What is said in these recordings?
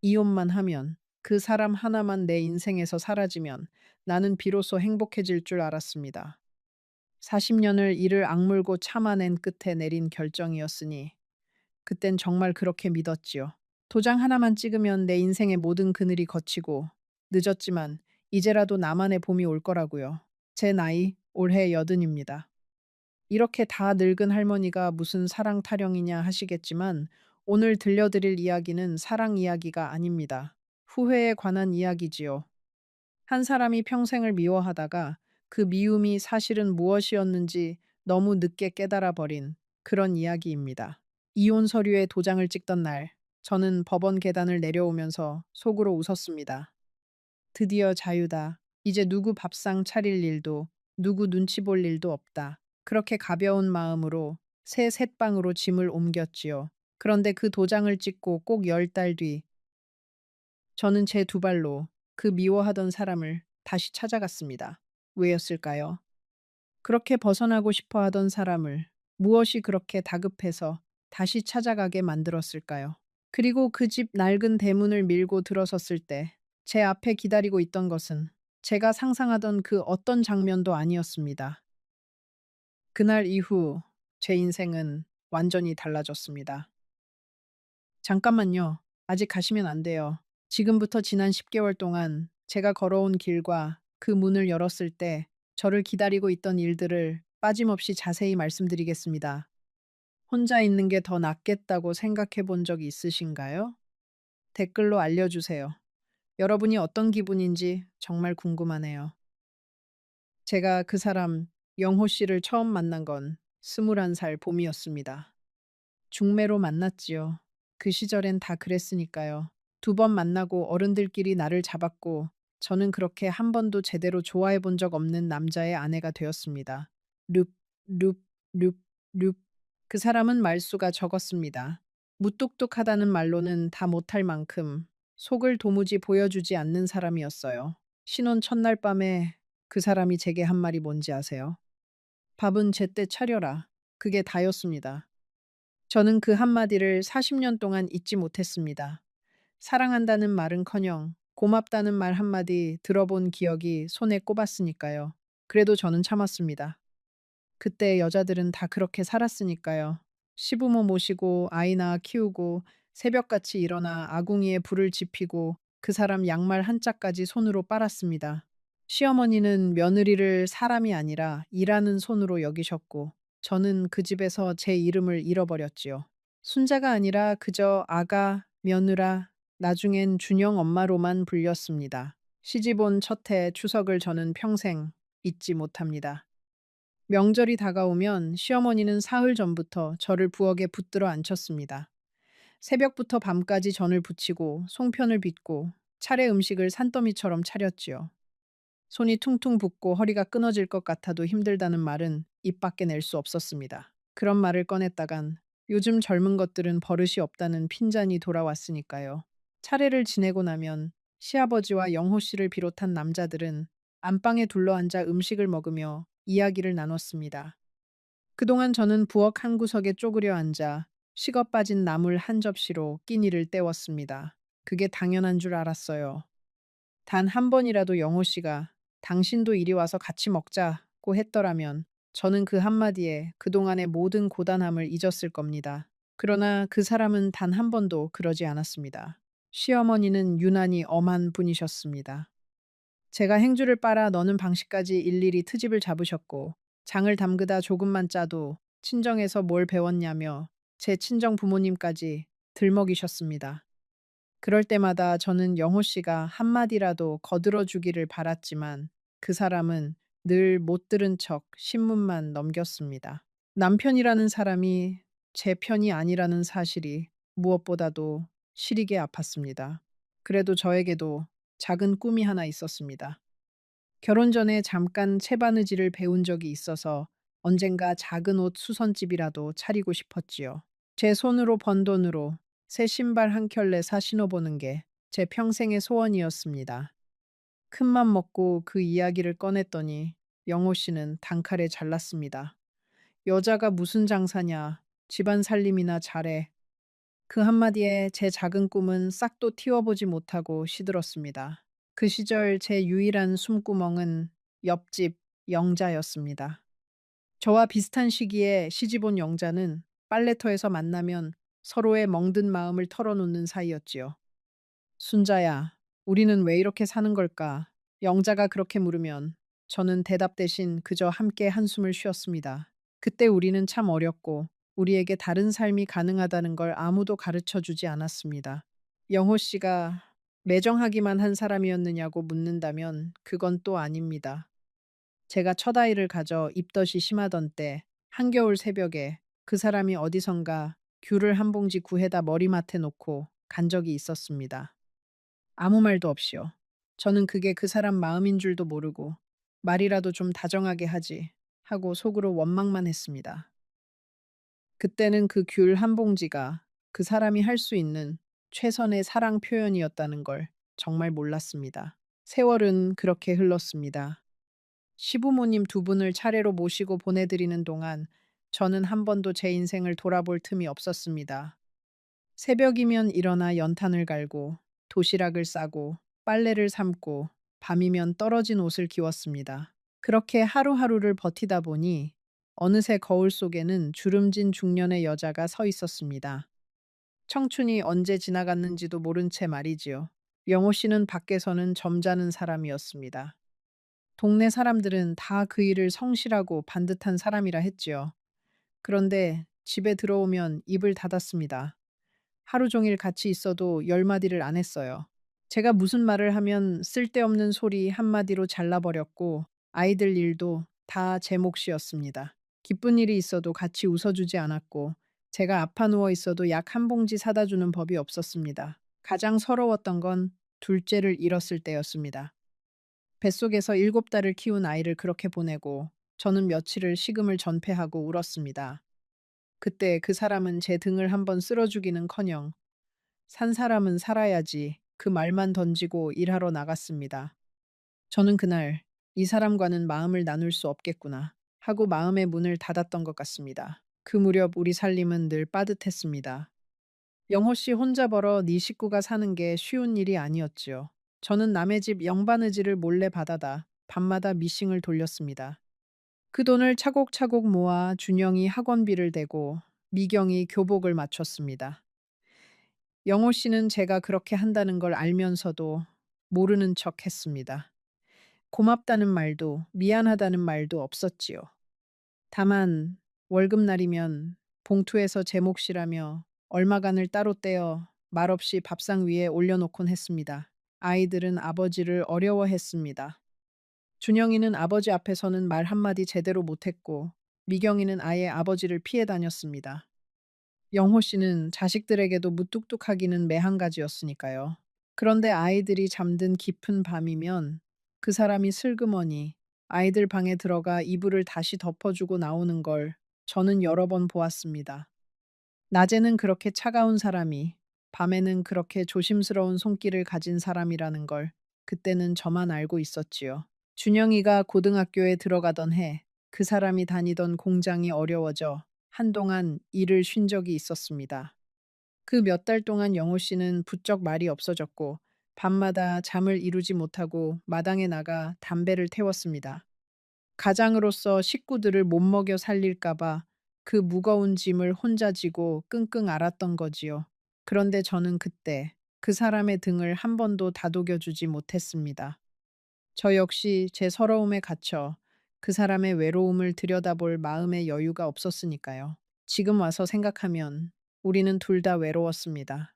이혼만 하면, 그 사람 하나만 내 인생에서 사라지면 나는 비로소 행복해질 줄 알았습니다. 40년을 이를 악물고 참아낸 끝에 내린 결정이었으니 그땐 정말 그렇게 믿었지요. 도장 하나만 찍으면 내 인생의 모든 그늘이 걷히고 늦었지만 이제라도 나만의 봄이 올 거라고요. 제 나이 올해 80입니다. 이렇게 다 늙은 할머니가 무슨 사랑 타령이냐 하시겠지만 오늘 들려드릴 이야기는 사랑 이야기가 아닙니다. 후회에 관한 이야기지요. 한 사람이 평생을 미워하다가 그 미움이 사실은 무엇이었는지 너무 늦게 깨달아 버린 그런 이야기입니다. 이혼 서류에 도장을 찍던 날, 저는 법원 계단을 내려오면서 속으로 웃었습니다. 드디어 자유다. 이제 누구 밥상 차릴 일도, 누구 눈치 볼 일도 없다. 그렇게 가벼운 마음으로 새 셋방으로 짐을 옮겼지요. 그런데 그 도장을 찍고 꼭 10달 뒤, 저는 제 두 발로 그 미워하던 사람을 다시 찾아갔습니다. 왜였을까요? 그렇게 벗어나고 싶어 하던 사람을 무엇이 그렇게 다급해서 다시 찾아가게 만들었을까요? 그리고 그 집 낡은 대문을 밀고 들어섰을 때 제 앞에 기다리고 있던 것은 제가 상상하던 그 어떤 장면도 아니었습니다. 그날 이후 제 인생은 완전히 달라졌습니다. 잠깐만요. 아직 가시면 안 돼요. 지금부터 지난 10개월 동안 제가 걸어온 길과 그 문을 열었을 때 저를 기다리고 있던 일들을 빠짐없이 자세히 말씀드리겠습니다. 혼자 있는 게 더 낫겠다고 생각해 본 적이 있으신가요? 댓글로 알려주세요. 여러분이 어떤 기분인지 정말 궁금하네요. 제가 그 사람 영호 씨를 처음 만난 건 21살 봄이었습니다. 중매로 만났지요. 그 시절엔 다 그랬으니까요. 두 번 만나고 어른들끼리 나를 잡았고 저는 그렇게 한 번도 제대로 좋아해 본 적 없는 남자의 아내가 되었습니다. 룹, 룹, 룹, 룹. 그 사람은 말수가 적었습니다. 무뚝뚝하다는 말로는 다 못할 만큼 속을 도무지 보여주지 않는 사람이었어요. 신혼 첫날 밤에 그 사람이 제게 한 말이 뭔지 아세요? 밥은 제때 차려라. 그게 다였습니다. 저는 그 한마디를 40년 동안 잊지 못했습니다. 사랑한다는 말은커녕 고맙다는 말 한마디 들어본 기억이 손에 꼽았으니까요. 그래도 저는 참았습니다. 그때 여자들은 다 그렇게 살았으니까요. 시부모 모시고 아이 낳아 키우고 새벽같이 일어나 아궁이에 불을 지피고 그 사람 양말 한 짝까지 손으로 빨았습니다. 시어머니는 며느리를 사람이 아니라 일하는 손으로 여기셨고 저는 그 집에서 제 이름을 잃어버렸지요. 순자가 아니라 그저 아가, 며느라, 나중엔 준영 엄마로만 불렸습니다. 시집 온 첫 해 추석을 저는 평생 잊지 못합니다. 명절이 다가오면 시어머니는 사흘 전부터 저를 부엌에 붙들어 앉혔습니다. 새벽부터 밤까지 전을 부치고 송편을 빚고 차례 음식을 산더미처럼 차렸지요. 손이 퉁퉁 붓고 허리가 끊어질 것 같아도 힘들다는 말은 입 밖에 낼 수 없었습니다. 그런 말을 꺼냈다간 요즘 젊은 것들은 버릇이 없다는 핀잔이 돌아왔으니까요. 차례를 지내고 나면 시아버지와 영호 씨를 비롯한 남자들은 안방에 둘러앉아 음식을 먹으며 이야기를 나눴습니다. 그동안 저는 부엌 한 구석에 쪼그려 앉아 식어 빠진 나물 한 접시로 끼니를 때웠습니다. 그게 당연한 줄 알았어요. 단 한 번이라도 영호 씨가 당신도 이리 와서 같이 먹자고 했더라면 저는 그 한마디에 그동안의 모든 고단함을 잊었을 겁니다. 그러나 그 사람은 단 한 번도 그러지 않았습니다. 시어머니는 유난히 엄한 분이셨습니다. 제가 행주를 빨아 너는 방식까지 일일이 트집을 잡으셨고 장을 담그다 조금만 짜도 친정에서 뭘 배웠냐며 제 친정 부모님까지 들먹이셨습니다. 그럴 때마다 저는 영호 씨가 한마디라도 거들어 주기를 바랐지만 그 사람은 늘 못 들은 척 신문만 넘겼습니다. 남편이라는 사람이 제 편이 아니라는 사실이 무엇보다도 시리게 아팠습니다. 그래도 저에게도 작은 꿈이 하나 있었습니다. 결혼 전에 잠깐 채바느질을 배운 적이 있어서 언젠가 작은 옷 수선집이라도 차리고 싶었지요. 제 손으로 번 돈으로 새 신발 한 켤레 사 신어보는 게 제 평생의 소원이었습니다. 큰맘 먹고 그 이야기를 꺼냈더니 영호 씨는 단칼에 잘랐습니다. 여자가 무슨 장사냐. 집안 살림이나 잘해. 그 한마디에 제 작은 꿈은 싹도 틔워보지 못하고 시들었습니다. 그 시절 제 유일한 숨구멍은 옆집 영자였습니다. 저와 비슷한 시기에 시집 온 영자는 빨래터에서 만나면 서로의 멍든 마음을 털어놓는 사이였지요. 순자야, 우리는 왜 이렇게 사는 걸까? 영자가 그렇게 물으면 저는 대답 대신 그저 함께 한숨을 쉬었습니다. 그때 우리는 참 어렸고 우리에게 다른 삶이 가능하다는 걸 아무도 가르쳐 주지 않았습니다. 영호 씨가 매정하기만 한 사람이었느냐고 묻는다면 그건 또 아닙니다. 제가 첫 아이를 가져 입덧이 심하던 때 한겨울 새벽에 그 사람이 어디선가 귤을 한 봉지 구해다 머리맡에 놓고 간 적이 있었습니다. 아무 말도 없이요. 저는 그게 그 사람 마음인 줄도 모르고 말이라도 좀 다정하게 하지 하고 속으로 원망만 했습니다. 그때는 그 귤 한 봉지가 그 사람이 할 수 있는 최선의 사랑 표현이었다는 걸 정말 몰랐습니다. 세월은 그렇게 흘렀습니다. 시부모님 두 분을 차례로 모시고 보내드리는 동안 저는 한 번도 제 인생을 돌아볼 틈이 없었습니다. 새벽이면 일어나 연탄을 갈고 도시락을 싸고 빨래를 삶고 밤이면 떨어진 옷을 기웠습니다. 그렇게 하루하루를 버티다 보니 어느새 거울 속에는 주름진 중년의 여자가 서 있었습니다. 청춘이 언제 지나갔는지도 모른 채 말이지요. 영호 씨는 밖에서는 점잖은 사람이었습니다. 동네 사람들은 다 그 일을 성실하고 반듯한 사람이라 했지요. 그런데 집에 들어오면 입을 닫았습니다. 하루 종일 같이 있어도 열 마디를 안 했어요. 제가 무슨 말을 하면 쓸데없는 소리 한마디로 잘라버렸고 아이들 일도 다 제 몫이었습니다. 기쁜 일이 있어도 같이 웃어주지 않았고 제가 아파 누워 있어도 약 한 봉지 사다 주는 법이 없었습니다. 가장 서러웠던 건 둘째를 잃었을 때였습니다. 뱃속에서 7달을 키운 아이를 그렇게 보내고 저는 며칠을 식음을 전폐하고 울었습니다. 그때 그 사람은 제 등을 한번 쓸어주기는커녕 산 사람은 살아야지 그 말만 던지고 일하러 나갔습니다. 저는 그날 이 사람과는 마음을 나눌 수 없겠구나 하고 마음의 문을 닫았던 것 같습니다. 그 무렵 우리 살림은 늘 빠듯했습니다. 영호 씨 혼자 벌어 네 식구가 사는 게 쉬운 일이 아니었지요. 저는 남의 집 영바느질을 몰래 받아다 밤마다 미싱을 돌렸습니다. 그 돈을 차곡차곡 모아 준영이 학원비를 대고 미경이 교복을 맞췄습니다. 영호 씨는 제가 그렇게 한다는 걸 알면서도 모르는 척 했습니다. 고맙다는 말도 미안하다는 말도 없었지요. 다만 월급날이면 봉투에서 제 몫이라며 얼마간을 따로 떼어 말없이 밥상 위에 올려놓곤 했습니다. 아이들은 아버지를 어려워했습니다. 준영이는 아버지 앞에서는 말 한마디 제대로 못했고 미경이는 아예 아버지를 피해 다녔습니다. 영호 씨는 자식들에게도 무뚝뚝하기는 매한가지였으니까요. 그런데 아이들이 잠든 깊은 밤이면 그 사람이 슬그머니 아이들 방에 들어가 이불을 다시 덮어주고 나오는 걸 저는 여러 번 보았습니다. 낮에는 그렇게 차가운 사람이 밤에는 그렇게 조심스러운 손길을 가진 사람이라는 걸 그때는 저만 알고 있었지요. 준영이가 고등학교에 들어가던 해 그 사람이 다니던 공장이 어려워져 한동안 일을 쉰 적이 있었습니다. 그 몇 달 동안 영호 씨는 부쩍 말이 없어졌고 밤마다 잠을 이루지 못하고 마당에 나가 담배를 태웠습니다. 가장으로서 식구들을 못 먹여 살릴까 봐 그 무거운 짐을 혼자 지고 끙끙 앓았던 거지요. 그런데 저는 그때 그 사람의 등을 한 번도 다독여 주지 못했습니다. 저 역시 제 서러움에 갇혀 그 사람의 외로움을 들여다볼 마음의 여유가 없었으니까요. 지금 와서 생각하면 우리는 둘 다 외로웠습니다.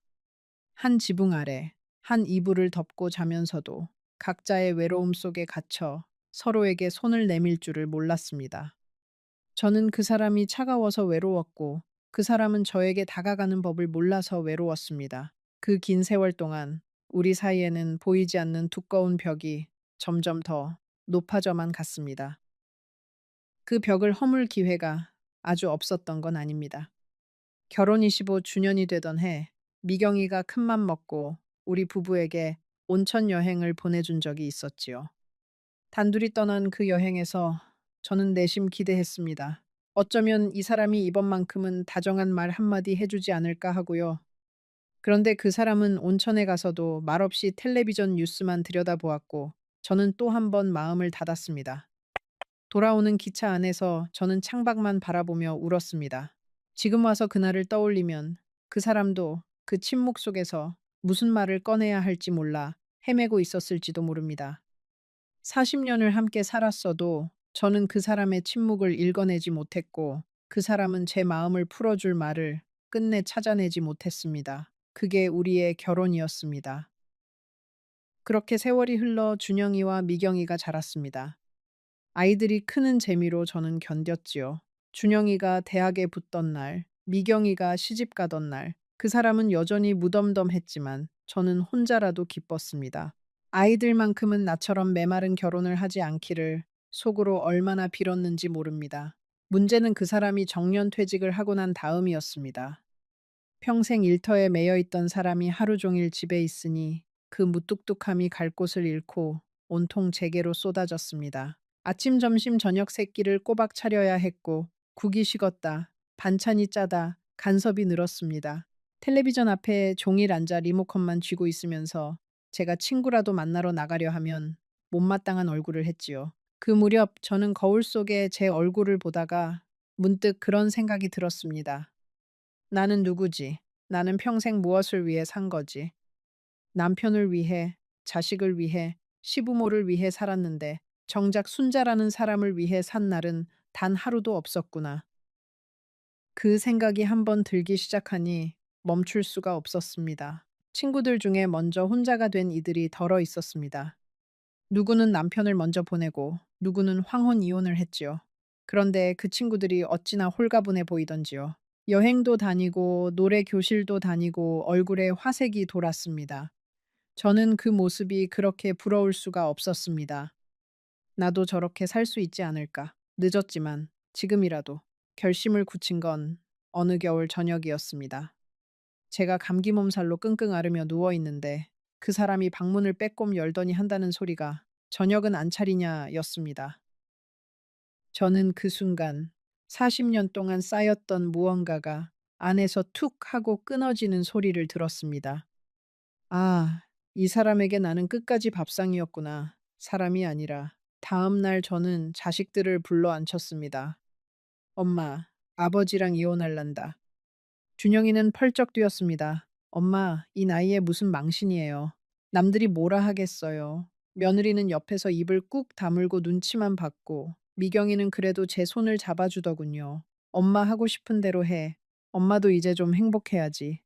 한 지붕 아래, 한 이불을 덮고 자면서도 각자의 외로움 속에 갇혀 서로에게 손을 내밀 줄을 몰랐습니다. 저는 그 사람이 차가워서 외로웠고 그 사람은 저에게 다가가는 법을 몰라서 외로웠습니다. 그 긴 세월 동안 우리 사이에는 보이지 않는 두꺼운 벽이 점점 더 높아져만 갔습니다. 그 벽을 허물 기회가 아주 없었던 건 아닙니다. 결혼 25주년이 되던 해 미경이가 큰맘 먹고 우리 부부에게 온천 여행을 보내준 적이 있었지요. 단둘이 떠난 그 여행에서 저는 내심 기대했습니다. 어쩌면 이 사람이 이번만큼은 다정한 말 한마디 해주지 않을까 하고요. 그런데 그 사람은 온천에 가서도 말없이 텔레비전 뉴스만 들여다보았고 저는 또 한 번 마음을 닫았습니다. 돌아오는 기차 안에서 저는 창밖만 바라보며 울었습니다. 지금 와서 그날을 떠올리면 그 사람도 그 침묵 속에서 무슨 말을 꺼내야 할지 몰라 헤매고 있었을지도 모릅니다. 40년을 함께 살았어도 저는 그 사람의 침묵을 읽어내지 못했고 그 사람은 제 마음을 풀어줄 말을 끝내 찾아내지 못했습니다. 그게 우리의 결혼이었습니다. 그렇게 세월이 흘러 준영이와 미경이가 자랐습니다. 아이들이 크는 재미로 저는 견뎠지요. 준영이가 대학에 붙던 날, 미경이가 시집 가던 날, 그 사람은 여전히 무덤덤했지만 저는 혼자라도 기뻤습니다. 아이들만큼은 나처럼 메마른 결혼을 하지 않기를 속으로 얼마나 빌었는지 모릅니다. 문제는 그 사람이 정년퇴직을 하고 난 다음이었습니다. 평생 일터에 매여 있던 사람이 하루 종일 집에 있으니 그 무뚝뚝함이 갈 곳을 잃고 온통 제게로 쏟아졌습니다. 아침, 점심, 저녁 세 끼를 꼬박 차려야 했고 국이 식었다, 반찬이 짜다, 간섭이 늘었습니다. 텔레비전 앞에 종일 앉아 리모컨만 쥐고 있으면서 제가 친구라도 만나러 나가려 하면 못마땅한 얼굴을 했지요. 그 무렵 저는 거울 속에 제 얼굴을 보다가 문득 그런 생각이 들었습니다. 나는 누구지? 나는 평생 무엇을 위해 산 거지? 남편을 위해, 자식을 위해, 시부모를 위해 살았는데 정작 순자라는 사람을 위해 산 날은 단 하루도 없었구나. 그 생각이 한번 들기 시작하니 멈출 수가 없었습니다. 친구들 중에 먼저 혼자가 된 이들이 덜어 있었습니다. 누구는 남편을 먼저 보내고 누구는 황혼 이혼을 했지요. 그런데 그 친구들이 어찌나 홀가분해 보이던지요. 여행도 다니고 노래 교실도 다니고 얼굴에 화색이 돌았습니다. 저는 그 모습이 그렇게 부러울 수가 없었습니다. 나도 저렇게 살 수 있지 않을까. 늦었지만 지금이라도 결심을 굳힌 건 어느 겨울 저녁이었습니다. 제가 감기 몸살로 끙끙 앓으며 누워 있는데 그 사람이 방문을 빼꼼 열더니 한다는 소리가 저녁은 안 차리냐였습니다. 저는 그 순간 40년 동안 쌓였던 무언가가 안에서 툭 하고 끊어지는 소리를 들었습니다. 아, 이 사람에게 나는 끝까지 밥상이었구나. 사람이 아니라. 다음 날 저는 자식들을 불러 앉혔습니다. 엄마, 아버지랑 이혼할란다. 준영이는 펄쩍 뛰었습니다. 엄마, 이 나이에 무슨 망신이에요. 남들이 뭐라 하겠어요. 며느리는 옆에서 입을 꾹 다물고 눈치만 봤고, 미경이는 그래도 제 손을 잡아주더군요. 엄마 하고 싶은 대로 해. 엄마도 이제 좀 행복해야지.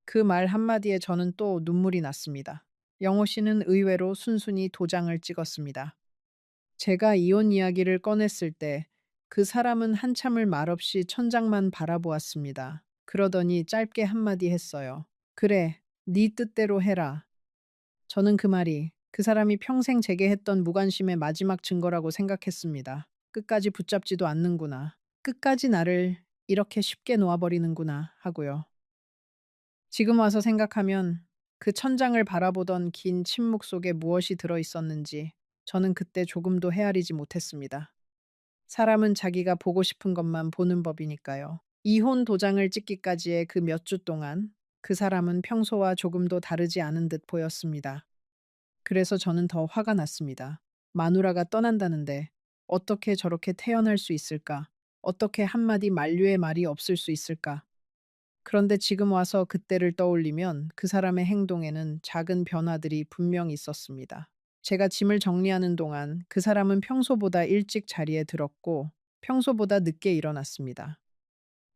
그 말 한마디에 저는 또 눈물이 났습니다. 영호 씨는 의외로 순순히 도장을 찍었습니다. 제가 이혼 이야기를 꺼냈을 때 그 사람은 한참을 말없이 천장만 바라보았습니다. 그러더니 짧게 한마디 했어요. 그래, 네 뜻대로 해라. 저는 그 말이 그 사람이 평생 제게 했던 무관심의 마지막 증거라고 생각했습니다. 끝까지 붙잡지도 않는구나. 끝까지 나를 이렇게 쉽게 놓아버리는구나 하고요. 지금 와서 생각하면 그 천장을 바라보던 긴 침묵 속에 무엇이 들어 있었는지 저는 그때 조금도 헤아리지 못했습니다. 사람은 자기가 보고 싶은 것만 보는 법이니까요. 이혼 도장을 찍기까지의 그 몇 주 동안 그 사람은 평소와 조금도 다르지 않은 듯 보였습니다. 그래서 저는 더 화가 났습니다. 마누라가 떠난다는데 어떻게 저렇게 태어날 수 있을까? 어떻게 한마디 만류의 말이 없을 수 있을까? 그런데 지금 와서 그때를 떠올리면 그 사람의 행동에는 작은 변화들이 분명히 있었습니다. 제가 짐을 정리하는 동안 그 사람은 평소보다 일찍 자리에 들었고 평소보다 늦게 일어났습니다.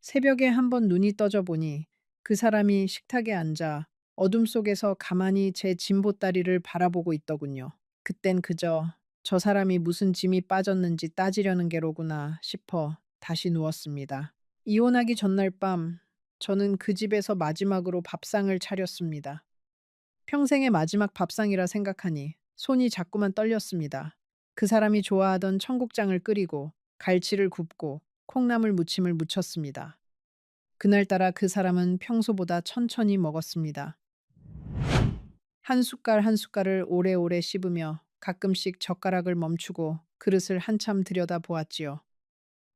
새벽에 한번 눈이 떠져 보니 그 사람이 식탁에 앉아 어둠 속에서 가만히 제 짐보따리를 바라보고 있더군요. 그땐 그저 저 사람이 무슨 짐이 빠졌는지 따지려는 게로구나 싶어 다시 누웠습니다. 이혼하기 전날 밤 저는 그 집에서 마지막으로 밥상을 차렸습니다. 평생의 마지막 밥상이라 생각하니 손이 자꾸만 떨렸습니다. 그 사람이 좋아하던 청국장을 끓이고 갈치를 굽고 콩나물 무침을 무쳤습니다. 그날따라 그 사람은 평소보다 천천히 먹었습니다. 한 숟갈 한 숟갈을 오래오래 씹으며 가끔씩 젓가락을 멈추고 그릇을 한참 들여다 보았지요.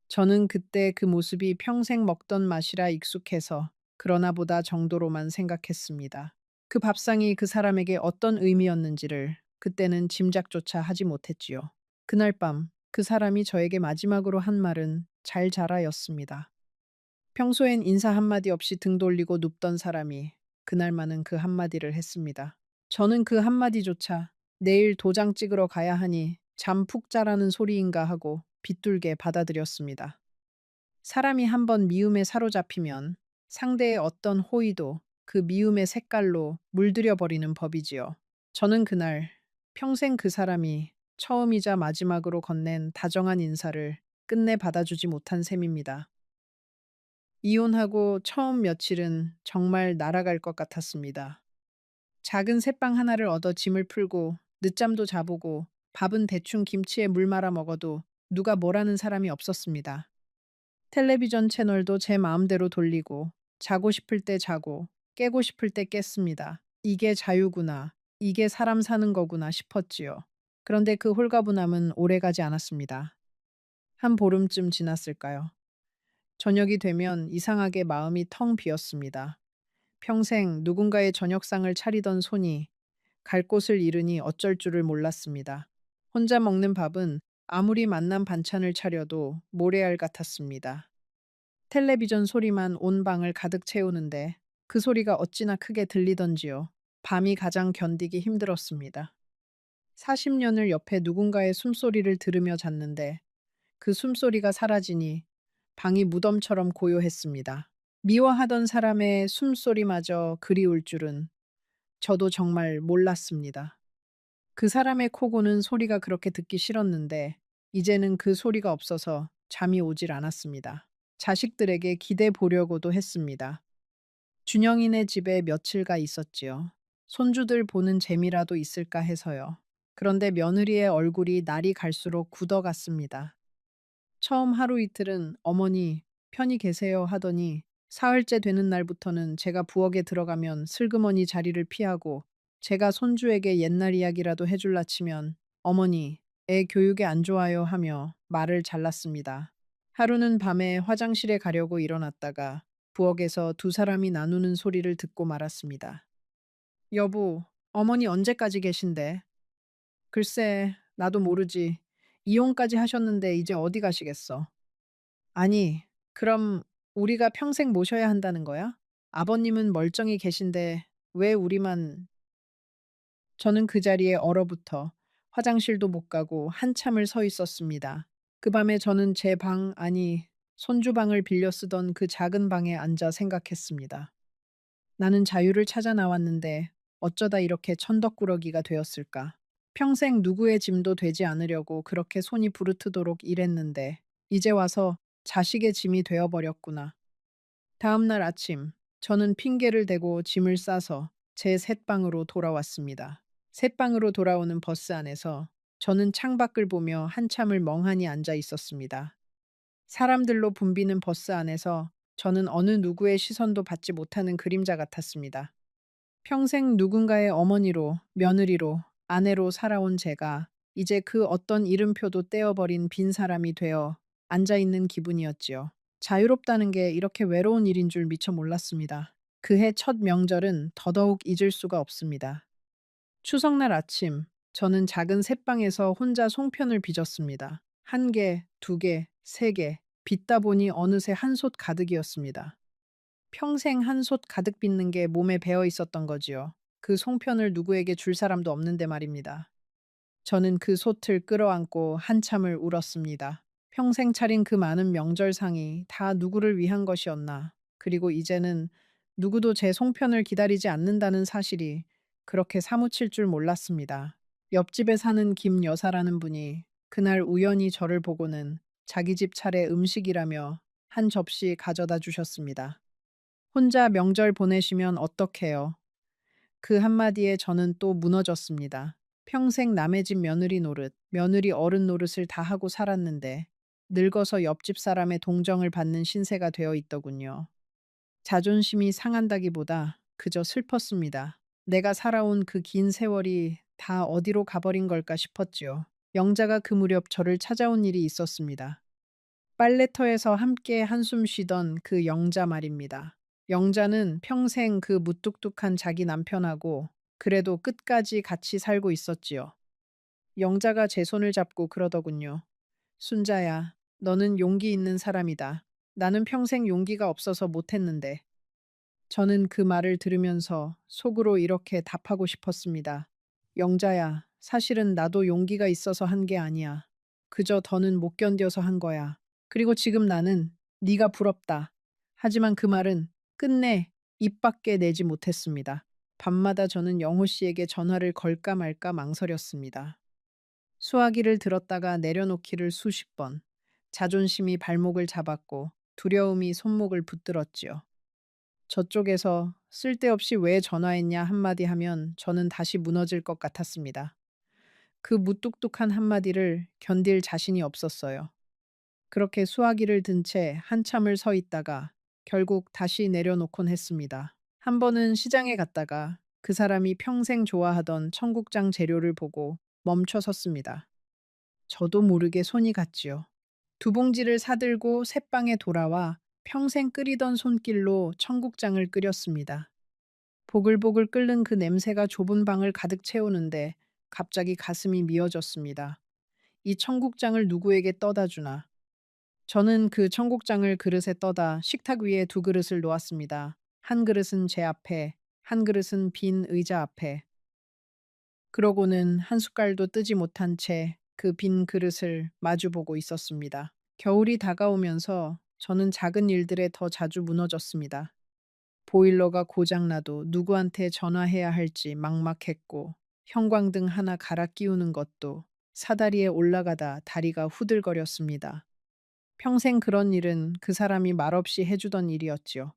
저는 그때 그 모습이 평생 먹던 맛이라 익숙해서 그러나 보다 정도로만 생각했습니다. 그 밥상이 그 사람에게 어떤 의미였는지를 그때는 짐작조차 하지 못했지요. 그날 밤 그 사람이 저에게 마지막으로 한 말은 잘 자라였습니다. 평소엔 인사 한마디 없이 등 돌리고 눕던 사람이 그날만은 그 한마디를 했습니다. 저는 그 한마디조차 내일 도장 찍으러 가야 하니 잠 푹 자라는 소리인가 하고 빗둘게 받아들였습니다. 사람이 한번 미움에 사로잡히면 상대의 어떤 호의도 그 미움의 색깔로 물들여 버리는 법이지요. 저는 그날 평생 그 사람이 처음이자 마지막으로 건넨 다정한 인사를 끝내 받아주지 못한 셈입니다. 이혼하고 처음 며칠은 정말 날아갈 것 같았습니다. 작은 새빵 하나를 얻어 짐을 풀고 늦잠도 자보고 밥은 대충 김치에 물 말아 먹어도 누가 뭐라는 사람이 없었습니다. 텔레비전 채널도 제 마음대로 돌리고 자고 싶을 때 자고 깨고 싶을 때 깼습니다. 이게 자유구나. 이게 사람 사는 거구나 싶었지요. 그런데 그 홀가분함은 오래가지 않았습니다. 한 보름쯤 지났을까요? 저녁이 되면 이상하게 마음이 텅 비었습니다. 평생 누군가의 저녁상을 차리던 손이 갈 곳을 잃으니 어쩔 줄을 몰랐습니다. 혼자 먹는 밥은 아무리 맛난 반찬을 차려도 모래알 같았습니다. 텔레비전 소리만 온 방을 가득 채우는데 그 소리가 어찌나 크게 들리던지요. 밤이 가장 견디기 힘들었습니다. 40년을 옆에 누군가의 숨소리를 들으며 잤는데 그 숨소리가 사라지니 방이 무덤처럼 고요했습니다. 미워하던 사람의 숨소리마저 그리울 줄은 저도 정말 몰랐습니다. 그 사람의 코 고는 소리가 그렇게 듣기 싫었는데 이제는 그 소리가 없어서 잠이 오질 않았습니다. 자식들에게 기대 보려고도 했습니다. 준영이네 집에 며칠가 있었지요. 손주들 보는 재미라도 있을까 해서요. 그런데 며느리의 얼굴이 날이 갈수록 굳어갔습니다. 처음 하루 이틀은 어머니 편히 계세요 하더니 사흘째 되는 날부터는 제가 부엌에 들어가면 슬그머니 자리를 피하고 제가 손주에게 옛날 이야기라도 해줄라 치면 어머니 애 교육에 안 좋아요 하며 말을 잘랐습니다. 하루는 밤에 화장실에 가려고 일어났다가 부엌에서 두 사람이 나누는 소리를 듣고 말았습니다. 여보, 어머니 언제까지 계신데? 글쎄, 나도 모르지. 이혼까지 하셨는데 이제 어디 가시겠어? 아니, 그럼 우리가 평생 모셔야 한다는 거야? 아버님은 멀쩡히 계신데 왜 우리만... 저는 그 자리에 얼어붙어 화장실도 못 가고 한참을 서 있었습니다. 그 밤에 저는 제 방, 아니, 손주방을 빌려 쓰던 그 작은 방에 앉아 생각했습니다. 나는 자유를 찾아 나왔는데 어쩌다 이렇게 천덕꾸러기가 되었을까? 평생 누구의 짐도 되지 않으려고 그렇게 손이 부르트도록 일했는데 이제 와서 자식의 짐이 되어버렸구나. 다음 날 아침, 저는 핑계를 대고 짐을 싸서 제 셋방으로 돌아왔습니다. 셋방으로 돌아오는 버스 안에서 저는 창밖을 보며 한참을 멍하니 앉아 있었습니다. 사람들로 붐비는 버스 안에서 저는 어느 누구의 시선도 받지 못하는 그림자 같았습니다. 평생 누군가의 어머니로, 며느리로, 아내로 살아온 제가 이제 그 어떤 이름표도 떼어버린 빈 사람이 되어 앉아있는 기분이었지요. 자유롭다는 게 이렇게 외로운 일인 줄 미처 몰랐습니다. 그해 첫 명절은 더더욱 잊을 수가 없습니다. 추석날 아침, 저는 작은 새방에서 혼자 송편을 빚었습니다. 한 개, 두 개, 세 개, 빚다 보니 어느새 한솥 가득이었습니다. 평생 한솥 가득 빚는 게 몸에 배어 있었던 거지요. 그 송편을 누구에게 줄 사람도 없는데 말입니다. 저는 그 솥을 끌어안고 한참을 울었습니다. 평생 차린 그 많은 명절상이 다 누구를 위한 것이었나. 그리고 이제는 누구도 제 송편을 기다리지 않는다는 사실이 그렇게 사무칠 줄 몰랐습니다. 옆집에 사는 김 여사라는 분이 그날 우연히 저를 보고는 자기 집 차례 음식이라며 한 접시 가져다 주셨습니다. 혼자 명절 보내시면 어떡해요? 그 한마디에 저는 또 무너졌습니다. 평생 남의 집 며느리 노릇, 며느리 어른 노릇을 다 하고 살았는데 늙어서 옆집 사람의 동정을 받는 신세가 되어 있더군요. 자존심이 상한다기보다 그저 슬펐습니다. 내가 살아온 그 긴 세월이 다 어디로 가버린 걸까 싶었지요. 영자가 그 무렵 저를 찾아온 일이 있었습니다. 빨래터에서 함께 한숨 쉬던 그 영자 말입니다. 영자는 평생 그 무뚝뚝한 자기 남편하고 그래도 끝까지 같이 살고 있었지요. 영자가 제 손을 잡고 그러더군요. 순자야, 너는 용기 있는 사람이다. 나는 평생 용기가 없어서 못했는데. 저는 그 말을 들으면서 속으로 이렇게 답하고 싶었습니다. 영자야, 사실은 나도 용기가 있어서 한 게 아니야. 그저 더는 못 견뎌서 한 거야. 그리고 지금 나는 네가 부럽다. 하지만 그 말은 끝내 입 밖에 내지 못했습니다. 밤마다 저는 영호 씨에게 전화를 걸까 말까 망설였습니다. 수화기를 들었다가 내려놓기를 수십 번. 자존심이 발목을 잡았고 두려움이 손목을 붙들었지요. 저쪽에서 쓸데없이 왜 전화했냐 한마디 하면 저는 다시 무너질 것 같았습니다. 그 무뚝뚝한 한마디를 견딜 자신이 없었어요. 그렇게 수화기를 든 채 한참을 서 있다가 결국 다시 내려놓곤 했습니다. 한 번은 시장에 갔다가 그 사람이 평생 좋아하던 청국장 재료를 보고 멈춰 섰습니다. 저도 모르게 손이 갔지요. 두 봉지를 사들고 새방에 돌아와 평생 끓이던 손길로 청국장을 끓였습니다. 보글보글 끓는 그 냄새가 좁은 방을 가득 채우는데 갑자기 가슴이 미어졌습니다. 이 청국장을 누구에게 떠다 주나. 저는 그 청국장을 그릇에 떠다 식탁 위에 두 그릇을 놓았습니다. 한 그릇은 제 앞에, 한 그릇은 빈 의자 앞에. 그러고는 한 숟갈도 뜨지 못한 채 그 빈 그릇을 마주보고 있었습니다. 겨울이 다가오면서 저는 작은 일들에 더 자주 무너졌습니다. 보일러가 고장나도 누구한테 전화해야 할지 막막했고, 형광등 하나 갈아 끼우는 것도 사다리에 올라가다 다리가 후들거렸습니다. 평생 그런 일은 그 사람이 말없이 해주던 일이었지요.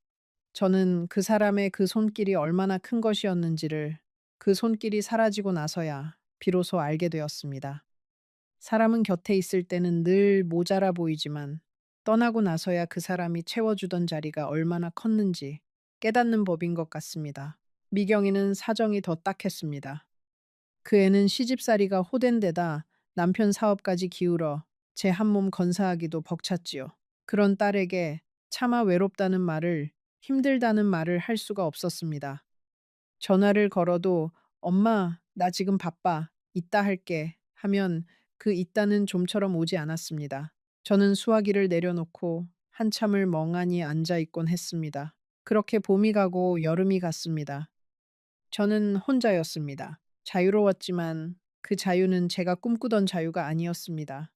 저는 그 사람의 그 손길이 얼마나 큰 것이었는지를 그 손길이 사라지고 나서야 비로소 알게 되었습니다. 사람은 곁에 있을 때는 늘 모자라 보이지만 떠나고 나서야 그 사람이 채워주던 자리가 얼마나 컸는지 깨닫는 법인 것 같습니다. 미경이는 사정이 더 딱했습니다. 그 애는 시집살이가 호된 데다 남편 사업까지 기울어 제 한몸 건사하기도 벅찼지요. 그런 딸에게 차마 외롭다는 말을, 힘들다는 말을 할 수가 없었습니다. 전화를 걸어도 엄마, 나 지금 바빠. 이따 할게. 하면 그 이따는 좀처럼 오지 않았습니다. 저는 수화기를 내려놓고 한참을 멍하니 앉아 있곤 했습니다. 그렇게 봄이 가고 여름이 갔습니다. 저는 혼자였습니다. 자유로웠지만 그 자유는 제가 꿈꾸던 자유가 아니었습니다.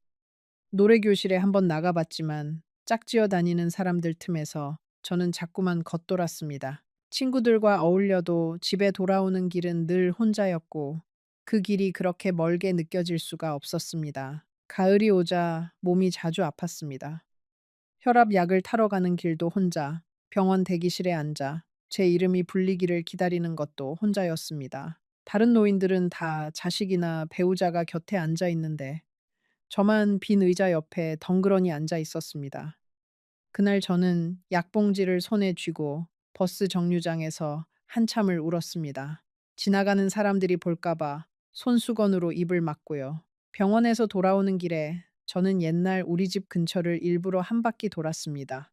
노래교실에 한번 나가봤지만 짝지어 다니는 사람들 틈에서 저는 자꾸만 겉돌았습니다. 친구들과 어울려도 집에 돌아오는 길은 늘 혼자였고 그 길이 그렇게 멀게 느껴질 수가 없었습니다. 가을이 오자 몸이 자주 아팠습니다. 혈압약을 타러 가는 길도 혼자, 병원 대기실에 앉아 제 이름이 불리기를 기다리는 것도 혼자였습니다. 다른 노인들은 다 자식이나 배우자가 곁에 앉아 있는데 저만 빈 의자 옆에 덩그러니 앉아 있었습니다. 그날 저는 약봉지를 손에 쥐고 버스 정류장에서 한참을 울었습니다. 지나가는 사람들이 볼까봐 손수건으로 입을 막고요. 병원에서 돌아오는 길에 저는 옛날 우리 집 근처를 일부러 한 바퀴 돌았습니다.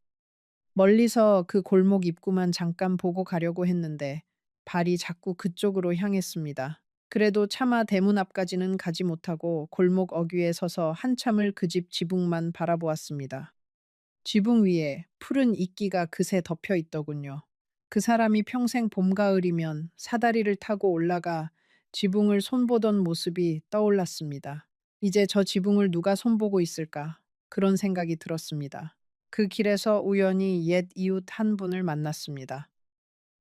멀리서 그 골목 입구만 잠깐 보고 가려고 했는데 발이 자꾸 그쪽으로 향했습니다. 그래도 차마 대문 앞까지는 가지 못하고 골목 어귀에 서서 한참을 그 집 지붕만 바라보았습니다. 지붕 위에 푸른 이끼가 그새 덮여 있더군요. 그 사람이 평생 봄, 가을이면 사다리를 타고 올라가 지붕을 손보던 모습이 떠올랐습니다. 이제 저 지붕을 누가 손보고 있을까? 그런 생각이 들었습니다. 그 길에서 우연히 옛 이웃 한 분을 만났습니다.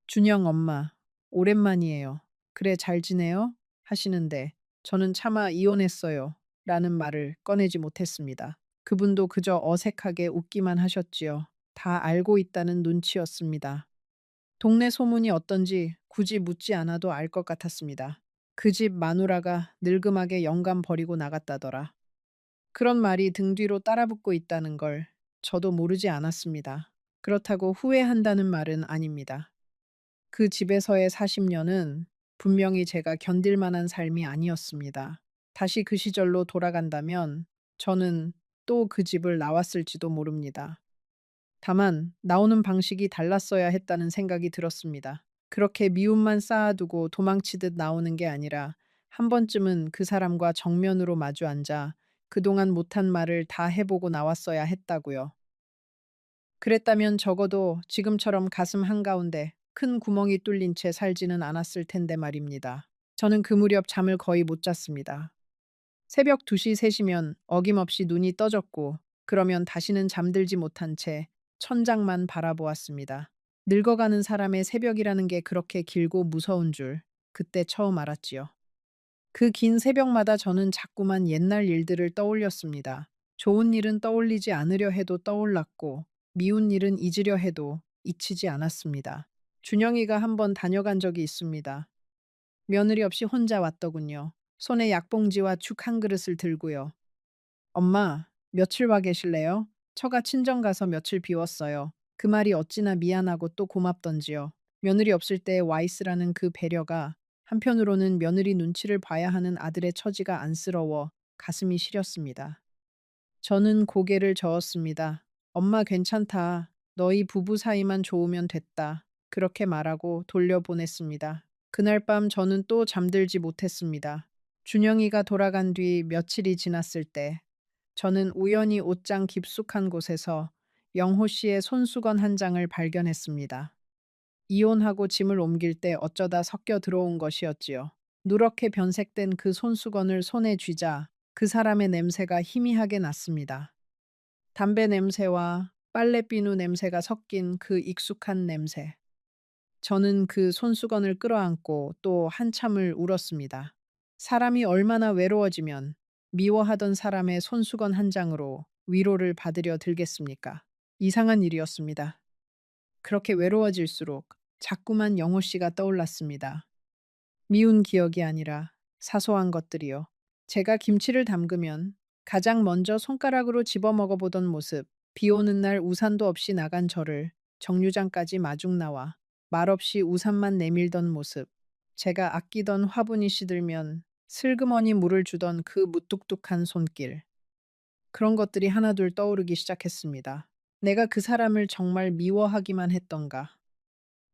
준영 엄마, 오랜만이에요. 그래, 잘 지내요? 하시는데 저는 차마 이혼했어요. 라는 말을 꺼내지 못했습니다. 그분도 그저 어색하게 웃기만 하셨지요. 다 알고 있다는 눈치였습니다. 동네 소문이 어떤지 굳이 묻지 않아도 알 것 같았습니다. 그 집 마누라가 늙음하게 영감 버리고 나갔다더라. 그런 말이 등 뒤로 따라붙고 있다는 걸 저도 모르지 않았습니다. 그렇다고 후회한다는 말은 아닙니다. 그 집에서의 40년은 분명히 제가 견딜 만한 삶이 아니었습니다. 다시 그 시절로 돌아간다면 저는 또 그 집을 나왔을지도 모릅니다. 다만 나오는 방식이 달랐어야 했다는 생각이 들었습니다. 그렇게 미움만 쌓아두고 도망치듯 나오는 게 아니라 한 번쯤은 그 사람과 정면으로 마주 앉아 그동안 못한 말을 다 해보고 나왔어야 했다고요. 그랬다면 적어도 지금처럼 가슴 한가운데 큰 구멍이 뚫린 채 살지는 않았을 텐데 말입니다. 저는 그 무렵 잠을 거의 못 잤습니다. 새벽 2시, 3시면 어김없이 눈이 떠졌고 그러면 다시는 잠들지 못한 채 천장만 바라보았습니다. 늙어가는 사람의 새벽이라는 게 그렇게 길고 무서운 줄 그때 처음 알았지요. 그 긴 새벽마다 저는 자꾸만 옛날 일들을 떠올렸습니다. 좋은 일은 떠올리지 않으려 해도 떠올랐고 미운 일은 잊으려 해도 잊히지 않았습니다. 준영이가 한번 다녀간 적이 있습니다. 며느리 없이 혼자 왔더군요. 손에 약봉지와 죽 한 그릇을 들고요. 엄마, 며칠 와 계실래요? 처가 친정 가서 며칠 비웠어요. 그 말이 어찌나 미안하고 또 고맙던지요. 며느리 없을 때 와 있으라는 그 배려가 한편으로는 며느리 눈치를 봐야 하는 아들의 처지가 안쓰러워 가슴이 시렸습니다. 저는 고개를 저었습니다. 엄마 괜찮다. 너희 부부 사이만 좋으면 됐다. 그렇게 말하고 돌려보냈습니다. 그날 밤 저는 또 잠들지 못했습니다. 준영이가 돌아간 뒤 며칠이 지났을 때 저는 우연히 옷장 깊숙한 곳에서 영호 씨의 손수건 한 장을 발견했습니다. 이혼하고 짐을 옮길 때 어쩌다 섞여 들어온 것이었지요. 누렇게 변색된 그 손수건을 손에 쥐자 그 사람의 냄새가 희미하게 났습니다. 담배 냄새와 빨래비누 냄새가 섞인 그 익숙한 냄새. 저는 그 손수건을 끌어안고 또 한참을 울었습니다. 사람이 얼마나 외로워지면 미워하던 사람의 손수건 한 장으로 위로를 받으려 들겠습니까? 이상한 일이었습니다. 그렇게 외로워질수록 자꾸만 영호 씨가 떠올랐습니다. 미운 기억이 아니라 사소한 것들이요. 제가 김치를 담그면 가장 먼저 손가락으로 집어 먹어보던 모습, 비 오는 날 우산도 없이 나간 저를 정류장까지 마중 나와 말없이 우산만 내밀던 모습, 제가 아끼던 화분이 시들면 슬그머니 물을 주던 그 무뚝뚝한 손길, 그런 것들이 하나둘 떠오르기 시작했습니다. 내가 그 사람을 정말 미워하기만 했던가?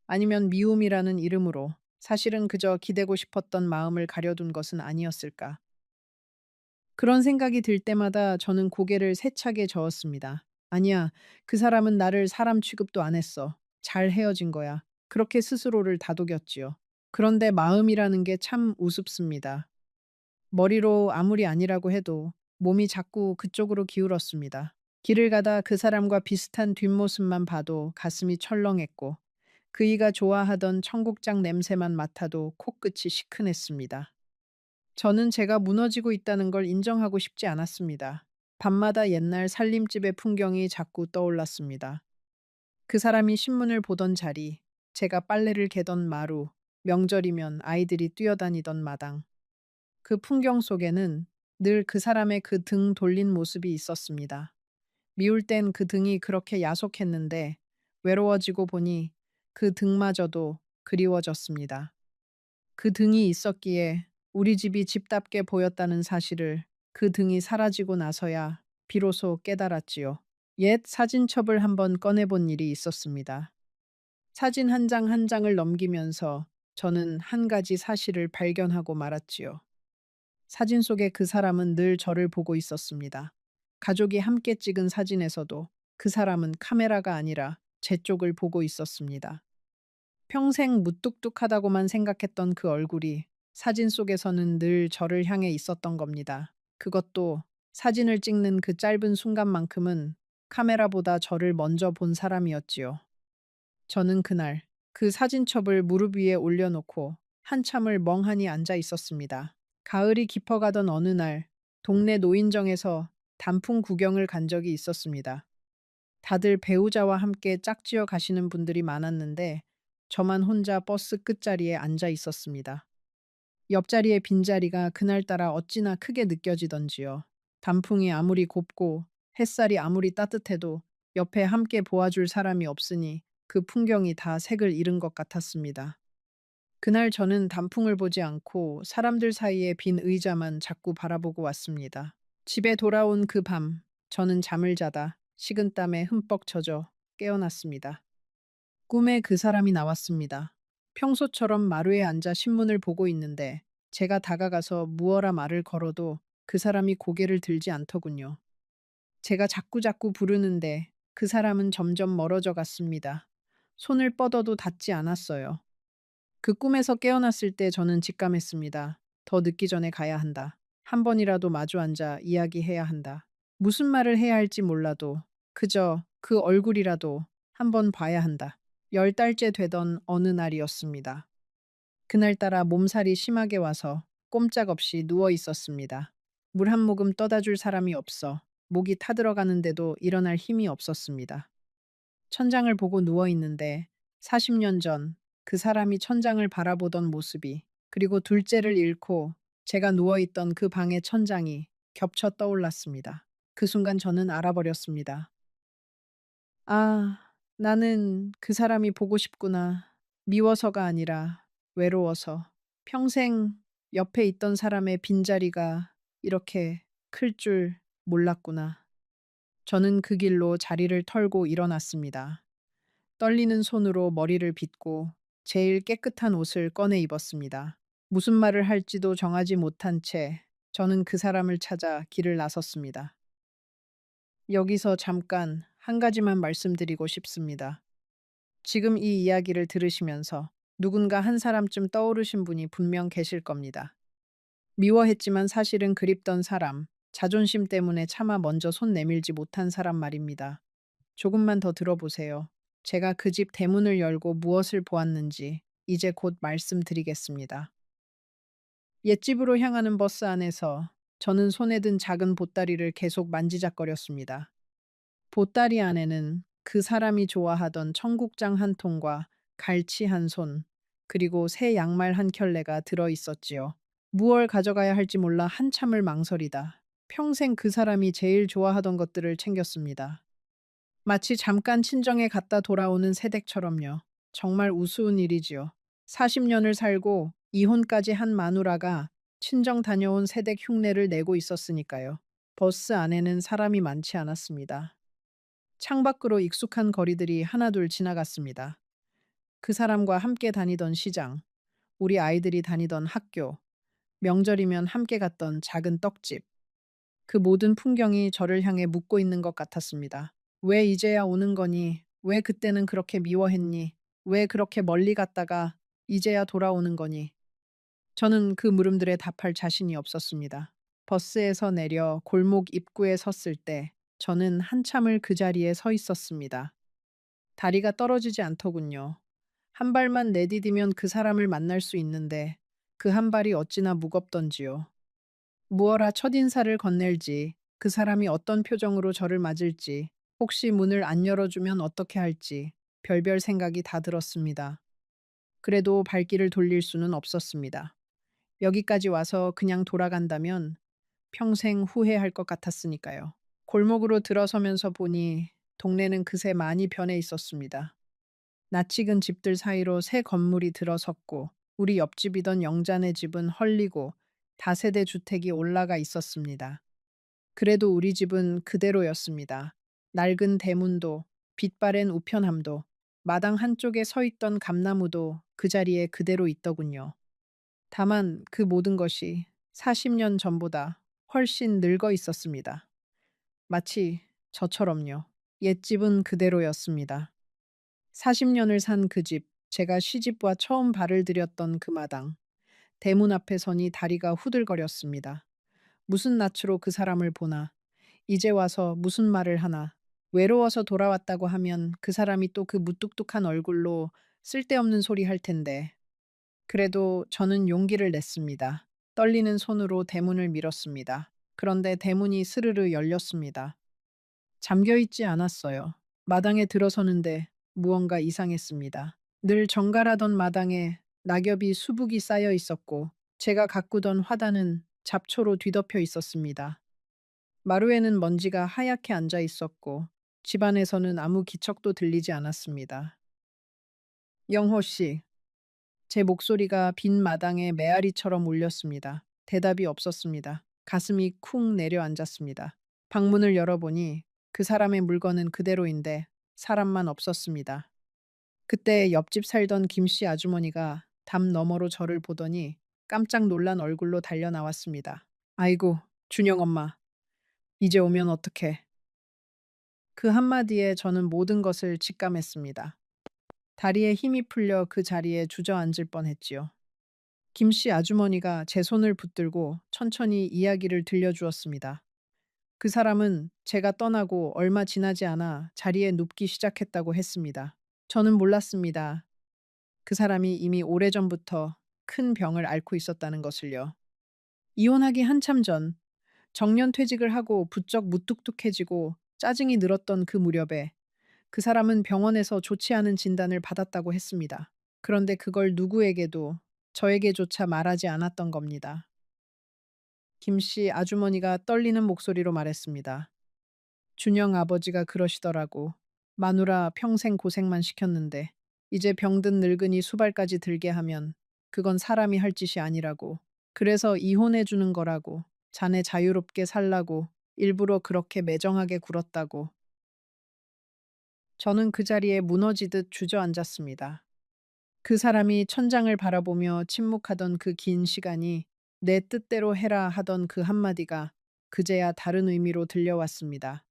아니면 미움이라는 이름으로 사실은 그저 기대고 싶었던 마음을 가려둔 것은 아니었을까? 그런 생각이 들 때마다 저는 고개를 세차게 저었습니다. 아니야, 그 사람은 나를 사람 취급도 안 했어. 잘 헤어진 거야. 그렇게 스스로를 다독였지요. 그런데 마음이라는 게 참 우습습니다. 머리로 아무리 아니라고 해도 몸이 자꾸 그쪽으로 기울었습니다. 길을 가다 그 사람과 비슷한 뒷모습만 봐도 가슴이 철렁했고 그이가 좋아하던 청국장 냄새만 맡아도 코끝이 시큰했습니다. 저는 제가 무너지고 있다는 걸 인정하고 싶지 않았습니다. 밤마다 옛날 살림집의 풍경이 자꾸 떠올랐습니다. 그 사람이 신문을 보던 자리, 제가 빨래를 개던 마루, 명절이면 아이들이 뛰어다니던 마당. 그 풍경 속에는 늘 그 사람의 그 등 돌린 모습이 있었습니다. 미울 땐 그 등이 그렇게 야속했는데 외로워지고 보니 그 등마저도 그리워졌습니다. 그 등이 있었기에 우리 집이 집답게 보였다는 사실을 그 등이 사라지고 나서야 비로소 깨달았지요. 옛 사진첩을 한번 꺼내본 일이 있었습니다. 사진 한 장 한 장을 넘기면서 저는 한 가지 사실을 발견하고 말았지요. 사진 속의 그 사람은 늘 저를 보고 있었습니다. 가족이 함께 찍은 사진에서도 그 사람은 카메라가 아니라 제 쪽을 보고 있었습니다. 평생 무뚝뚝하다고만 생각했던 그 얼굴이 사진 속에서는 늘 저를 향해 있었던 겁니다. 그것도 사진을 찍는 그 짧은 순간만큼은 카메라보다 저를 먼저 본 사람이었지요. 저는 그날 그 사진첩을 무릎 위에 올려놓고 한참을 멍하니 앉아 있었습니다. 가을이 깊어가던 어느 날 동네 노인정에서 단풍 구경을 간 적이 있었습니다. 다들 배우자와 함께 짝지어 가시는 분들이 많았는데 저만 혼자 버스 끝자리에 앉아 있었습니다. 옆자리의 빈자리가 그날따라 어찌나 크게 느껴지던지요. 단풍이 아무리 곱고 햇살이 아무리 따뜻해도 옆에 함께 보아줄 사람이 없으니 그 풍경이 다 색을 잃은 것 같았습니다. 그날 저는 단풍을 보지 않고 사람들 사이에 빈 의자만 자꾸 바라보고 왔습니다. 집에 돌아온 그 밤, 저는 잠을 자다 식은땀에 흠뻑 젖어 깨어났습니다. 꿈에 그 사람이 나왔습니다. 평소처럼 마루에 앉아 신문을 보고 있는데 제가 다가가서 무어라 말을 걸어도 그 사람이 고개를 들지 않더군요. 제가 자꾸자꾸 부르는데 그 사람은 점점 멀어져 갔습니다. 손을 뻗어도 닿지 않았어요. 그 꿈에서 깨어났을 때 저는 직감했습니다. 더 늦기 전에 가야 한다. 한 번이라도 마주 앉아 이야기해야 한다. 무슨 말을 해야 할지 몰라도 그저 그 얼굴이라도 한 번 봐야 한다. 10달째 되던 어느 날이었습니다. 그날따라 몸살이 심하게 와서 꼼짝없이 누워 있었습니다. 물 한 모금 떠다 줄 사람이 없어 목이 타들어가는데도 일어날 힘이 없었습니다. 천장을 보고 누워 있는데 40년 전 그 사람이 천장을 바라보던 모습이, 그리고 둘째를 잃고 제가 누워 있던 그 방의 천장이 겹쳐 떠올랐습니다. 그 순간 저는 알아버렸습니다. 아, 나는 그 사람이 보고 싶구나. 미워서가 아니라 외로워서. 평생 옆에 있던 사람의 빈자리가 이렇게 클 줄 몰랐구나. 저는 그 길로 자리를 털고 일어났습니다. 떨리는 손으로 머리를 빗고 제일 깨끗한 옷을 꺼내 입었습니다. 무슨 말을 할지도 정하지 못한 채 저는 그 사람을 찾아 길을 나섰습니다. 여기서 잠깐 한 가지만 말씀드리고 싶습니다. 지금 이 이야기를 들으시면서 누군가 한 사람쯤 떠오르신 분이 분명 계실 겁니다. 미워했지만 사실은 그립던 사람, 자존심 때문에 차마 먼저 손 내밀지 못한 사람 말입니다. 조금만 더 들어보세요. 제가 그 집 대문을 열고 무엇을 보았는지 이제 곧 말씀드리겠습니다. 옛집으로 향하는 버스 안에서 저는 손에 든 작은 보따리를 계속 만지작거렸습니다. 보따리 안에는 그 사람이 좋아하던 청국장 한 통과 갈치 한 손, 그리고 새 양말 한 켤레가 들어 있었지요. 무얼 가져가야 할지 몰라 한참을 망설이다 평생 그 사람이 제일 좋아하던 것들을 챙겼습니다. 마치 잠깐 친정에 갔다 돌아오는 새댁처럼요. 정말 우스운 일이지요. 40년을 살고 이혼까지 한 마누라가 친정 다녀온 새댁 흉내를 내고 있었으니까요. 버스 안에는 사람이 많지 않았습니다. 창밖으로 익숙한 거리들이 하나둘 지나갔습니다. 그 사람과 함께 다니던 시장, 우리 아이들이 다니던 학교, 명절이면 함께 갔던 작은 떡집. 그 모든 풍경이 저를 향해 묻고 있는 것 같았습니다. 왜 이제야 오는 거니? 왜 그때는 그렇게 미워했니? 왜 그렇게 멀리 갔다가 이제야 돌아오는 거니? 저는 그 물음들에 답할 자신이 없었습니다. 버스에서 내려 골목 입구에 섰을 때 저는 한참을 그 자리에 서 있었습니다. 다리가 떨어지지 않더군요. 한 발만 내디디면 그 사람을 만날 수 있는데 그 한 발이 어찌나 무겁던지요. 무어라 첫인사를 건넬지, 그 사람이 어떤 표정으로 저를 맞을지, 혹시 문을 안 열어주면 어떻게 할지 별별 생각이 다 들었습니다. 그래도 발길을 돌릴 수는 없었습니다. 여기까지 와서 그냥 돌아간다면 평생 후회할 것 같았으니까요. 골목으로 들어서면서 보니 동네는 그새 많이 변해 있었습니다. 낯익은 집들 사이로 새 건물이 들어섰고 우리 옆집이던 영자네 집은 헐리고 다세대 주택이 올라가 있었습니다. 그래도 우리 집은 그대로였습니다. 낡은 대문도, 빛바랜 우편함도, 마당 한쪽에 서 있던 감나무도 그 자리에 그대로 있더군요. 다만 그 모든 것이 40년 전보다 훨씬 늙어 있었습니다. 마치 저처럼요. 옛집은 그대로였습니다. 40년을 산 그 집, 제가 시집와 처음 발을 들였던 그 마당, 대문 앞에 서니 다리가 후들거렸습니다. 무슨 낯으로 그 사람을 보나, 이제 와서 무슨 말을 하나, 외로워서 돌아왔다고 하면 그 사람이 또 그 무뚝뚝한 얼굴로 쓸데없는 소리 할 텐데. 그래도 저는 용기를 냈습니다. 떨리는 손으로 대문을 밀었습니다. 그런데 대문이 스르르 열렸습니다. 잠겨 있지 않았어요. 마당에 들어서는데 무언가 이상했습니다. 늘 정갈하던 마당에 낙엽이 수북이 쌓여 있었고 제가 가꾸던 화단은 잡초로 뒤덮여 있었습니다. 마루에는 먼지가 하얗게 앉아 있었고 집안에서는 아무 기척도 들리지 않았습니다. 영호 씨, 제 목소리가 빈 마당에 메아리처럼 울렸습니다. 대답이 없었습니다. 가슴이 쿵 내려앉았습니다. 방문을 열어보니 그 사람의 물건은 그대로인데 사람만 없었습니다. 그때 옆집 살던 김씨 아주머니가 담 너머로 저를 보더니 깜짝 놀란 얼굴로 달려 나왔습니다. 아이고, 준영 엄마, 이제 오면 어떡해. 그 한마디에 저는 모든 것을 직감했습니다. 다리에 힘이 풀려 그 자리에 주저앉을 뻔했지요. 김씨 아주머니가 제 손을 붙들고 천천히 이야기를 들려주었습니다. 그 사람은 제가 떠나고 얼마 지나지 않아 자리에 눕기 시작했다고 했습니다. 저는 몰랐습니다. 그 사람이 이미 오래전부터 큰 병을 앓고 있었다는 것을요. 이혼하기 한참 전 정년 퇴직을 하고 부쩍 무뚝뚝해지고 짜증이 늘었던 그 무렵에 그 사람은 병원에서 좋지 않은 진단을 받았다고 했습니다. 그런데 그걸 누구에게도 저에게조차 말하지 않았던 겁니다. 김씨 아주머니가 떨리는 목소리로 말했습니다. 준영 아버지가 그러시더라고. 마누라 평생 고생만 시켰는데 이제 병든 늙은이 수발까지 들게 하면 그건 사람이 할 짓이 아니라고. 그래서 이혼해 주는 거라고. 자네 자유롭게 살라고 일부러 그렇게 매정하게 굴었다고. 저는 그 자리에 무너지듯 주저앉았습니다. 그 사람이 천장을 바라보며 침묵하던 그 긴 시간이 내 뜻대로 해라 하던 그 한마디가 그제야 다른 의미로 들려왔습니다.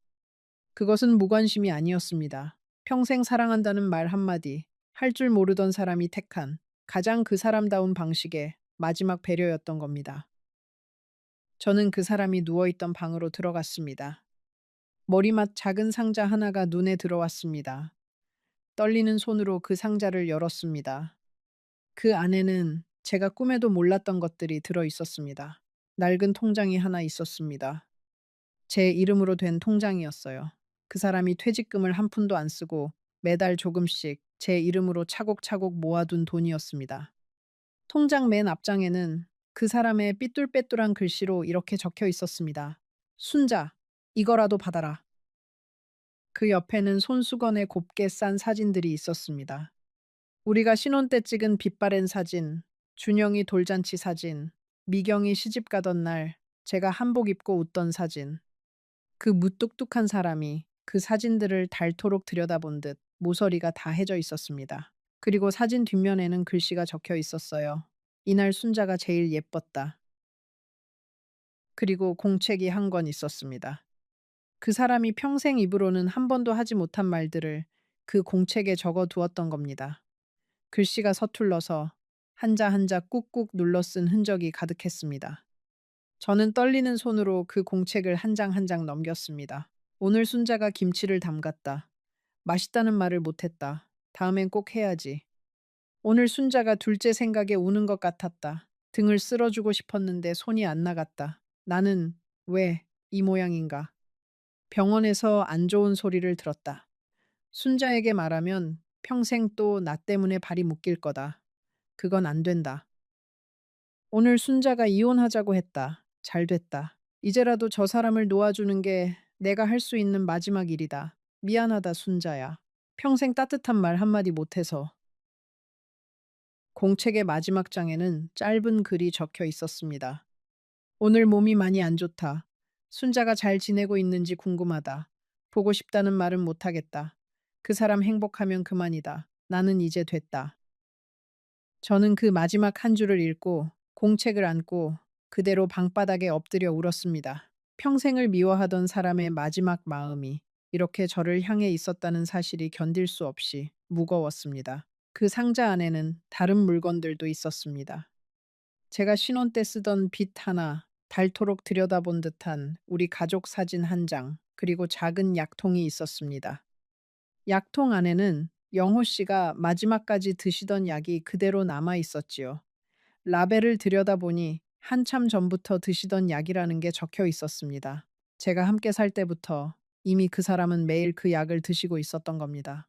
그것은 무관심이 아니었습니다. 평생 사랑한다는 말 한마디, 할 줄 모르던 사람이 택한 가장 그 사람다운 방식의 마지막 배려였던 겁니다. 저는 그 사람이 누워있던 방으로 들어갔습니다. 머리맡 작은 상자 하나가 눈에 들어왔습니다. 떨리는 손으로 그 상자를 열었습니다. 그 안에는 제가 꿈에도 몰랐던 것들이 들어 있었습니다. 낡은 통장이 하나 있었습니다. 제 이름으로 된 통장이었어요. 그 사람이 퇴직금을 한 푼도 안 쓰고 매달 조금씩 제 이름으로 차곡차곡 모아둔 돈이었습니다. 통장 맨 앞장에는 그 사람의 삐뚤빼뚤한 글씨로 이렇게 적혀 있었습니다. 순자, 이거라도 받아라. 그 옆에는 손수건에 곱게 싼 사진들이 있었습니다. 우리가 신혼 때 찍은 빛바랜 사진, 준영이 돌잔치 사진, 미경이 시집 가던 날 제가 한복 입고 웃던 사진. 그 무뚝뚝한 사람이 그 사진들을 닳도록 들여다본 듯 모서리가 다 해져 있었습니다. 그리고 사진 뒷면에는 글씨가 적혀 있었어요. 이날 순자가 제일 예뻤다. 그리고 공책이 한 권 있었습니다. 그 사람이 평생 입으로는 한 번도 하지 못한 말들을 그 공책에 적어 두었던 겁니다. 글씨가 서툴러서 한자 한자 꾹꾹 눌러 쓴 흔적이 가득했습니다. 저는 떨리는 손으로 그 공책을 한 장 한 장 넘겼습니다. 오늘 순자가 김치를 담갔다. 맛있다는 말을 못했다. 다음엔 꼭 해야지. 오늘 순자가 둘째 생각에 우는 것 같았다. 등을 쓸어주고 싶었는데 손이 안 나갔다. 나는 왜 이 모양인가? 병원에서 안 좋은 소리를 들었다. 순자에게 말하면 평생 또 나 때문에 발이 묶일 거다. 그건 안 된다. 오늘 순자가 이혼하자고 했다. 잘 됐다. 이제라도 저 사람을 놓아주는 게 내가 할 수 있는 마지막 일이다. 미안하다, 순자야. 평생 따뜻한 말 한마디 못해서. 공책의 마지막 장에는 짧은 글이 적혀 있었습니다. 오늘 몸이 많이 안 좋다. 순자가 잘 지내고 있는지 궁금하다. 보고 싶다는 말은 못하겠다. 그 사람 행복하면 그만이다. 나는 이제 됐다. 저는 그 마지막 한 줄을 읽고 공책을 안고 그대로 방바닥에 엎드려 울었습니다. 평생을 미워하던 사람의 마지막 마음이 이렇게 저를 향해 있었다는 사실이 견딜 수 없이 무거웠습니다. 그 상자 안에는 다른 물건들도 있었습니다. 제가 신혼 때 쓰던 빗 하나, 닳도록 들여다본 듯한 우리 가족 사진 한 장, 그리고 작은 약통이 있었습니다. 약통 안에는 영호 씨가 마지막까지 드시던 약이 그대로 남아 있었지요. 라벨을 들여다보니 한참 전부터 드시던 약이라는 게 적혀 있었습니다. 제가 함께 살 때부터 이미 그 사람은 매일 그 약을 드시고 있었던 겁니다.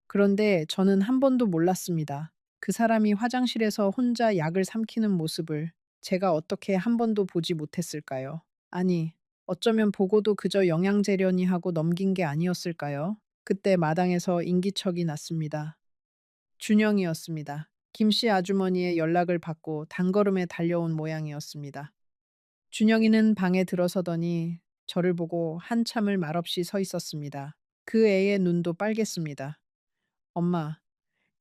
그런데 저는 한 번도 몰랐습니다. 그 사람이 화장실에서 혼자 약을 삼키는 모습을 제가 어떻게 한 번도 보지 못했을까요? 아니, 어쩌면 보고도 그저 영양제려니 하고 넘긴 게 아니었을까요? 그때 마당에서 인기척이 났습니다. 준영이었습니다. 김씨 아주머니의 연락을 받고 단걸음에 달려온 모양이었습니다. 준영이는 방에 들어서더니 저를 보고 한참을 말없이 서 있었습니다. 그 애의 눈도 빨갰습니다. 엄마,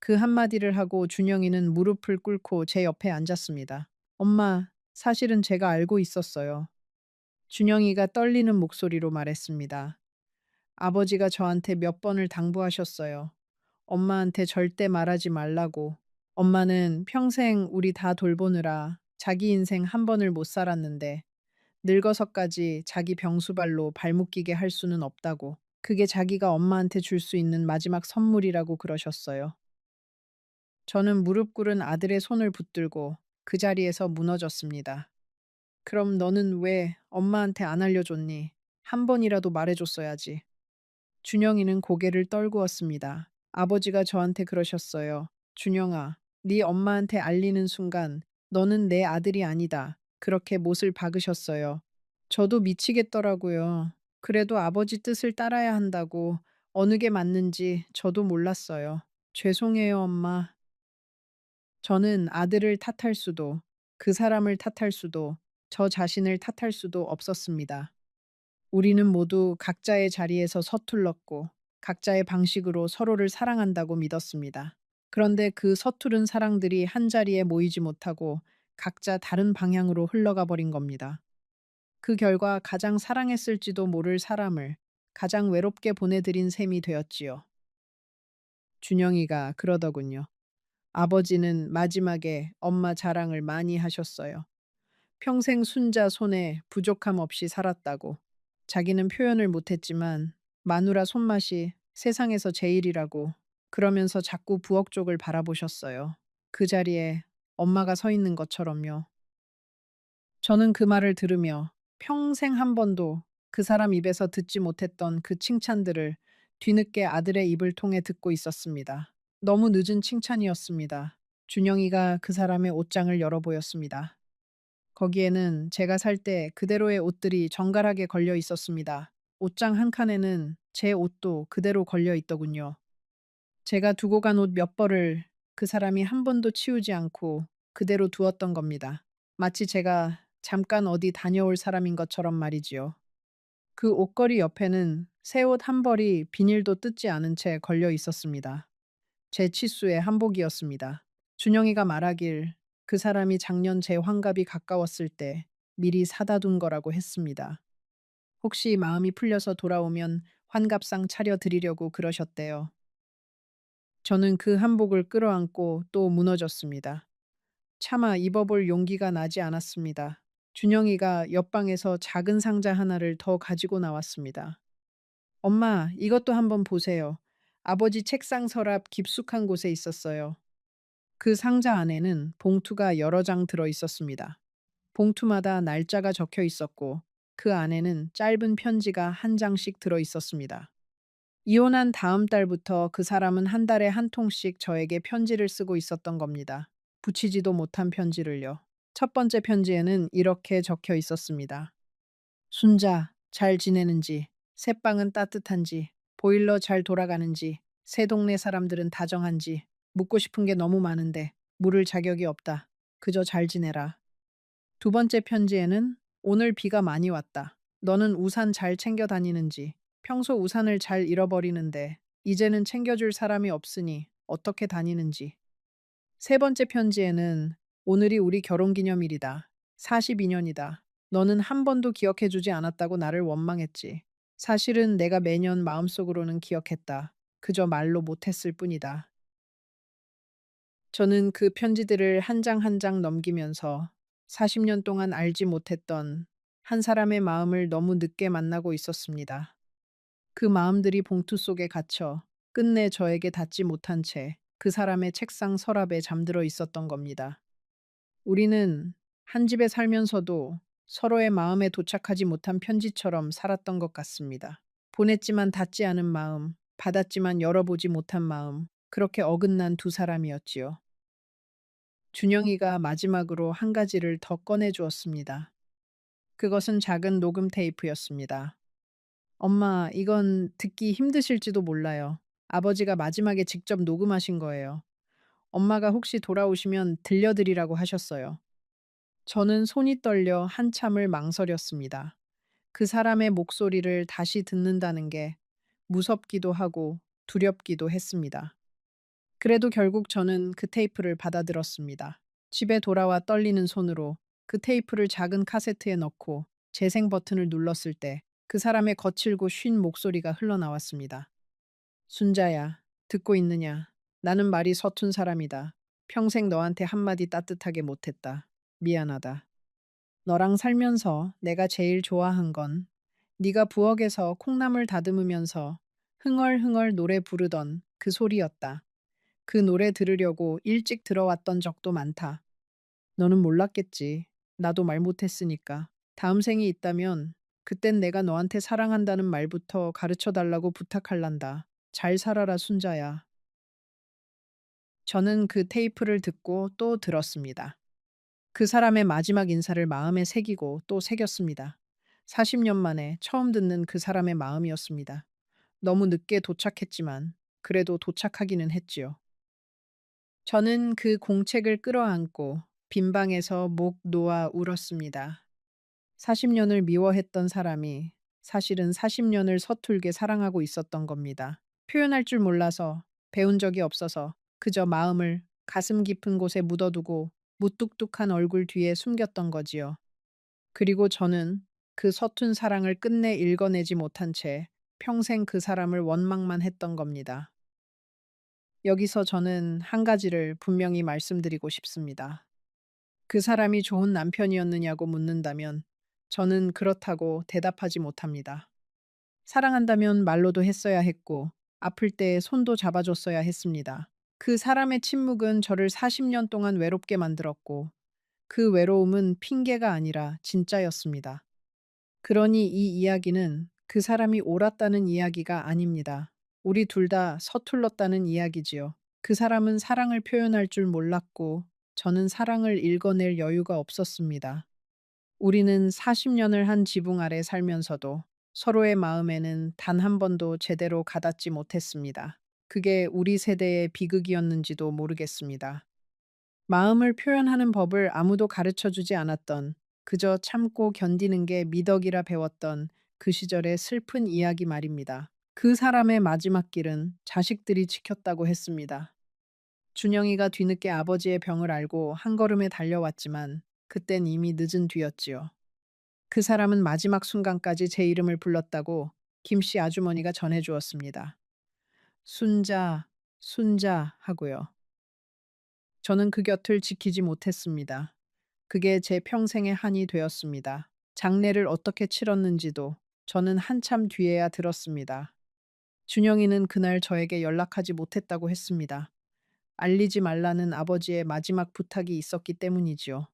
그 한마디를 하고 준영이는 무릎을 꿇고 제 옆에 앉았습니다. 엄마, 사실은 제가 알고 있었어요. 준영이가 떨리는 목소리로 말했습니다. 아버지가 저한테 몇 번을 당부하셨어요. 엄마한테 절대 말하지 말라고. 엄마는 평생 우리 다 돌보느라 자기 인생 한 번을 못 살았는데 늙어서까지 자기 병수발로 발목 끼게 할 수는 없다고. 그게 자기가 엄마한테 줄 수 있는 마지막 선물이라고 그러셨어요. 저는 무릎 꿇은 아들의 손을 붙들고 그 자리에서 무너졌습니다. 그럼 너는 왜 엄마한테 안 알려줬니? 한 번이라도 말해줬어야지. 준영이는 고개를 떨구었습니다. 아버지가 저한테 그러셨어요. 준영아, 네 엄마한테 알리는 순간 너는 내 아들이 아니다. 그렇게 못을 박으셨어요. 저도 미치겠더라고요. 그래도 아버지 뜻을 따라야 한다고 어느 게 맞는지 저도 몰랐어요. 죄송해요, 엄마. 저는 아들을 탓할 수도, 그 사람을 탓할 수도, 저 자신을 탓할 수도 없었습니다. 우리는 모두 각자의 자리에서 서툴렀고 각자의 방식으로 서로를 사랑한다고 믿었습니다. 그런데 그 서투른 사랑들이 한자리에 모이지 못하고 각자 다른 방향으로 흘러가 버린 겁니다. 그 결과 가장 사랑했을지도 모를 사람을 가장 외롭게 보내드린 셈이 되었지요. 준영이가 그러더군요. 아버지는 마지막에 엄마 자랑을 많이 하셨어요. 평생 순자 손에 부족함 없이 살았다고. 자기는 표현을 못했지만 마누라 손맛이 세상에서 제일이라고 그러면서 자꾸 부엌 쪽을 바라보셨어요. 그 자리에 엄마가 서 있는 것처럼요. 저는 그 말을 들으며 평생 한 번도 그 사람 입에서 듣지 못했던 그 칭찬들을 뒤늦게 아들의 입을 통해 듣고 있었습니다. 너무 늦은 칭찬이었습니다. 준영이가 그 사람의 옷장을 열어 보였습니다. 거기에는 제가 살 때 그대로의 옷들이 정갈하게 걸려 있었습니다. 옷장 한 칸에는 제 옷도 그대로 걸려 있더군요. 제가 두고 간 옷 몇 벌을 그 사람이 한 번도 치우지 않고 그대로 두었던 겁니다. 마치 제가 잠깐 어디 다녀올 사람인 것처럼 말이지요. 그 옷걸이 옆에는 새 옷 한 벌이 비닐도 뜯지 않은 채 걸려 있었습니다. 제 치수의 한복이었습니다. 준영이가 말하길 그 사람이 작년 제 환갑이 가까웠을 때 미리 사다 둔 거라고 했습니다. 혹시 마음이 풀려서 돌아오면 환갑상 차려 드리려고 그러셨대요. 저는 그 한복을 끌어안고 또 무너졌습니다. 차마 입어볼 용기가 나지 않았습니다. 준영이가 옆방에서 작은 상자 하나를 더 가지고 나왔습니다. 엄마, 이것도 한번 보세요. 아버지 책상 서랍 깊숙한 곳에 있었어요. 그 상자 안에는 봉투가 여러 장 들어 있었습니다. 봉투마다 날짜가 적혀 있었고 그 안에는 짧은 편지가 한 장씩 들어 있었습니다. 이혼한 다음 달부터 그 사람은 한 달에 한 통씩 저에게 편지를 쓰고 있었던 겁니다. 붙이지도 못한 편지를요. 첫 번째 편지에는 이렇게 적혀 있었습니다. 순자, 잘 지내는지, 새방은 따뜻한지, 보일러 잘 돌아가는지, 새 동네 사람들은 다정한지, 묻고 싶은 게 너무 많은데, 물을 자격이 없다. 그저 잘 지내라. 두 번째 편지에는 오늘 비가 많이 왔다. 너는 우산 잘 챙겨 다니는지, 평소 우산을 잘 잃어버리는데, 이제는 챙겨줄 사람이 없으니 어떻게 다니는지. 세 번째 편지에는 오늘이 우리 결혼 기념일이다. 42년이다. 너는 한 번도 기억해주지 않았다고 나를 원망했지. 사실은 내가 매년 마음속으로는 기억했다. 그저 말로 못했을 뿐이다. 저는 그 편지들을 한 장 한 장 넘기면서 40년 동안 알지 못했던 한 사람의 마음을 너무 늦게 만나고 있었습니다. 그 마음들이 봉투 속에 갇혀 끝내 저에게 닿지 못한 채 그 사람의 책상 서랍에 잠들어 있었던 겁니다. 우리는 한 집에 살면서도 서로의 마음에 도착하지 못한 편지처럼 살았던 것 같습니다. 보냈지만 닿지 않은 마음, 받았지만 열어보지 못한 마음, 그렇게 어긋난 두 사람이었지요. 준영이가 마지막으로 한 가지를 더 꺼내 주었습니다. 그것은 작은 녹음 테이프였습니다. 엄마, 이건 듣기 힘드실지도 몰라요. 아버지가 마지막에 직접 녹음하신 거예요. 엄마가 혹시 돌아오시면 들려드리라고 하셨어요. 저는 손이 떨려 한참을 망설였습니다. 그 사람의 목소리를 다시 듣는다는 게 무섭기도 하고 두렵기도 했습니다. 그래도 결국 저는 그 테이프를 받아들었습니다. 집에 돌아와 떨리는 손으로 그 테이프를 작은 카세트에 넣고 재생 버튼을 눌렀을 때 그 사람의 거칠고 쉰 목소리가 흘러나왔습니다. 순자야, 듣고 있느냐? 나는 말이 서툰 사람이다. 평생 너한테 한마디 따뜻하게 못했다. 미안하다. 너랑 살면서 내가 제일 좋아한 건 네가 부엌에서 콩나물 다듬으면서 흥얼흥얼 노래 부르던 그 소리였다. 그 노래 들으려고 일찍 들어왔던 적도 많다. 너는 몰랐겠지. 나도 말 못했으니까. 다음 생이 있다면 그땐 내가 너한테 사랑한다는 말부터 가르쳐 달라고 부탁할란다. 잘 살아라, 순자야. 저는 그 테이프를 듣고 또 들었습니다. 그 사람의 마지막 인사를 마음에 새기고 또 새겼습니다. 40년 만에 처음 듣는 그 사람의 마음이었습니다. 너무 늦게 도착했지만 그래도 도착하기는 했지요. 저는 그 공책을 끌어안고 빈 방에서 목 놓아 울었습니다. 40년을 미워했던 사람이 사실은 40년을 서툴게 사랑하고 있었던 겁니다. 표현할 줄 몰라서 배운 적이 없어서 그저 마음을 가슴 깊은 곳에 묻어두고 무뚝뚝한 얼굴 뒤에 숨겼던 거지요. 그리고 저는 그 서툰 사랑을 끝내 읽어내지 못한 채 평생 그 사람을 원망만 했던 겁니다. 여기서 저는 한 가지를 분명히 말씀드리고 싶습니다. 그 사람이 좋은 남편이었느냐고 묻는다면 저는 그렇다고 대답하지 못합니다. 사랑한다면 말로도 했어야 했고 아플 때 손도 잡아줬어야 했습니다. 그 사람의 침묵은 저를 40년 동안 외롭게 만들었고 그 외로움은 핑계가 아니라 진짜였습니다. 그러니 이 이야기는 그 사람이 옳았다는 이야기가 아닙니다. 우리 둘 다 서툴렀다는 이야기지요. 그 사람은 사랑을 표현할 줄 몰랐고 저는 사랑을 읽어낼 여유가 없었습니다. 우리는 40년을 한 지붕 아래 살면서도 서로의 마음에는 단 한 번도 제대로 가닿지 못했습니다. 그게 우리 세대의 비극이었는지도 모르겠습니다. 마음을 표현하는 법을 아무도 가르쳐 주지 않았던, 그저 참고 견디는 게 미덕이라 배웠던 그 시절의 슬픈 이야기 말입니다. 그 사람의 마지막 길은 자식들이 지켰다고 했습니다. 준영이가 뒤늦게 아버지의 병을 알고 한 걸음에 달려왔지만 그땐 이미 늦은 뒤였지요. 그 사람은 마지막 순간까지 제 이름을 불렀다고 김씨 아주머니가 전해주었습니다. 순자, 순자 하고요. 저는 그 곁을 지키지 못했습니다. 그게 제 평생의 한이 되었습니다. 장례를 어떻게 치렀는지도 저는 한참 뒤에야 들었습니다. 준영이는 그날 저에게 연락하지 못했다고 했습니다. 알리지 말라는 아버지의 마지막 부탁이 있었기 때문이지요.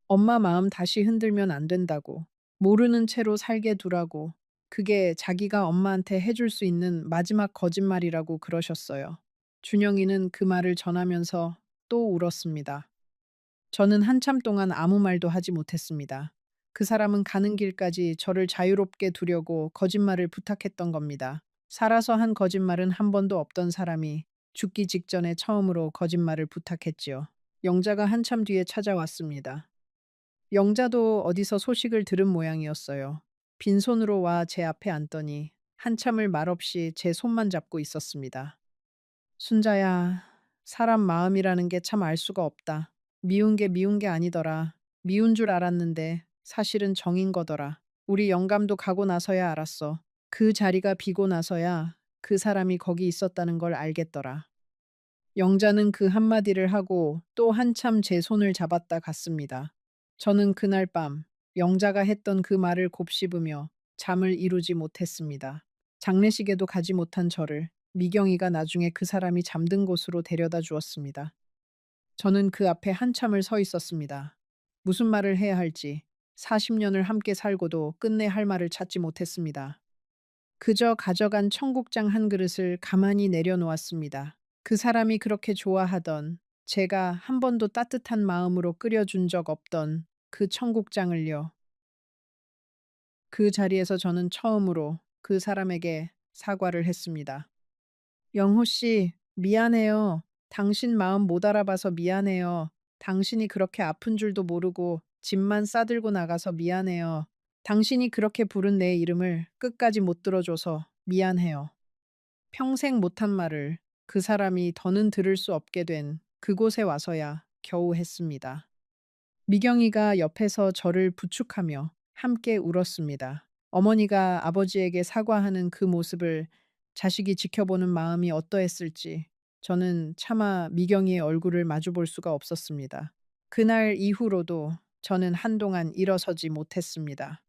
엄마 마음 다시 흔들면 안 된다고, 모르는 채로 살게 두라고, 그게 자기가 엄마한테 해줄 수 있는 마지막 거짓말이라고 그러셨어요. 준영이는 그 말을 전하면서 또 울었습니다. 저는 한참 동안 아무 말도 하지 못했습니다. 그 사람은 가는 길까지 저를 자유롭게 두려고 거짓말을 부탁했던 겁니다. 살아서 한 거짓말은 한 번도 없던 사람이 죽기 직전에 처음으로 거짓말을 부탁했지요. 영자가 한참 뒤에 찾아왔습니다. 영자도 어디서 소식을 들은 모양이었어요. 빈손으로 와 제 앞에 앉더니 한참을 말없이 제 손만 잡고 있었습니다. 순자야, 사람 마음이라는 게 참 알 수가 없다. 미운 게 미운 게 아니더라. 미운 줄 알았는데 사실은 정인 거더라. 우리 영감도 가고 나서야 알았어. 그 자리가 비고 나서야 그 사람이 거기 있었다는 걸 알겠더라. 영자는 그 한마디를 하고 또 한참 제 손을 잡았다 갔습니다. 저는 그날 밤 영자가 했던 그 말을 곱씹으며 잠을 이루지 못했습니다. 장례식에도 가지 못한 저를 미경이가 나중에 그 사람이 잠든 곳으로 데려다 주었습니다. 저는 그 앞에 한참을 서 있었습니다. 무슨 말을 해야 할지 40년을 함께 살고도 끝내 할 말을 찾지 못했습니다. 그저 가져간 청국장 한 그릇을 가만히 내려놓았습니다. 그 사람이 그렇게 좋아하던, 제가 한 번도 따뜻한 마음으로 끓여준 적 없던 그 청국장을요. 그 자리에서 저는 처음으로 그 사람에게 사과를 했습니다. 영호 씨, 미안해요. 당신 마음 못 알아봐서 미안해요. 당신이 그렇게 아픈 줄도 모르고 짐만 싸들고 나가서 미안해요. 당신이 그렇게 부른 내 이름을 끝까지 못 들어줘서 미안해요. 평생 못한 말을 그 사람이 더는 들을 수 없게 된 그곳에 와서야 겨우 했습니다. 미경이가 옆에서 저를 부축하며 함께 울었습니다. 어머니가 아버지에게 사과하는 그 모습을 자식이 지켜보는 마음이 어떠했을지 저는 차마 미경이의 얼굴을 마주 볼 수가 없었습니다. 그날 이후로도 저는 한동안 일어서지 못했습니다.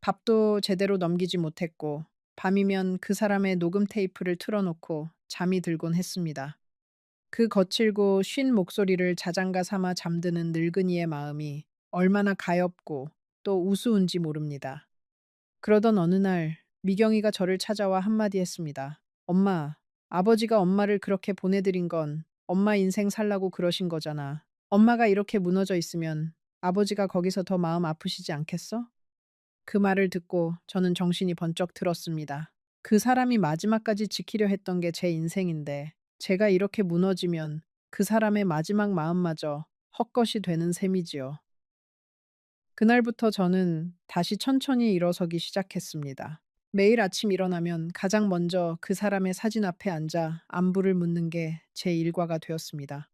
밥도 제대로 넘기지 못했고 밤이면 그 사람의 녹음 테이프를 틀어놓고 잠이 들곤 했습니다. 그 거칠고 쉰 목소리를 자장가 삼아 잠드는 늙은이의 마음이 얼마나 가엾고 또 우스운지 모릅니다. 그러던 어느 날 미경이가 저를 찾아와 한마디 했습니다. 엄마, 아버지가 엄마를 그렇게 보내드린 건 엄마 인생 살라고 그러신 거잖아. 엄마가 이렇게 무너져 있으면 아버지가 거기서 더 마음 아프시지 않겠어? 그 말을 듣고 저는 정신이 번쩍 들었습니다. 그 사람이 마지막까지 지키려 했던 게 제 인생인데 제가 이렇게 무너지면 그 사람의 마지막 마음마저 헛것이 되는 셈이지요. 그날부터 저는 다시 천천히 일어서기 시작했습니다. 매일 아침 일어나면 가장 먼저 그 사람의 사진 앞에 앉아 안부를 묻는 게 제 일과가 되었습니다.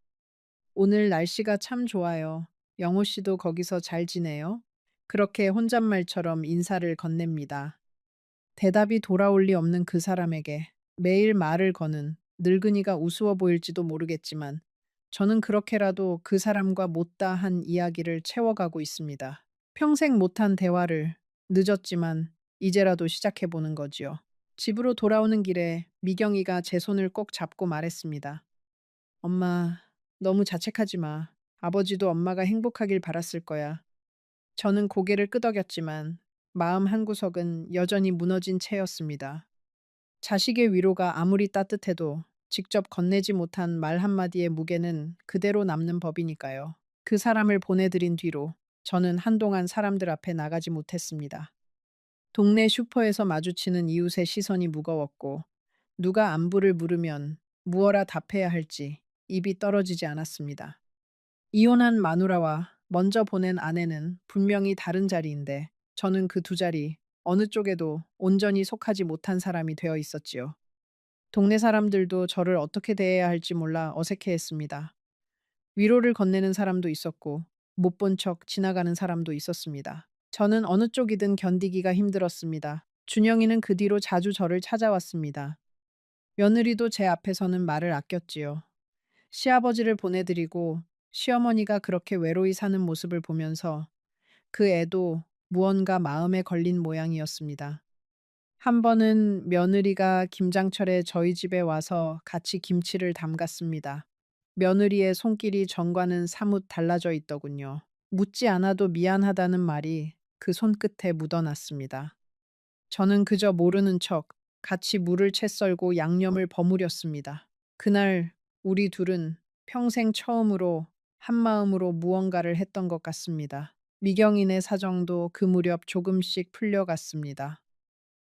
오늘 날씨가 참 좋아요. 영호 씨도 거기서 잘 지내요? 그렇게 혼잣말처럼 인사를 건넵니다. 대답이 돌아올 리 없는 그 사람에게 매일 말을 거는 늙은이가 우스워 보일지도 모르겠지만 저는 그렇게라도 그 사람과 못다한 이야기를 채워가고 있습니다. 평생 못한 대화를 늦었지만 이제라도 시작해보는 거지요. 집으로 돌아오는 길에 미경이가 제 손을 꼭 잡고 말했습니다. 엄마, 너무 자책하지 마. 아버지도 엄마가 행복하길 바랐을 거야. 저는 고개를 끄덕였지만 마음 한구석은 여전히 무너진 채였습니다. 자식의 위로가 아무리 따뜻해도 직접 건네지 못한 말 한마디의 무게는 그대로 남는 법이니까요. 그 사람을 보내드린 뒤로 저는 한동안 사람들 앞에 나가지 못했습니다. 동네 슈퍼에서 마주치는 이웃의 시선이 무거웠고 누가 안부를 물으면 무어라 답해야 할지 입이 떨어지지 않았습니다. 이혼한 마누라와 먼저 보낸 아내는 분명히 다른 자리인데 저는 그 두 자리 어느 쪽에도 온전히 속하지 못한 사람이 되어 있었지요. 동네 사람들도 저를 어떻게 대해야 할지 몰라 어색해했습니다. 위로를 건네는 사람도 있었고 못 본 척 지나가는 사람도 있었습니다. 저는 어느 쪽이든 견디기가 힘들었습니다. 준영이는 그 뒤로 자주 저를 찾아왔습니다. 며느리도 제 앞에서는 말을 아꼈지요. 시아버지를 보내드리고 시어머니가 그렇게 외로이 사는 모습을 보면서 그 애도 무언가 마음에 걸린 모양이었습니다. 한 번은 며느리가 김장철에 저희 집에 와서 같이 김치를 담갔습니다. 며느리의 손길이 전과는 사뭇 달라져 있더군요. 묻지 않아도 미안하다는 말이 그 손끝에 묻어났습니다. 저는 그저 모르는 척 같이 물을 채 썰고 양념을 버무렸습니다. 그날 우리 둘은 평생 처음으로 한마음으로 무언가를 했던 것 같습니다. 미경인의 사정도 그 무렵 조금씩 풀려갔습니다.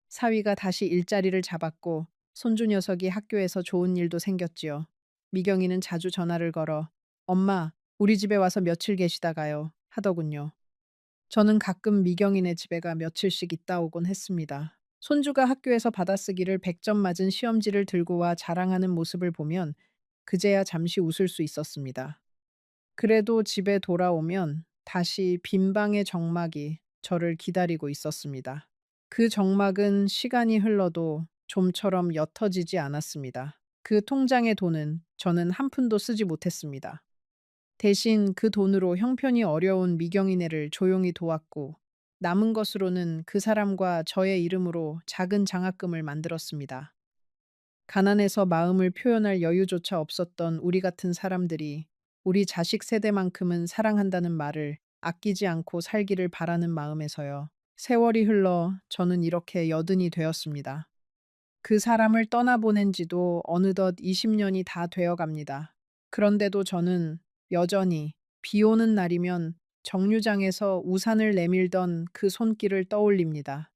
사위가 다시 일자리를 잡았고 손주 녀석이 학교에서 좋은 일도 생겼지요. 미경이는 자주 전화를 걸어 엄마, 우리 집에 와서 며칠 계시다가요 하더군요. 저는 가끔 미경이네 집에 가 며칠씩 있다 오곤 했습니다. 손주가 학교에서 받아쓰기를 100점 맞은 시험지를 들고 와 자랑하는 모습을 보면 그제야 잠시 웃을 수 있었습니다. 그래도 집에 돌아오면 다시 빈 방의 정막이 저를 기다리고 있었습니다. 그 정막은 시간이 흘러도 좀처럼 옅어지지 않았습니다. 그 통장의 돈은 저는 한 푼도 쓰지 못했습니다. 대신 그 돈으로 형편이 어려운 미경이네를 조용히 도왔고 남은 것으로는 그 사람과 저의 이름으로 작은 장학금을 만들었습니다. 가난해서 마음을 표현할 여유조차 없었던 우리 같은 사람들이 우리 자식 세대만큼은 사랑한다는 말을 아끼지 않고 살기를 바라는 마음에서요. 세월이 흘러 저는 이렇게 여든이 되었습니다. 그 사람을 떠나보낸 지도 어느덧 20년이 다 되어 갑니다. 그런데도 저는 여전히 비 오는 날이면 정류장에서 우산을 내밀던 그 손길을 떠올립니다.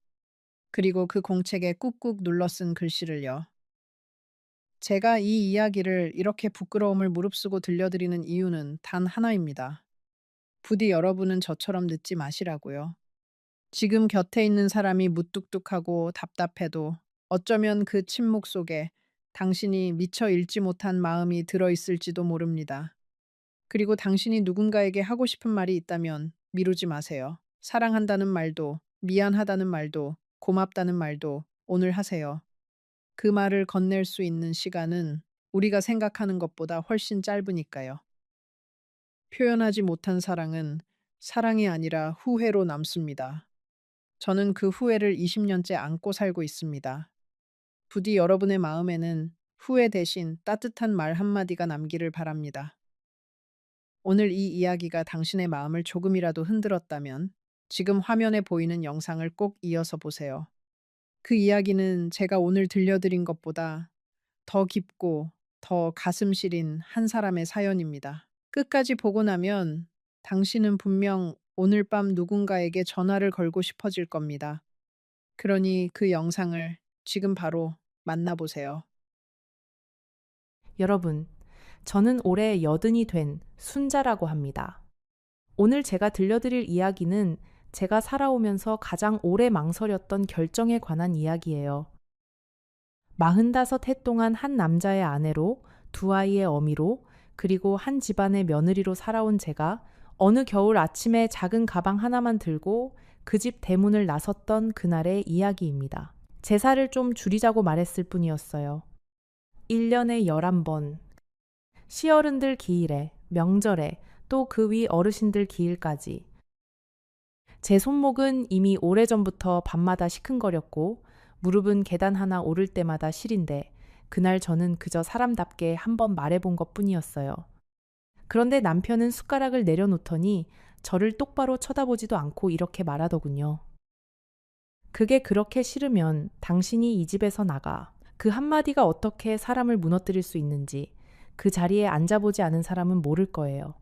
그리고 그 공책에 꾹꾹 눌러 쓴 글씨를요. 제가 이 이야기를 이렇게 부끄러움을 무릅쓰고 들려드리는 이유는 단 하나입니다. 부디 여러분은 저처럼 늦지 마시라고요. 지금 곁에 있는 사람이 무뚝뚝하고 답답해도 어쩌면 그 침묵 속에 당신이 미처 읽지 못한 마음이 들어 있을지도 모릅니다. 그리고 당신이 누군가에게 하고 싶은 말이 있다면 미루지 마세요. 사랑한다는 말도, 미안하다는 말도, 고맙다는 말도 오늘 하세요. 그 말을 건넬 수 있는 시간은 우리가 생각하는 것보다 훨씬 짧으니까요. 표현하지 못한 사랑은 사랑이 아니라 후회로 남습니다. 저는 그 후회를 20년째 안고 살고 있습니다. 부디 여러분의 마음에는 후회 대신 따뜻한 말 한마디가 남기를 바랍니다. 오늘 이 이야기가 당신의 마음을 조금이라도 흔들었다면 지금 화면에 보이는 영상을 꼭 이어서 보세요. 그 이야기는 제가 오늘 들려드린 것보다 더 깊고 더 가슴 시린 한 사람의 사연입니다. 끝까지 보고 나면 당신은 분명 오늘 밤 누군가에게 전화를 걸고 싶어질 겁니다. 그러니 그 영상을 지금 바로 만나보세요. 여러분, 저는 올해 80이 된 순자라고 합니다. 오늘 제가 들려드릴 이야기는 제가 살아오면서 가장 오래 망설였던 결정에 관한 이야기예요. 45해 동안 한 남자의 아내로, 두 아이의 어미로, 그리고 한 집안의 며느리로 살아온 제가 어느 겨울 아침에 작은 가방 하나만 들고 그 집 대문을 나섰던 그날의 이야기입니다. 제사를 좀 줄이자고 말했을 뿐이었어요. 1년에 11번, 시어른들 기일에, 명절에, 또 그 위 어르신들 기일까지. 제 손목은 이미 오래전부터 밤마다 시큰거렸고 무릎은 계단 하나 오를 때마다 시린데 그날 저는 그저 사람답게 한번 말해본 것뿐이었어요. 그런데 남편은 숟가락을 내려놓더니 저를 똑바로 쳐다보지도 않고 이렇게 말하더군요. 그게 그렇게 싫으면 당신이 이 집에서 나가. 그 한마디가 어떻게 사람을 무너뜨릴 수 있는지 그 자리에 앉아보지 않은 사람은 모를 거예요.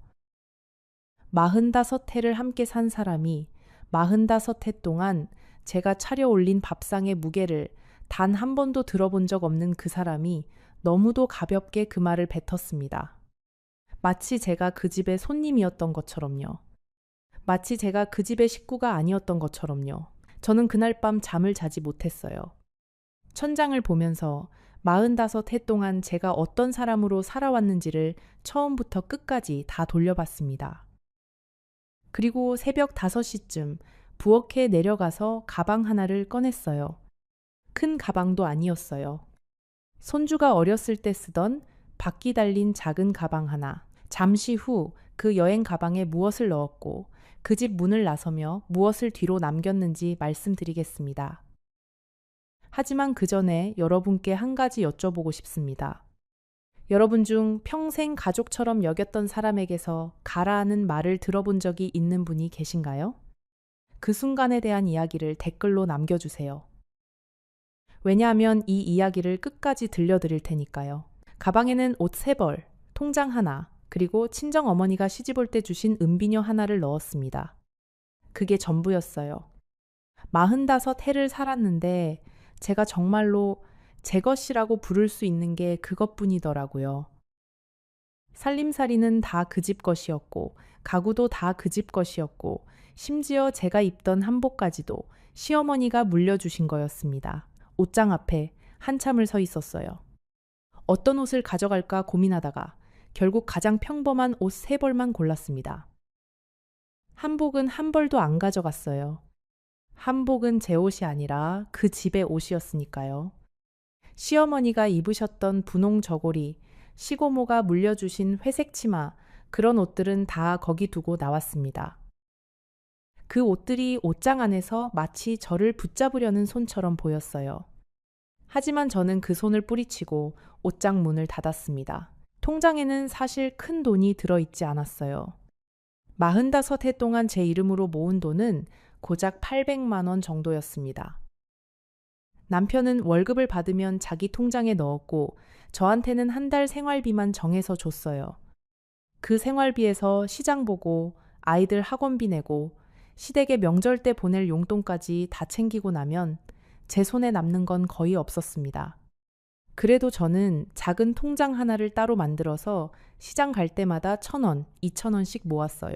45해를 함께 산 사람이 45해 동안 제가 차려 올린 밥상의 무게를 단 한 번도 들어본 적 없는 그 사람이 너무도 가볍게 그 말을 뱉었습니다. 마치 제가 그 집의 손님이었던 것처럼요. 마치 제가 그 집의 식구가 아니었던 것처럼요. 저는 그날 밤 잠을 자지 못했어요. 천장을 보면서 45해 동안 제가 어떤 사람으로 살아왔는지를 처음부터 끝까지 다 돌려봤습니다. 그리고 새벽 5시쯤 부엌에 내려가서 가방 하나를 꺼냈어요. 큰 가방도 아니었어요. 손주가 어렸을 때 쓰던 바퀴 달린 작은 가방 하나. 잠시 후 그 여행 가방에 무엇을 넣었고 그 집 문을 나서며 무엇을 뒤로 남겼는지 말씀드리겠습니다. 하지만 그 전에 여러분께 한 가지 여쭤보고 싶습니다. 여러분 중 평생 가족처럼 여겼던 사람에게서 가라하는 말을 들어본 적이 있는 분이 계신가요? 그 순간에 대한 이야기를 댓글로 남겨주세요. 왜냐하면 이 이야기를 끝까지 들려드릴 테니까요. 가방에는 옷 3벌, 통장 하나, 그리고 친정 어머니가 시집올 때 주신 은비녀 하나를 넣었습니다. 그게 전부였어요. 45해를 살았는데 제가 정말로 제 것이라고 부를 수 있는 게 그것뿐이더라고요. 살림살이는 다 그 집 것이었고 가구도 다 그 집 것이었고 심지어 제가 입던 한복까지도 시어머니가 물려주신 거였습니다. 옷장 앞에 한참을 서 있었어요. 어떤 옷을 가져갈까 고민하다가 결국 가장 평범한 옷 3벌만 골랐습니다. 한복은 한 벌도 안 가져갔어요. 한복은 제 옷이 아니라 그 집의 옷이었으니까요. 시어머니가 입으셨던 분홍 저고리, 시고모가 물려주신 회색 치마, 그런 옷들은 다 거기 두고 나왔습니다. 그 옷들이 옷장 안에서 마치 저를 붙잡으려는 손처럼 보였어요. 하지만 저는 그 손을 뿌리치고 옷장 문을 닫았습니다. 통장에는 사실 큰 돈이 들어있지 않았어요. 45해 동안 제 이름으로 모은 돈은 고작 800만 원 정도였습니다. 남편은 월급을 받으면 자기 통장에 넣었고 저한테는 한 달 생활비만 정해서 줬어요. 그 생활비에서 시장 보고 아이들 학원비 내고 시댁에 명절 때 보낼 용돈까지 다 챙기고 나면 제 손에 남는 건 거의 없었습니다. 그래도 저는 작은 통장 하나를 따로 만들어서 시장 갈 때마다 1,000원, 2,000원씩 모았어요.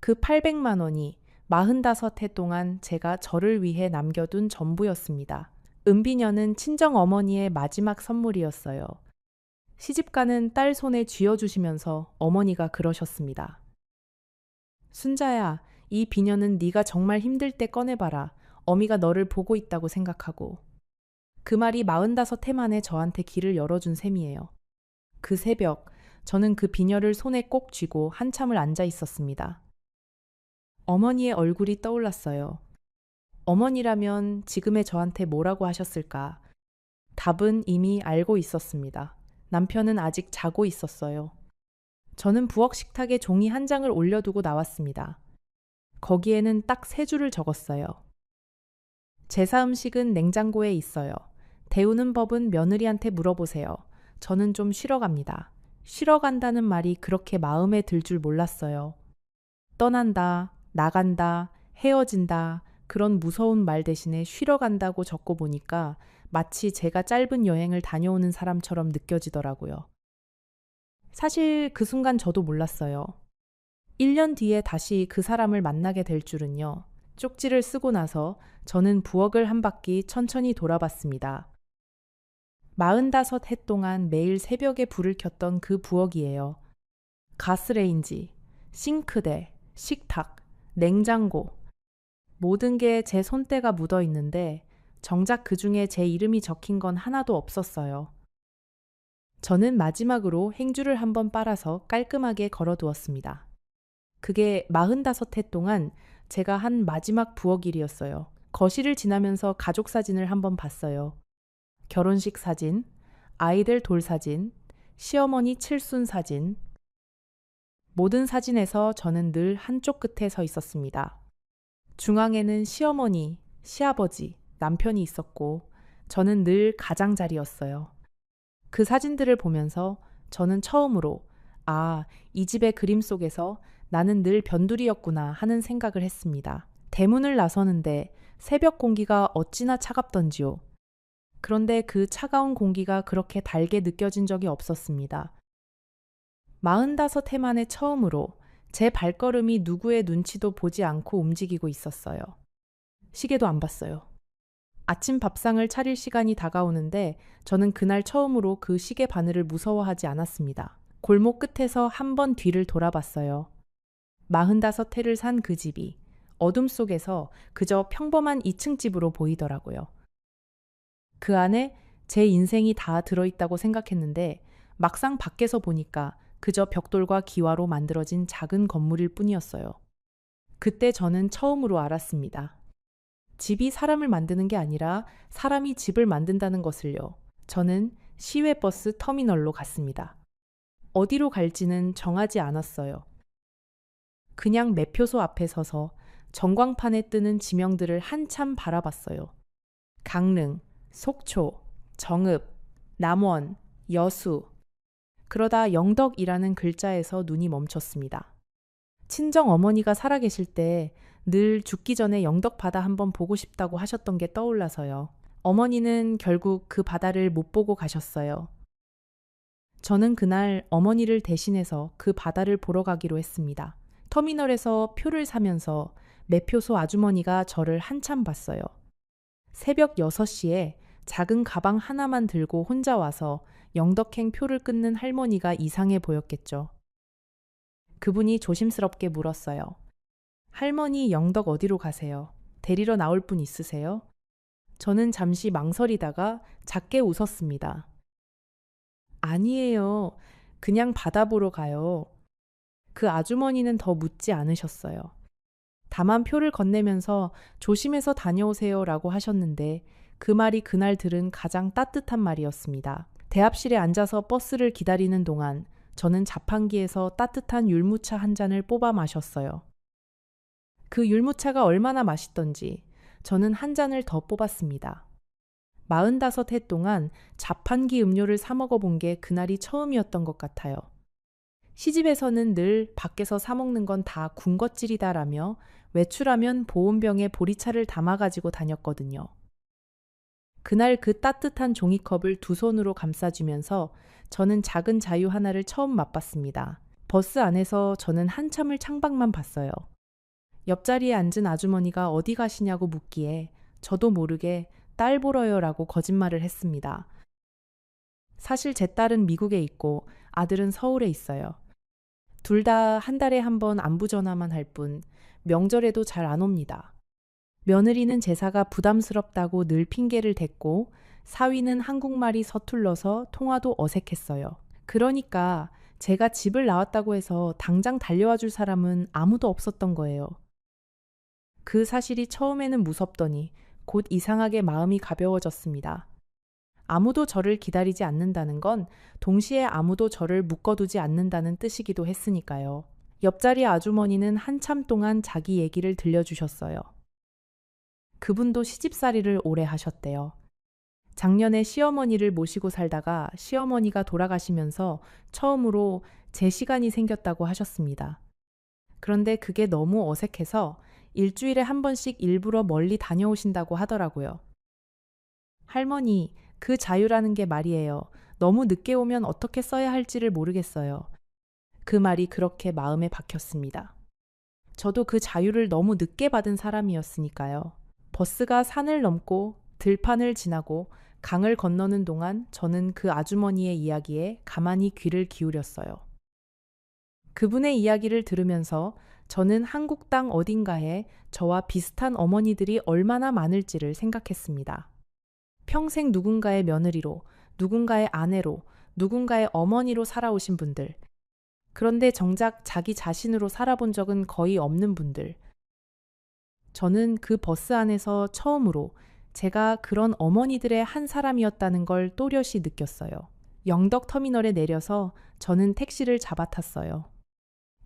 그 800만 원이 45해 동안 제가 저를 위해 남겨둔 전부였습니다. 은비녀는 친정 어머니의 마지막 선물이었어요. 시집가는 딸 손에 쥐어주시면서 어머니가 그러셨습니다. 순자야, 이 비녀는 네가 정말 힘들 때 꺼내봐라. 어미가 너를 보고 있다고 생각하고. 그 말이 45해 만에 저한테 길을 열어준 셈이에요. 그 새벽, 저는 그 비녀를 손에 꼭 쥐고 한참을 앉아 있었습니다. 어머니의 얼굴이 떠올랐어요. 어머니라면 지금의 저한테 뭐라고 하셨을까? 답은 이미 알고 있었습니다. 남편은 아직 자고 있었어요. 저는 부엌 식탁에 종이 한 장을 올려두고 나왔습니다. 거기에는 딱 3줄을 적었어요. 제사 음식은 냉장고에 있어요. 데우는 법은 며느리한테 물어보세요. 저는 좀 쉬러 갑니다. 쉬러 간다는 말이 그렇게 마음에 들 줄 몰랐어요. 떠난다, 나간다, 헤어진다, 그런 무서운 말 대신에 쉬러 간다고 적고 보니까 마치 제가 짧은 여행을 다녀오는 사람처럼 느껴지더라고요. 사실 그 순간 저도 몰랐어요. 1년 뒤에 다시 그 사람을 만나게 될 줄은요. 쪽지를 쓰고 나서 저는 부엌을 한 바퀴 천천히 돌아봤습니다. 45해 동안 매일 새벽에 불을 켰던 그 부엌이에요. 가스레인지, 싱크대, 식탁, 냉장고. 모든 게 제 손때가 묻어 있는데 정작 그 중에 제 이름이 적힌 건 하나도 없었어요. 저는 마지막으로 행주를 한번 빨아서 깔끔하게 걸어두었습니다. 그게 45해 동안 제가 한 마지막 부엌일이었어요. 거실을 지나면서 가족 사진을 한번 봤어요. 결혼식 사진, 아이들 돌사진, 시어머니 칠순 사진. 모든 사진에서 저는 늘 한쪽 끝에 서 있었습니다. 중앙에는 시어머니, 시아버지, 남편이 있었고 저는 늘 가장자리였어요. 그 사진들을 보면서 저는 처음으로 이 집의 그림 속에서 나는 늘 변두리였구나 하는 생각을 했습니다. 대문을 나서는데 새벽 공기가 어찌나 차갑던지요. 그런데 그 차가운 공기가 그렇게 달게 느껴진 적이 없었습니다. 45해 만에 처음으로 제 발걸음이 누구의 눈치도 보지 않고 움직이고 있었어요. 시계도 안 봤어요. 아침 밥상을 차릴 시간이 다가오는데 저는 그날 처음으로 그 시계 바늘을 무서워하지 않았습니다. 골목 끝에서 한 번 뒤를 돌아봤어요. 45해를 산 그 집이 어둠 속에서 그저 평범한 2층 집으로 보이더라고요. 그 안에 제 인생이 다 들어있다고 생각했는데 막상 밖에서 보니까 그저 벽돌과 기와로 만들어진 작은 건물일 뿐이었어요. 그때 저는 처음으로 알았습니다. 집이 사람을 만드는 게 아니라 사람이 집을 만든다는 것을요. 저는 시외버스 터미널로 갔습니다. 어디로 갈지는 정하지 않았어요. 그냥 매표소 앞에 서서 전광판에 뜨는 지명들을 한참 바라봤어요. 강릉, 속초, 정읍, 남원, 여수. 그러다 영덕이라는 글자에서 눈이 멈췄습니다. 친정 어머니가 살아계실 때 늘 죽기 전에 영덕 바다 한번 보고 싶다고 하셨던 게 떠올라서요. 어머니는 결국 그 바다를 못 보고 가셨어요. 저는 그날 어머니를 대신해서 그 바다를 보러 가기로 했습니다. 터미널에서 표를 사면서 매표소 아주머니가 저를 한참 봤어요. 새벽 6시에 작은 가방 하나만 들고 혼자 와서 영덕행 표를 끊는 할머니가 이상해 보였겠죠. 그분이 조심스럽게 물었어요. 할머니 영덕 어디로 가세요? 데리러 나올 분 있으세요? 저는 잠시 망설이다가 작게 웃었습니다. 아니에요. 그냥 바다 보러 가요. 그 아주머니는 더 묻지 않으셨어요. 다만 표를 건네면서 조심해서 다녀오세요 라고 하셨는데 그 말이 그날 들은 가장 따뜻한 말이었습니다. 대합실에 앉아서 버스를 기다리는 동안 저는 자판기에서 따뜻한 율무차 한 잔을 뽑아 마셨어요. 그 율무차가 얼마나 맛있던지 저는 한 잔을 더 뽑았습니다. 45해 동안 자판기 음료를 사 먹어본 게 그날이 처음이었던 것 같아요. 시집에서는 늘 밖에서 사 먹는 건 다 군것질이다라며 외출하면 보온병에 보리차를 담아가지고 다녔거든요. 그날 그 따뜻한 종이컵을 두 손으로 감싸주면서 저는 작은 자유 하나를 처음 맛봤습니다. 버스 안에서 저는 한참을 창밖만 봤어요. 옆자리에 앉은 아주머니가 어디 가시냐고 묻기에 저도 모르게 딸 보러요라고 거짓말을 했습니다. 사실 제 딸은 미국에 있고 아들은 서울에 있어요. 둘 다 한 달에 한 번 안부 전화만 할 뿐 명절에도 잘 안 옵니다. 며느리는 제사가 부담스럽다고 늘 핑계를 댔고 사위는 한국말이 서툴러서 통화도 어색했어요. 그러니까 제가 집을 나왔다고 해서 당장 달려와 줄 사람은 아무도 없었던 거예요. 그 사실이 처음에는 무섭더니 곧 이상하게 마음이 가벼워졌습니다. 아무도 저를 기다리지 않는다는 건 동시에 아무도 저를 묶어두지 않는다는 뜻이기도 했으니까요. 옆자리 아주머니는 한참 동안 자기 얘기를 들려주셨어요. 그분도 시집살이를 오래 하셨대요. 작년에 시어머니를 모시고 살다가 시어머니가 돌아가시면서 처음으로 제 시간이 생겼다고 하셨습니다. 그런데 그게 너무 어색해서 일주일에 한 번씩 일부러 멀리 다녀오신다고 하더라고요. 할머니, 그 자유라는 게 말이에요. 너무 늦게 오면 어떻게 써야 할지를 모르겠어요. 그 말이 그렇게 마음에 박혔습니다. 저도 그 자유를 너무 늦게 받은 사람이었으니까요. 버스가 산을 넘고 들판을 지나고 강을 건너는 동안 저는 그 아주머니의 이야기에 가만히 귀를 기울였어요. 그분의 이야기를 들으면서 저는 한국 땅 어딘가에 저와 비슷한 어머니들이 얼마나 많을지를 생각했습니다. 평생 누군가의 며느리로, 누군가의 아내로, 누군가의 어머니로 살아오신 분들. 그런데 정작 자기 자신으로 살아본 적은 거의 없는 분들. 저는 그 버스 안에서 처음으로 제가 그런 어머니들의 한 사람이었다는 걸 또렷이 느꼈어요. 영덕 터미널에 내려서 저는 택시를 잡아탔어요.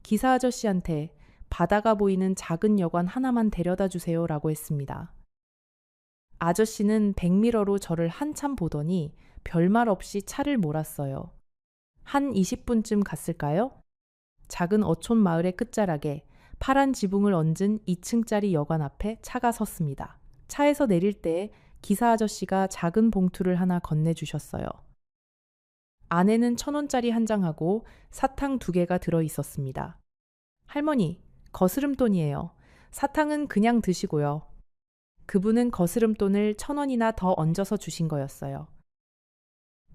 기사 아저씨한테 바다가 보이는 작은 여관 하나만 데려다 주세요라고 했습니다. 아저씨는 백미러로 저를 한참 보더니 별말 없이 차를 몰았어요. 한 20분쯤 갔을까요? 작은 어촌 마을의 끝자락에 파란 지붕을 얹은 2층짜리 여관 앞에 차가 섰습니다. 차에서 내릴 때 기사 아저씨가 작은 봉투를 하나 건네주셨어요. 안에는 1,000원짜리 한 장하고 사탕 2개가 들어 있었습니다. 할머니, 거스름돈이에요. 사탕은 그냥 드시고요. 그분은 거스름돈을 1,000원이나 더 얹어서 주신 거였어요.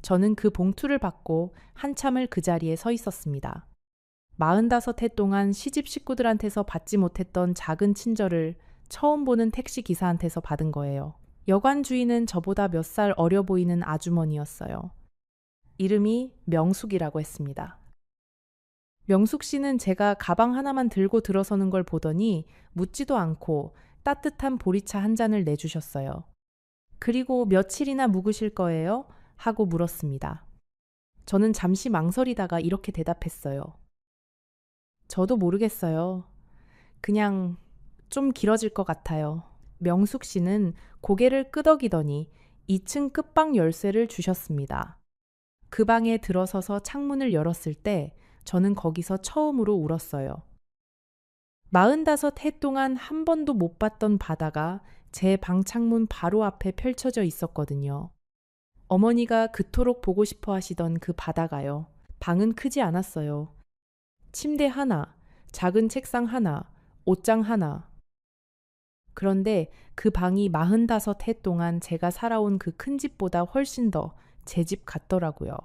저는 그 봉투를 받고 한참을 그 자리에 서 있었습니다. 45해 동안 시집 식구들한테서 받지 못했던 작은 친절을 처음 보는 택시 기사한테서 받은 거예요. 여관 주인은 저보다 몇 살 어려 보이는 아주머니였어요. 이름이 명숙이라고 했습니다. 명숙 씨는 제가 가방 하나만 들고 들어서는 걸 보더니 묻지도 않고 따뜻한 보리차 한 잔을 내주셨어요. 그리고 며칠이나 묵으실 거예요? 하고 물었습니다. 저는 잠시 망설이다가 이렇게 대답했어요. 저도 모르겠어요. 그냥 좀 길어질 것 같아요. 명숙 씨는 고개를 끄덕이더니 2층 끝방 열쇠를 주셨습니다. 그 방에 들어서서 창문을 열었을 때 저는 거기서 처음으로 울었어요. 45해 동안 한 번도 못 봤던 바다가 제 방 창문 바로 앞에 펼쳐져 있었거든요. 어머니가 그토록 보고 싶어 하시던 그 바다가요. 방은 크지 않았어요. 침대 하나, 작은 책상 하나, 옷장 하나. 그런데 그 방이 45해 동안 제가 살아온 그 큰 집보다 훨씬 더 제 집 같더라고요.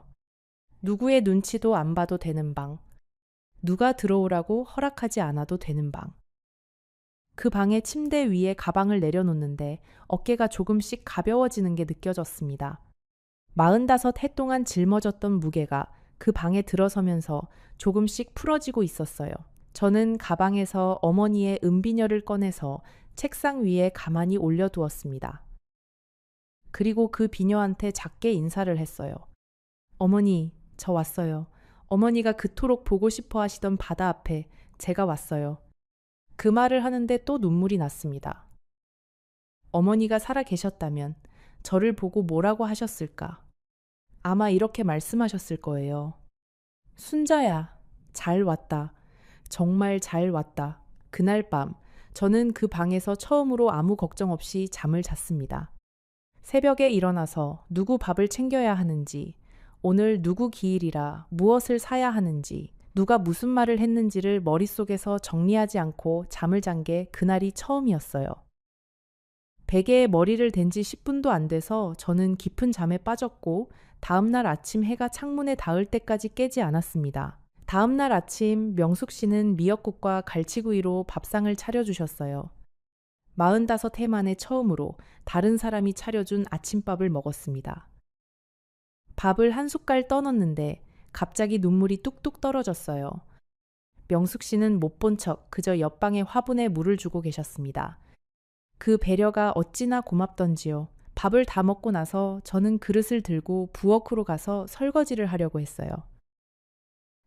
누구의 눈치도 안 봐도 되는 방. 누가 들어오라고 허락하지 않아도 되는 방. 그 방의 침대 위에 가방을 내려놓는데 어깨가 조금씩 가벼워지는 게 느껴졌습니다. 45해 동안 짊어졌던 무게가 그 방에 들어서면서 조금씩 풀어지고 있었어요. 저는 가방에서 어머니의 은비녀를 꺼내서 책상 위에 가만히 올려두었습니다. 그리고 그 비녀한테 작게 인사를 했어요. 어머니, 저 왔어요. 어머니가 그토록 보고 싶어 하시던 바다 앞에 제가 왔어요. 그 말을 하는데 또 눈물이 났습니다. 어머니가 살아 계셨다면 저를 보고 뭐라고 하셨을까? 아마 이렇게 말씀하셨을 거예요. 순자야, 잘 왔다. 정말 잘 왔다. 그날 밤 저는 그 방에서 처음으로 아무 걱정 없이 잠을 잤습니다. 새벽에 일어나서 누구 밥을 챙겨야 하는지, 오늘 누구 기일이라 무엇을 사야 하는지, 누가 무슨 말을 했는지를 머릿속에서 정리하지 않고 잠을 잔 게 그날이 처음이었어요. 베개에 머리를 댄 지 10분도 안 돼서 저는 깊은 잠에 빠졌고 다음날 아침 해가 창문에 닿을 때까지 깨지 않았습니다. 다음날 아침 명숙 씨는 미역국과 갈치구이로 밥상을 차려주셨어요. 45해 만에 처음으로 다른 사람이 차려준 아침밥을 먹었습니다. 밥을 한 숟갈 떠넣는데 갑자기 눈물이 뚝뚝 떨어졌어요. 명숙 씨는 못 본 척 그저 옆방에 화분에 물을 주고 계셨습니다. 그 배려가 어찌나 고맙던지요. 밥을 다 먹고 나서 저는 그릇을 들고 부엌으로 가서 설거지를 하려고 했어요.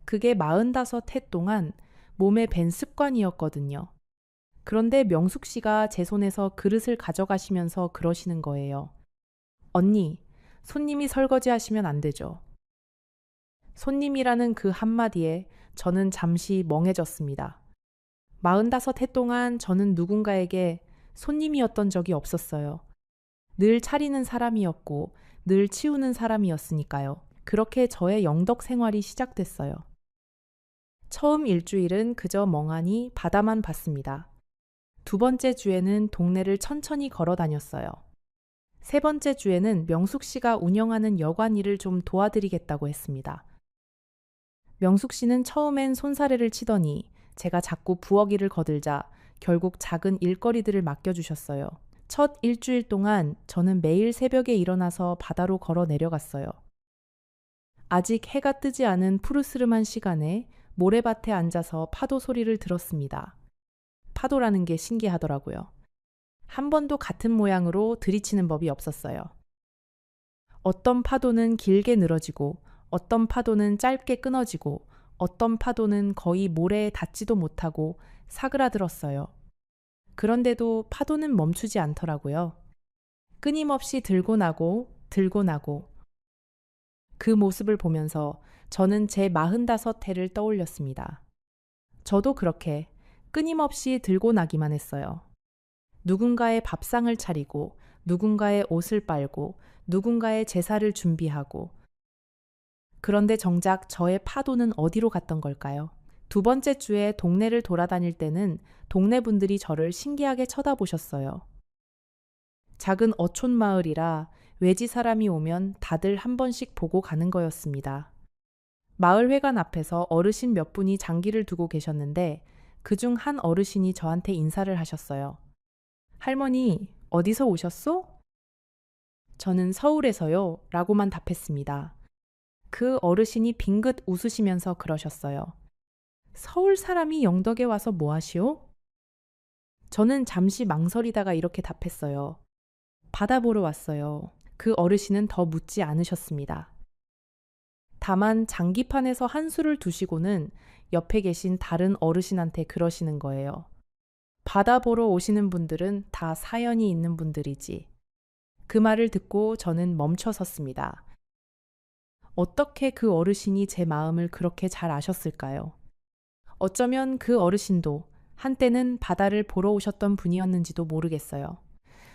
그게 45해 동안 몸에 밴 습관이었거든요. 그런데 명숙 씨가 제 손에서 그릇을 가져가시면서 그러시는 거예요. 언니, 손님이 설거지 하시면 안 되죠. 손님이라는 그 한마디에 저는 잠시 멍해졌습니다. 45해 동안 저는 누군가에게 손님이었던 적이 없었어요. 늘 차리는 사람이었고 늘 치우는 사람이었으니까요. 그렇게 저의 영덕 생활이 시작됐어요. 처음 일주일은 그저 멍하니 바다만 봤습니다. 두 번째 주에는 동네를 천천히 걸어 다녔어요. 세 번째 주에는 명숙 씨가 운영하는 여관 일을 좀 도와드리겠다고 했습니다. 명숙 씨는 처음엔 손사래를 치더니 제가 자꾸 부엌 일을 거들자 결국 작은 일거리들을 맡겨주셨어요. 첫 일주일 동안 저는 매일 새벽에 일어나서 바다로 걸어 내려갔어요. 아직 해가 뜨지 않은 푸르스름한 시간에 모래밭에 앉아서 파도 소리를 들었습니다. 파도라는 게 신기하더라고요. 한 번도 같은 모양으로 들이치는 법이 없었어요. 어떤 파도는 길게 늘어지고 어떤 파도는 짧게 끊어지고 어떤 파도는 거의 모래에 닿지도 못하고 사그라들었어요. 그런데도 파도는 멈추지 않더라고요. 끊임없이 들고 나고 들고 나고. 그 모습을 보면서 저는 제 45해를 떠올렸습니다. 저도 그렇게 끊임없이 들고 나기만 했어요. 누군가의 밥상을 차리고 누군가의 옷을 빨고 누군가의 제사를 준비하고. 그런데 정작 저의 파도는 어디로 갔던 걸까요? 두 번째 주에 동네를 돌아다닐 때는 동네 분들이 저를 신기하게 쳐다보셨어요. 작은 어촌 마을이라 외지 사람이 오면 다들 한 번씩 보고 가는 거였습니다. 마을 회관 앞에서 어르신 몇 분이 장기를 두고 계셨는데 그중 한 어르신이 저한테 인사를 하셨어요. 할머니, 어디서 오셨소? 저는 서울에서요, 라고만 답했습니다. 그 어르신이 빙긋 웃으시면서 그러셨어요. 서울 사람이 영덕에 와서 뭐 하시오? 저는 잠시 망설이다가 이렇게 답했어요. 바다 보러 왔어요. 그 어르신은 더 묻지 않으셨습니다. 다만 장기판에서 한수를 두시고는 옆에 계신 다른 어르신한테 그러시는 거예요. 바다 보러 오시는 분들은 다 사연이 있는 분들이지. 그 말을 듣고 저는 멈춰 섰습니다. 어떻게 그 어르신이 제 마음을 그렇게 잘 아셨을까요? 어쩌면 그 어르신도 한때는 바다를 보러 오셨던 분이었는지도 모르겠어요.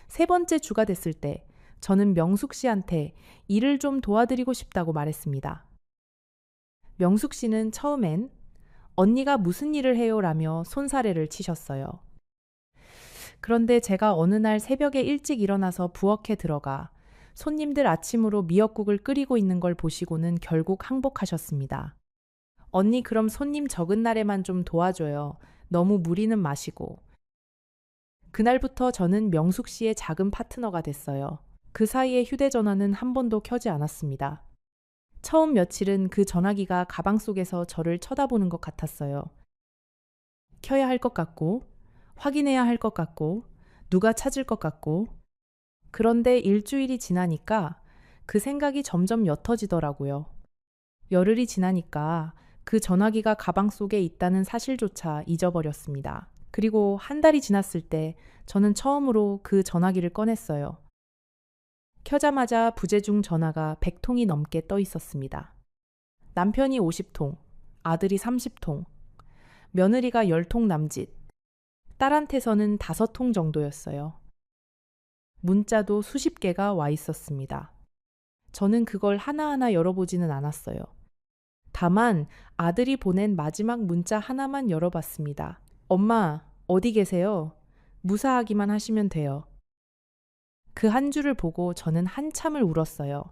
세 번째 주가 됐을 때 저는 명숙 씨한테 일을 좀 도와드리고 싶다고 말했습니다. 명숙 씨는 처음엔 언니가 무슨 일을 해요? 라며 손사래를 치셨어요. 그런데 제가 어느 날 새벽에 일찍 일어나서 부엌에 들어가 손님들 아침으로 미역국을 끓이고 있는 걸 보시고는 결국 항복하셨습니다. 언니 그럼 손님 적은 날에만 좀 도와줘요. 너무 무리는 마시고. 그날부터 저는 명숙 씨의 작은 파트너가 됐어요. 그 사이에 휴대전화는 한 번도 켜지 않았습니다. 처음 며칠은 그 전화기가 가방 속에서 저를 쳐다보는 것 같았어요. 켜야 할 것 같고, 확인해야 할 것 같고, 누가 찾을 것 같고. 그런데 일주일이 지나니까 그 생각이 점점 옅어지더라고요. 열흘이 지나니까 그 전화기가 가방 속에 있다는 사실조차 잊어버렸습니다. 그리고 한 달이 지났을 때 저는 처음으로 그 전화기를 꺼냈어요. 켜자마자 부재중 전화가 100통이 넘게 떠 있었습니다. 남편이 50통, 아들이 30통, 며느리가 10통 남짓, 딸한테서는 5통 정도였어요. 문자도 수십 개가 와 있었습니다. 저는 그걸 하나하나 열어보지는 않았어요. 다만 아들이 보낸 마지막 문자 하나만 열어봤습니다. 엄마, 어디 계세요? 무사하기만 하시면 돼요. 그 한 줄을 보고 저는 한참을 울었어요.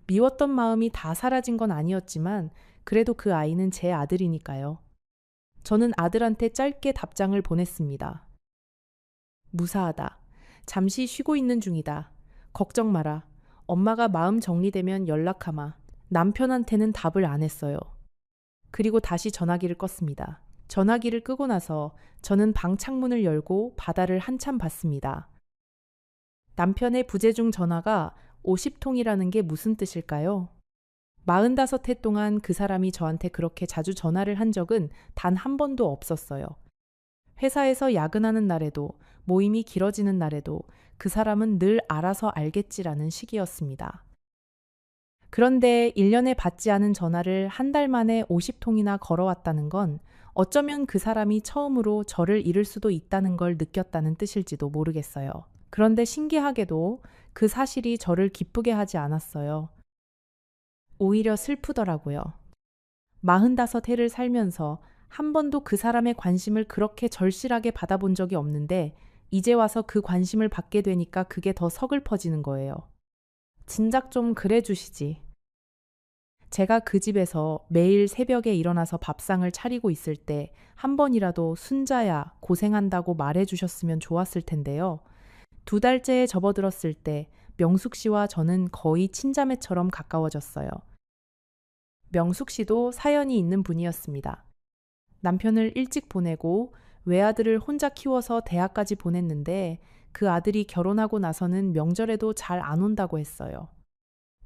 미웠던 마음이 다 사라진 건 아니었지만 그래도 그 아이는 제 아들이니까요. 저는 아들한테 짧게 답장을 보냈습니다. 무사하다. 잠시 쉬고 있는 중이다. 걱정 마라. 엄마가 마음 정리되면 연락하마. 남편한테는 답을 안 했어요. 그리고 다시 전화기를 껐습니다. 전화기를 끄고 나서 저는 방 창문을 열고 바다를 한참 봤습니다. 남편의 부재중 전화가 50통이라는 게 무슨 뜻일까요? 45해 동안 그 사람이 저한테 그렇게 자주 전화를 한 적은 단 한 번도 없었어요. 회사에서 야근하는 날에도 모임이 길어지는 날에도 그 사람은 늘 알아서 알겠지라는 식이었습니다. 그런데 1년에 받지 않은 전화를 한 달 만에 50통이나 걸어왔다는 건 어쩌면 그 사람이 처음으로 저를 잃을 수도 있다는 걸 느꼈다는 뜻일지도 모르겠어요. 그런데 신기하게도 그 사실이 저를 기쁘게 하지 않았어요. 오히려 슬프더라고요. 45해를 살면서 한 번도 그 사람의 관심을 그렇게 절실하게 받아본 적이 없는데 이제 와서 그 관심을 받게 되니까 그게 더 서글퍼지는 거예요. 진작 좀 그래 주시지. 제가 그 집에서 매일 새벽에 일어나서 밥상을 차리고 있을 때 한 번이라도 순자야 고생한다고 말해 주셨으면 좋았을 텐데요. 2달째에 접어들었을 때 명숙 씨와 저는 거의 친자매처럼 가까워졌어요. 명숙 씨도 사연이 있는 분이었습니다. 남편을 일찍 보내고 외아들을 혼자 키워서 대학까지 보냈는데 그 아들이 결혼하고 나서는 명절에도 잘 안 온다고 했어요.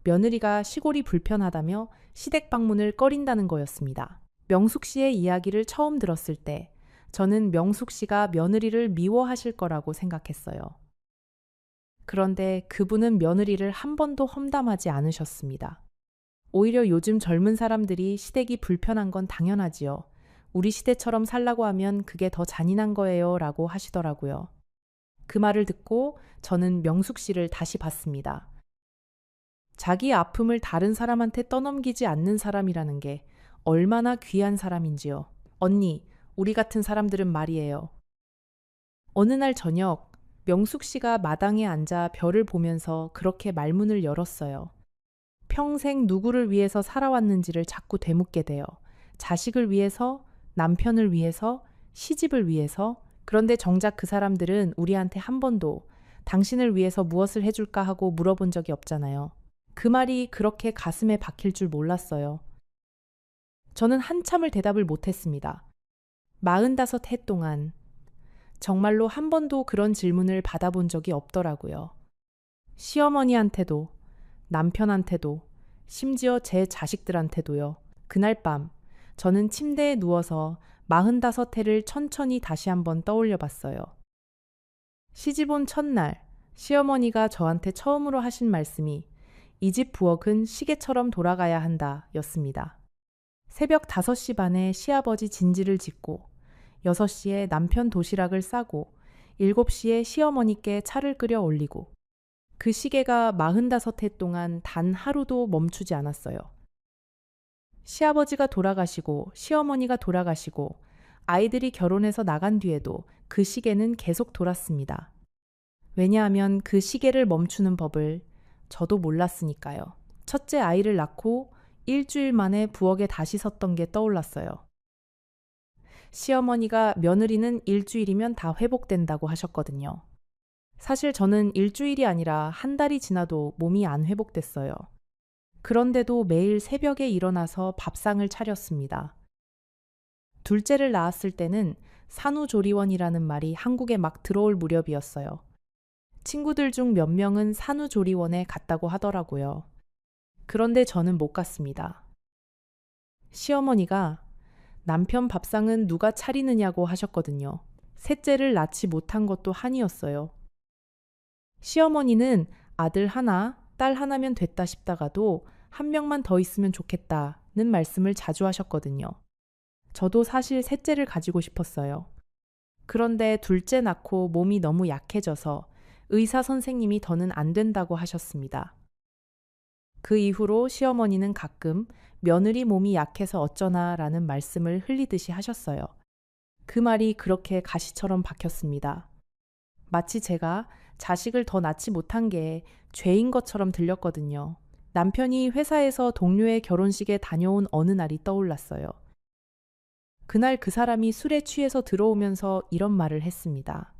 며느리가 시골이 불편하다며 시댁 방문을 꺼린다는 거였습니다. 명숙 씨의 이야기를 처음 들었을 때 저는 명숙 씨가 며느리를 미워하실 거라고 생각했어요. 그런데 그분은 며느리를 한 번도 험담하지 않으셨습니다. 오히려 요즘 젊은 사람들이 시댁이 불편한 건 당연하지요. 우리 시대처럼 살라고 하면 그게 더 잔인한 거예요 라고 하시더라고요. 그 말을 듣고 저는 명숙 씨를 다시 봤습니다. 자기 아픔을 다른 사람한테 떠넘기지 않는 사람이라는 게 얼마나 귀한 사람인지요. 언니, 우리 같은 사람들은 말이에요. 어느 날 저녁 명숙 씨가 마당에 앉아 별을 보면서 그렇게 말문을 열었어요. 평생 누구를 위해서 살아왔는지를 자꾸 되묻게 돼요. 자식을 위해서, 남편을 위해서, 시집을 위해서. 그런데 정작 그 사람들은 우리한테 한 번도 당신을 위해서 무엇을 해줄까 하고 물어본 적이 없잖아요. 그 말이 그렇게 가슴에 박힐 줄 몰랐어요. 저는 한참을 대답을 못했습니다. 45해 동안 정말로 한 번도 그런 질문을 받아본 적이 없더라고요. 시어머니한테도, 남편한테도, 심지어 제 자식들한테도요. 그날 밤 저는 침대에 누워서 45해를 천천히 다시 한번 떠올려 봤어요. 시집 온 첫날 시어머니가 저한테 처음으로 하신 말씀이 이 집 부엌은 시계처럼 돌아가야 한다 였습니다. 새벽 5시 반에 시아버지 진지를 짓고 6시에 남편 도시락을 싸고 7시에 시어머니께 차를 끓여 올리고 그 시계가 45해 동안 단 하루도 멈추지 않았어요. 시아버지가 돌아가시고 시어머니가 돌아가시고 아이들이 결혼해서 나간 뒤에도 그 시계는 계속 돌았습니다. 왜냐하면 그 시계를 멈추는 법을 저도 몰랐으니까요. 첫째 아이를 낳고 일주일 만에 부엌에 다시 섰던 게 떠올랐어요. 시어머니가 며느리는 일주일이면 다 회복된다고 하셨거든요. 사실 저는 일주일이 아니라 한 달이 지나도 몸이 안 회복됐어요. 그런데도 매일 새벽에 일어나서 밥상을 차렸습니다. 둘째를 낳았을 때는 산후조리원이라는 말이 한국에 막 들어올 무렵이었어요. 친구들 중 몇 명은 산후조리원에 갔다고 하더라고요. 그런데 저는 못 갔습니다. 시어머니가 남편 밥상은 누가 차리느냐고 하셨거든요. 셋째를 낳지 못한 것도 한이었어요. 시어머니는 아들 하나, 딸 하나면 됐다 싶다가도 한 명만 더 있으면 좋겠다는 말씀을 자주 하셨거든요. 저도 사실 셋째를 가지고 싶었어요. 그런데 둘째 낳고 몸이 너무 약해져서 의사 선생님이 더는 안 된다고 하셨습니다. 그 이후로 시어머니는 가끔 며느리 몸이 약해서 어쩌나 라는 말씀을 흘리듯이 하셨어요. 그 말이 그렇게 가시처럼 박혔습니다. 마치 제가 자식을 더 낳지 못한 게 죄인 것처럼 들렸거든요. 남편이 회사에서 동료의 결혼식에 다녀온 어느 날이 떠올랐어요. 그날 그 사람이 술에 취해서 들어오면서 이런 말을 했습니다.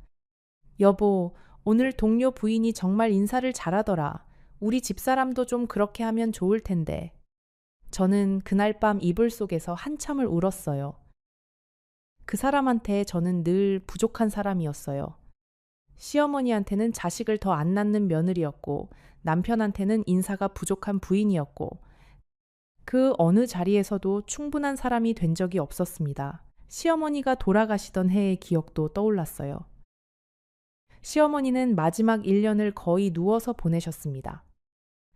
여보, 오늘 동료 부인이 정말 인사를 잘하더라. 우리 집사람도 좀 그렇게 하면 좋을 텐데. 저는 그날 밤 이불 속에서 한참을 울었어요. 그 사람한테 저는 늘 부족한 사람이었어요. 시어머니한테는 자식을 더 안 낳는 며느리였고, 남편한테는 인사가 부족한 부인이었고, 그 어느 자리에서도 충분한 사람이 된 적이 없었습니다. 시어머니가 돌아가시던 해의 기억도 떠올랐어요. 시어머니는 마지막 1년을 거의 누워서 보내셨습니다.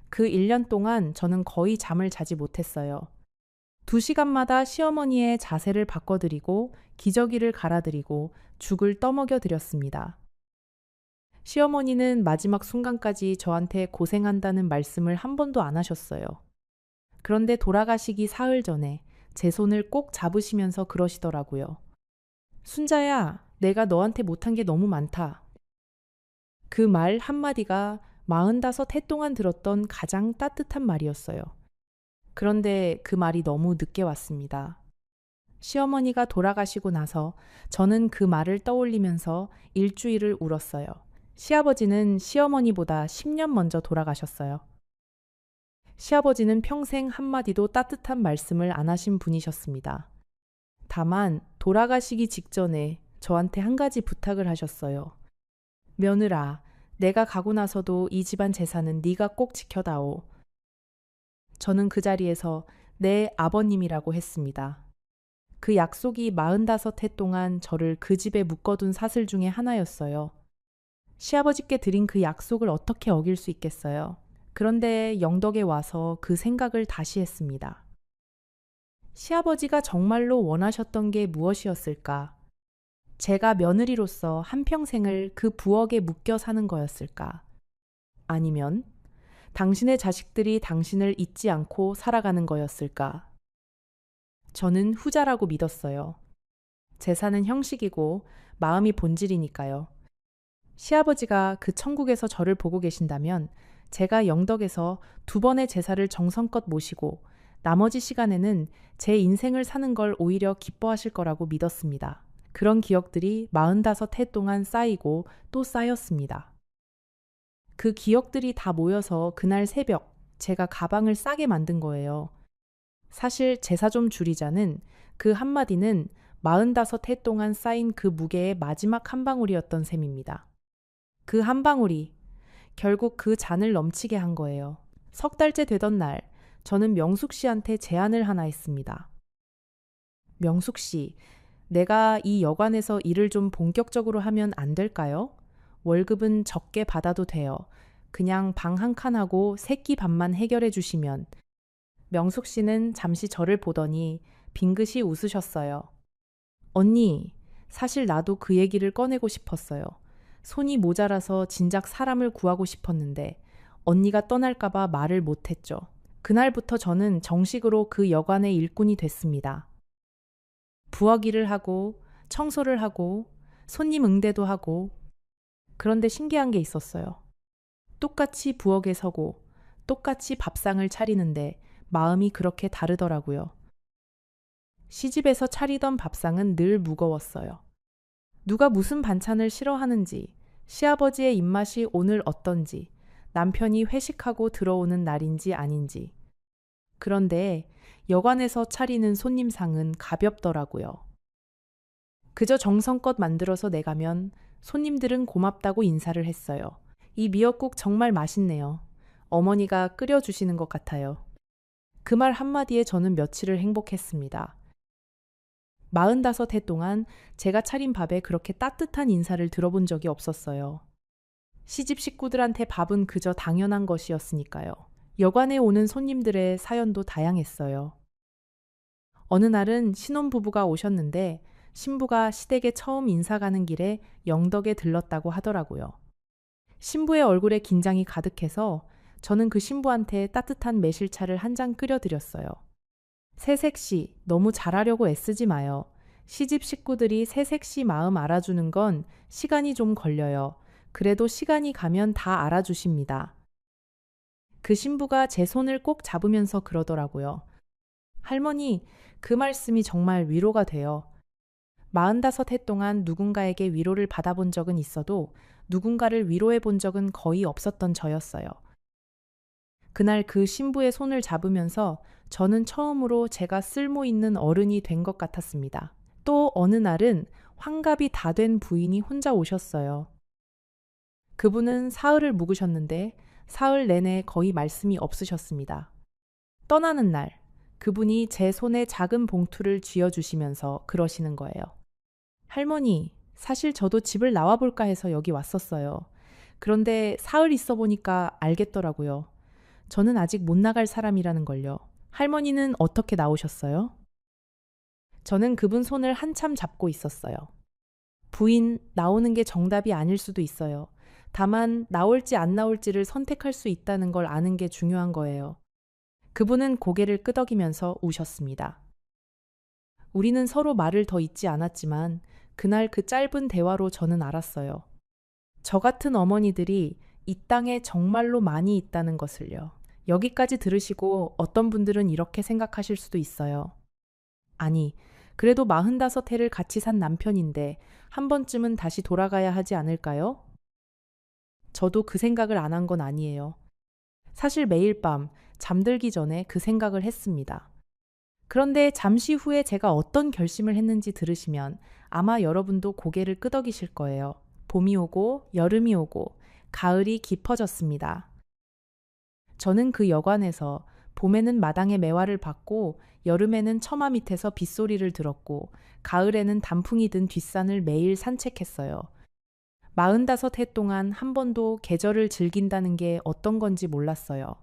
그 1년 동안 저는 거의 잠을 자지 못했어요. 2시간마다 시어머니의 자세를 바꿔드리고 기저귀를 갈아드리고 죽을 떠먹여 드렸습니다. 시어머니는 마지막 순간까지 저한테 고생한다는 말씀을 한 번도 안 하셨어요. 그런데 돌아가시기 사흘 전에 제 손을 꼭 잡으시면서 그러시더라고요. 순자야, 내가 너한테 못한 게 너무 많다. 그 말 한마디가 45해 동안 들었던 가장 따뜻한 말이었어요. 그런데 그 말이 너무 늦게 왔습니다. 시어머니가 돌아가시고 나서 저는 그 말을 떠올리면서 일주일을 울었어요. 시아버지는 시어머니보다 10년 먼저 돌아가셨어요. 시아버지는 평생 한마디도 따뜻한 말씀을 안 하신 분이셨습니다. 다만 돌아가시기 직전에 저한테 한 가지 부탁을 하셨어요. 며느라, 내가 가고 나서도 이 집안 재산은 네가 꼭 지켜다오. 저는 그 자리에서 내 아버님이라고 했습니다. 그 약속이 45해 동안 저를 그 집에 묶어둔 사슬 중에 하나였어요. 시아버지께 드린 그 약속을 어떻게 어길 수 있겠어요? 그런데 영덕에 와서 그 생각을 다시 했습니다. 시아버지가 정말로 원하셨던 게 무엇이었을까? 제가 며느리로서 한평생을 그 부엌에 묶여 사는 거였을까? 아니면 당신의 자식들이 당신을 잊지 않고 살아가는 거였을까? 저는 후자라고 믿었어요. 재산은 형식이고 마음이 본질이니까요. 시아버지가 그 천국에서 저를 보고 계신다면 제가 영덕에서 2번의 제사를 정성껏 모시고 나머지 시간에는 제 인생을 사는 걸 오히려 기뻐하실 거라고 믿었습니다. 그런 기억들이 45해 동안 쌓이고 또 쌓였습니다. 그 기억들이 다 모여서 그날 새벽 제가 가방을 싸게 만든 거예요. 사실 제사 좀 줄이자는 그 한마디는 45해 동안 쌓인 그 무게의 마지막 한 방울이었던 셈입니다. 그 한 방울이 결국 그 잔을 넘치게 한 거예요. 3달째 되던 날 저는 명숙 씨한테 제안을 하나 했습니다. 명숙 씨, 내가 이 여관에서 일을 좀 본격적으로 하면 안 될까요? 월급은 적게 받아도 돼요. 그냥 방 한 칸하고 새끼 밥만 해결해 주시면. 명숙 씨는 잠시 저를 보더니 빙긋이 웃으셨어요. 언니, 사실 나도 그 얘기를 꺼내고 싶었어요. 손이 모자라서 진작 사람을 구하고 싶었는데 언니가 떠날까봐 말을 못했죠. 그날부터 저는 정식으로 그 여관의 일꾼이 됐습니다. 부엌 일을 하고 청소를 하고 손님 응대도 하고. 그런데 신기한 게 있었어요. 똑같이 부엌에 서고 똑같이 밥상을 차리는데 마음이 그렇게 다르더라고요. 시집에서 차리던 밥상은 늘 무거웠어요. 누가 무슨 반찬을 싫어하는지, 시아버지의 입맛이 오늘 어떤지, 남편이 회식하고 들어오는 날인지 아닌지. 그런데 여관에서 차리는 손님상은 가볍더라고요. 그저 정성껏 만들어서 내가면 손님들은 고맙다고 인사를 했어요. 이 미역국 정말 맛있네요. 어머니가 끓여주시는 것 같아요. 그 말 한마디에 저는 며칠을 행복했습니다. 45해 동안 제가 차린 밥에 그렇게 따뜻한 인사를 들어본 적이 없었어요. 시집 식구들한테 밥은 그저 당연한 것이었으니까요. 여관에 오는 손님들의 사연도 다양했어요. 어느 날은 신혼부부가 오셨는데 신부가 시댁에 처음 인사 가는 길에 영덕에 들렀다고 하더라고요. 신부의 얼굴에 긴장이 가득해서 저는 그 신부한테 따뜻한 매실차를 한 잔 끓여드렸어요. 새색시 너무 잘하려고 애쓰지 마요. 시집 식구들이 새색시 마음 알아주는 건 시간이 좀 걸려요. 그래도 시간이 가면 다 알아주십니다. 그 신부가 제 손을 꼭 잡으면서 그러더라고요. 할머니, 그 말씀이 정말 위로가 돼요. 45해 동안 누군가에게 위로를 받아본 적은 있어도 누군가를 위로해 본 적은 거의 없었던 저였어요. 그날 그 신부의 손을 잡으면서 저는 처음으로 제가 쓸모 있는 어른이 된 것 같았습니다. 또 어느 날은 환갑이 다 된 부인이 혼자 오셨어요. 그분은 사흘을 묵으셨는데 사흘 내내 거의 말씀이 없으셨습니다. 떠나는 날, 그분이 제 손에 작은 봉투를 쥐어주시면서 그러시는 거예요. 할머니, 사실 저도 집을 나와볼까 해서 여기 왔었어요. 그런데 사흘 있어 보니까 알겠더라고요. 저는 아직 못 나갈 사람이라는 걸요. 할머니는 어떻게 나오셨어요? 저는 그분 손을 한참 잡고 있었어요. 부인, 나오는 게 정답이 아닐 수도 있어요. 다만, 나올지 안 나올지를 선택할 수 있다는 걸 아는 게 중요한 거예요. 그분은 고개를 끄덕이면서 우셨습니다. 우리는 서로 말을 더 잇지 않았지만, 그날 그 짧은 대화로 저는 알았어요. 저 같은 어머니들이 이 땅에 정말로 많이 있다는 것을요. 여기까지 들으시고 어떤 분들은 이렇게 생각하실 수도 있어요. 아니, 그래도 45해를 같이 산 남편인데 한 번쯤은 다시 돌아가야 하지 않을까요? 저도 그 생각을 안 한 건 아니에요. 사실 매일 밤 잠들기 전에 그 생각을 했습니다. 그런데 잠시 후에 제가 어떤 결심을 했는지 들으시면 아마 여러분도 고개를 끄덕이실 거예요. 봄이 오고 여름이 오고 가을이 깊어졌습니다. 저는 그 여관에서 봄에는 마당에 매화를 봤고 여름에는 처마 밑에서 빗소리를 들었고 가을에는 단풍이 든 뒷산을 매일 산책했어요. 45해 동안 한 번도 계절을 즐긴다는 게 어떤 건지 몰랐어요.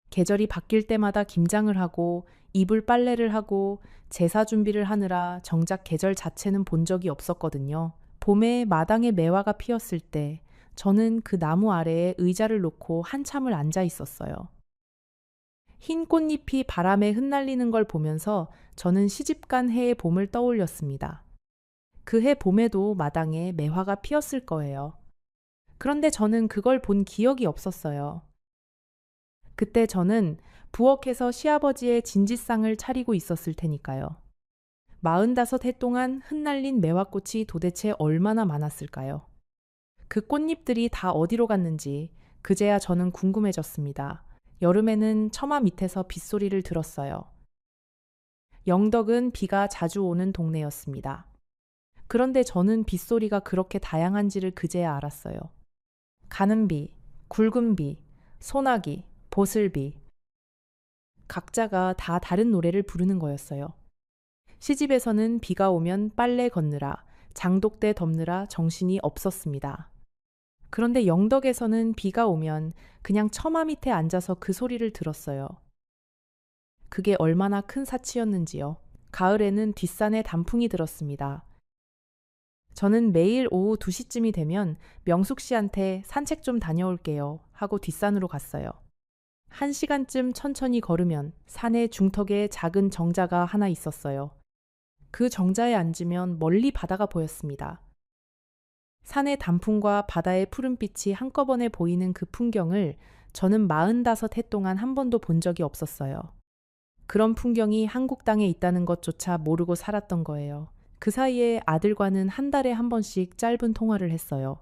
계절이 바뀔 때마다 김장을 하고 이불 빨래를 하고 제사 준비를 하느라 정작 계절 자체는 본 적이 없었거든요. 봄에 마당에 매화가 피었을 때 저는 그 나무 아래에 의자를 놓고 한참을 앉아 있었어요. 흰 꽃잎이 바람에 흩날리는 걸 보면서 저는 시집간 해의 봄을 떠올렸습니다. 그 해 봄에도 마당에 매화가 피었을 거예요. 그런데 저는 그걸 본 기억이 없었어요. 그때 저는 부엌에서 시아버지의 진지상을 차리고 있었을 테니까요. 45해 동안 흩날린 매화꽃이 도대체 얼마나 많았을까요? 그 꽃잎들이 다 어디로 갔는지 그제야 저는 궁금해졌습니다. 여름에는 처마 밑에서 빗소리를 들었어요. 영덕은 비가 자주 오는 동네였습니다. 그런데 저는 빗소리가 그렇게 다양한지를 그제야 알았어요. 가는 비, 굵은 비, 소나기, 보슬비. 각자가 다 다른 노래를 부르는 거였어요. 시집에서는 비가 오면 빨래 건느라, 장독대 덮느라 정신이 없었습니다. 그런데 영덕에서는 비가 오면 그냥 처마 밑에 앉아서 그 소리를 들었어요. 그게 얼마나 큰 사치였는지요. 가을에는 뒷산에 단풍이 들었습니다. 저는 매일 오후 2시쯤이 되면 명숙 씨한테 산책 좀 다녀올게요 하고 뒷산으로 갔어요. 1시간쯤 천천히 걸으면 산의 중턱에 작은 정자가 하나 있었어요. 그 정자에 앉으면 멀리 바다가 보였습니다. 산의 단풍과 바다의 푸른빛이 한꺼번에 보이는 그 풍경을 저는 45해 동안 한 번도 본 적이 없었어요. 그런 풍경이 한국 땅에 있다는 것조차 모르고 살았던 거예요. 그 사이에 아들과는 한 달에 한 번씩 짧은 통화를 했어요.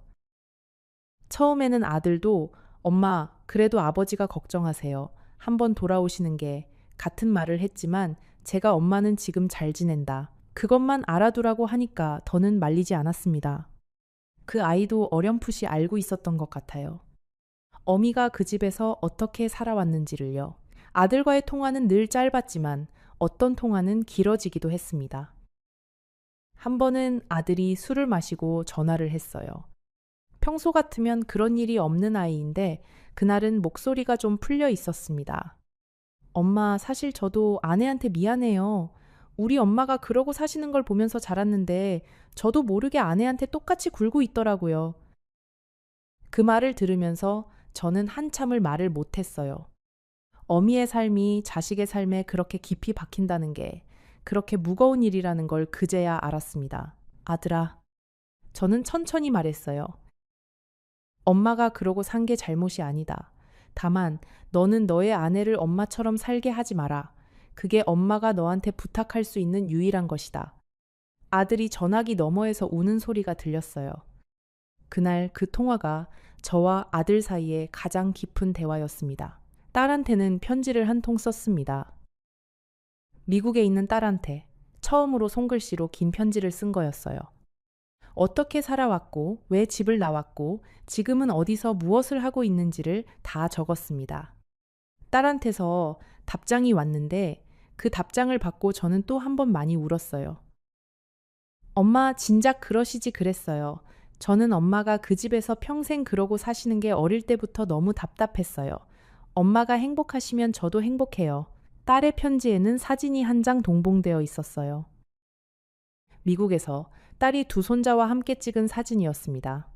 처음에는 아들도 엄마, 그래도 아버지가 걱정하세요. 한번 돌아오시는 게 같은 말을 했지만 제가 엄마는 지금 잘 지낸다. 그것만 알아두라고 하니까 더는 말리지 않았습니다. 그 아이도 어렴풋이 알고 있었던 것 같아요. 어미가 그 집에서 어떻게 살아왔는지를요. 아들과의 통화는 늘 짧았지만 어떤 통화는 길어지기도 했습니다. 한 번은 아들이 술을 마시고 전화를 했어요. 평소 같으면 그런 일이 없는 아이인데 그날은 목소리가 좀 풀려 있었습니다. 엄마, 사실 저도 아내한테 미안해요. 우리 엄마가 그러고 사시는 걸 보면서 자랐는데 저도 모르게 아내한테 똑같이 굴고 있더라고요. 그 말을 들으면서 저는 한참을 말을 못했어요. 어미의 삶이 자식의 삶에 그렇게 깊이 박힌다는 게 그렇게 무거운 일이라는 걸 그제야 알았습니다. 아들아, 저는 천천히 말했어요. 엄마가 그러고 산 게 잘못이 아니다. 다만 너는 너의 아내를 엄마처럼 살게 하지 마라. 그게 엄마가 너한테 부탁할 수 있는 유일한 것이다. 아들이 전화기 너머에서 우는 소리가 들렸어요. 그날 그 통화가 저와 아들 사이의 가장 깊은 대화였습니다. 딸한테는 편지를 한 통 썼습니다. 미국에 있는 딸한테 처음으로 손글씨로 긴 편지를 쓴 거였어요. 어떻게 살아왔고, 왜 집을 나왔고, 지금은 어디서 무엇을 하고 있는지를 다 적었습니다. 딸한테서 답장이 왔는데 그 답장을 받고 저는 또 한 번 많이 울었어요. 엄마, 진작 그러시지 그랬어요. 저는 엄마가 그 집에서 평생 그러고 사시는 게 어릴 때부터 너무 답답했어요. 엄마가 행복하시면 저도 행복해요. 딸의 편지에는 사진이 한 장 동봉되어 있었어요. 미국에서 딸이 두 손자와 함께 찍은 사진이었습니다.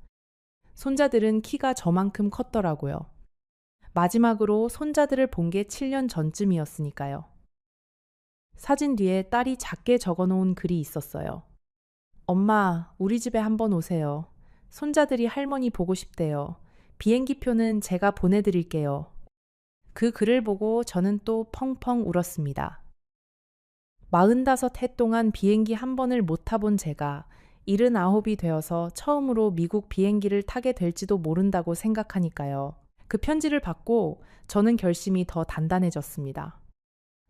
손자들은 키가 저만큼 컸더라고요. 마지막으로 손자들을 본 게 7년 전쯤이었으니까요. 사진 뒤에 딸이 작게 적어놓은 글이 있었어요. 엄마, 우리 집에 한번 오세요. 손자들이 할머니 보고 싶대요. 비행기표는 제가 보내드릴게요. 그 글을 보고 저는 또 펑펑 울었습니다. 45해 동안 비행기 한 번을 못 타본 제가 79이 되어서 처음으로 미국 비행기를 타게 될지도 모른다고 생각하니까요. 그 편지를 받고 저는 결심이 더 단단해졌습니다.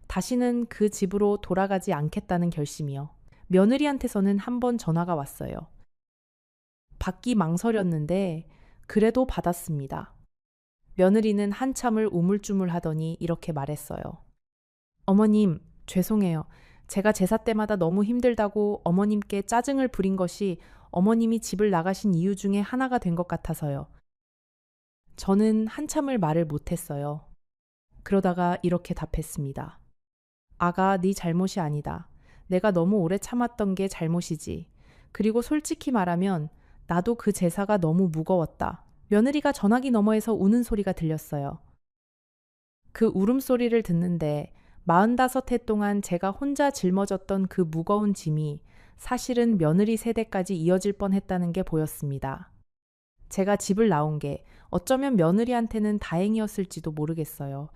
다시는 그 집으로 돌아가지 않겠다는 결심이요. 며느리한테서는 한 번 전화가 왔어요. 받기 망설였는데 그래도 받았습니다. 며느리는 한참을 우물쭈물하더니 이렇게 말했어요. 어머님, 죄송해요. 제가 제사 때마다 너무 힘들다고 어머님께 짜증을 부린 것이 어머님이 집을 나가신 이유 중에 하나가 된 것 같아서요. 저는 한참을 말을 못했어요. 그러다가 이렇게 답했습니다. 아가, 네 잘못이 아니다. 내가 너무 오래 참았던 게 잘못이지. 그리고 솔직히 말하면 나도 그 제사가 너무 무거웠다. 며느리가 전화기 너머에서 우는 소리가 들렸어요. 그 울음소리를 듣는데 45해 동안 제가 혼자 짊어졌던 그 무거운 짐이 사실은 며느리 세대까지 이어질 뻔했다는 게 보였습니다. 제가 집을 나온 게 어쩌면 며느리한테는 다행이었을지도 모르겠어요.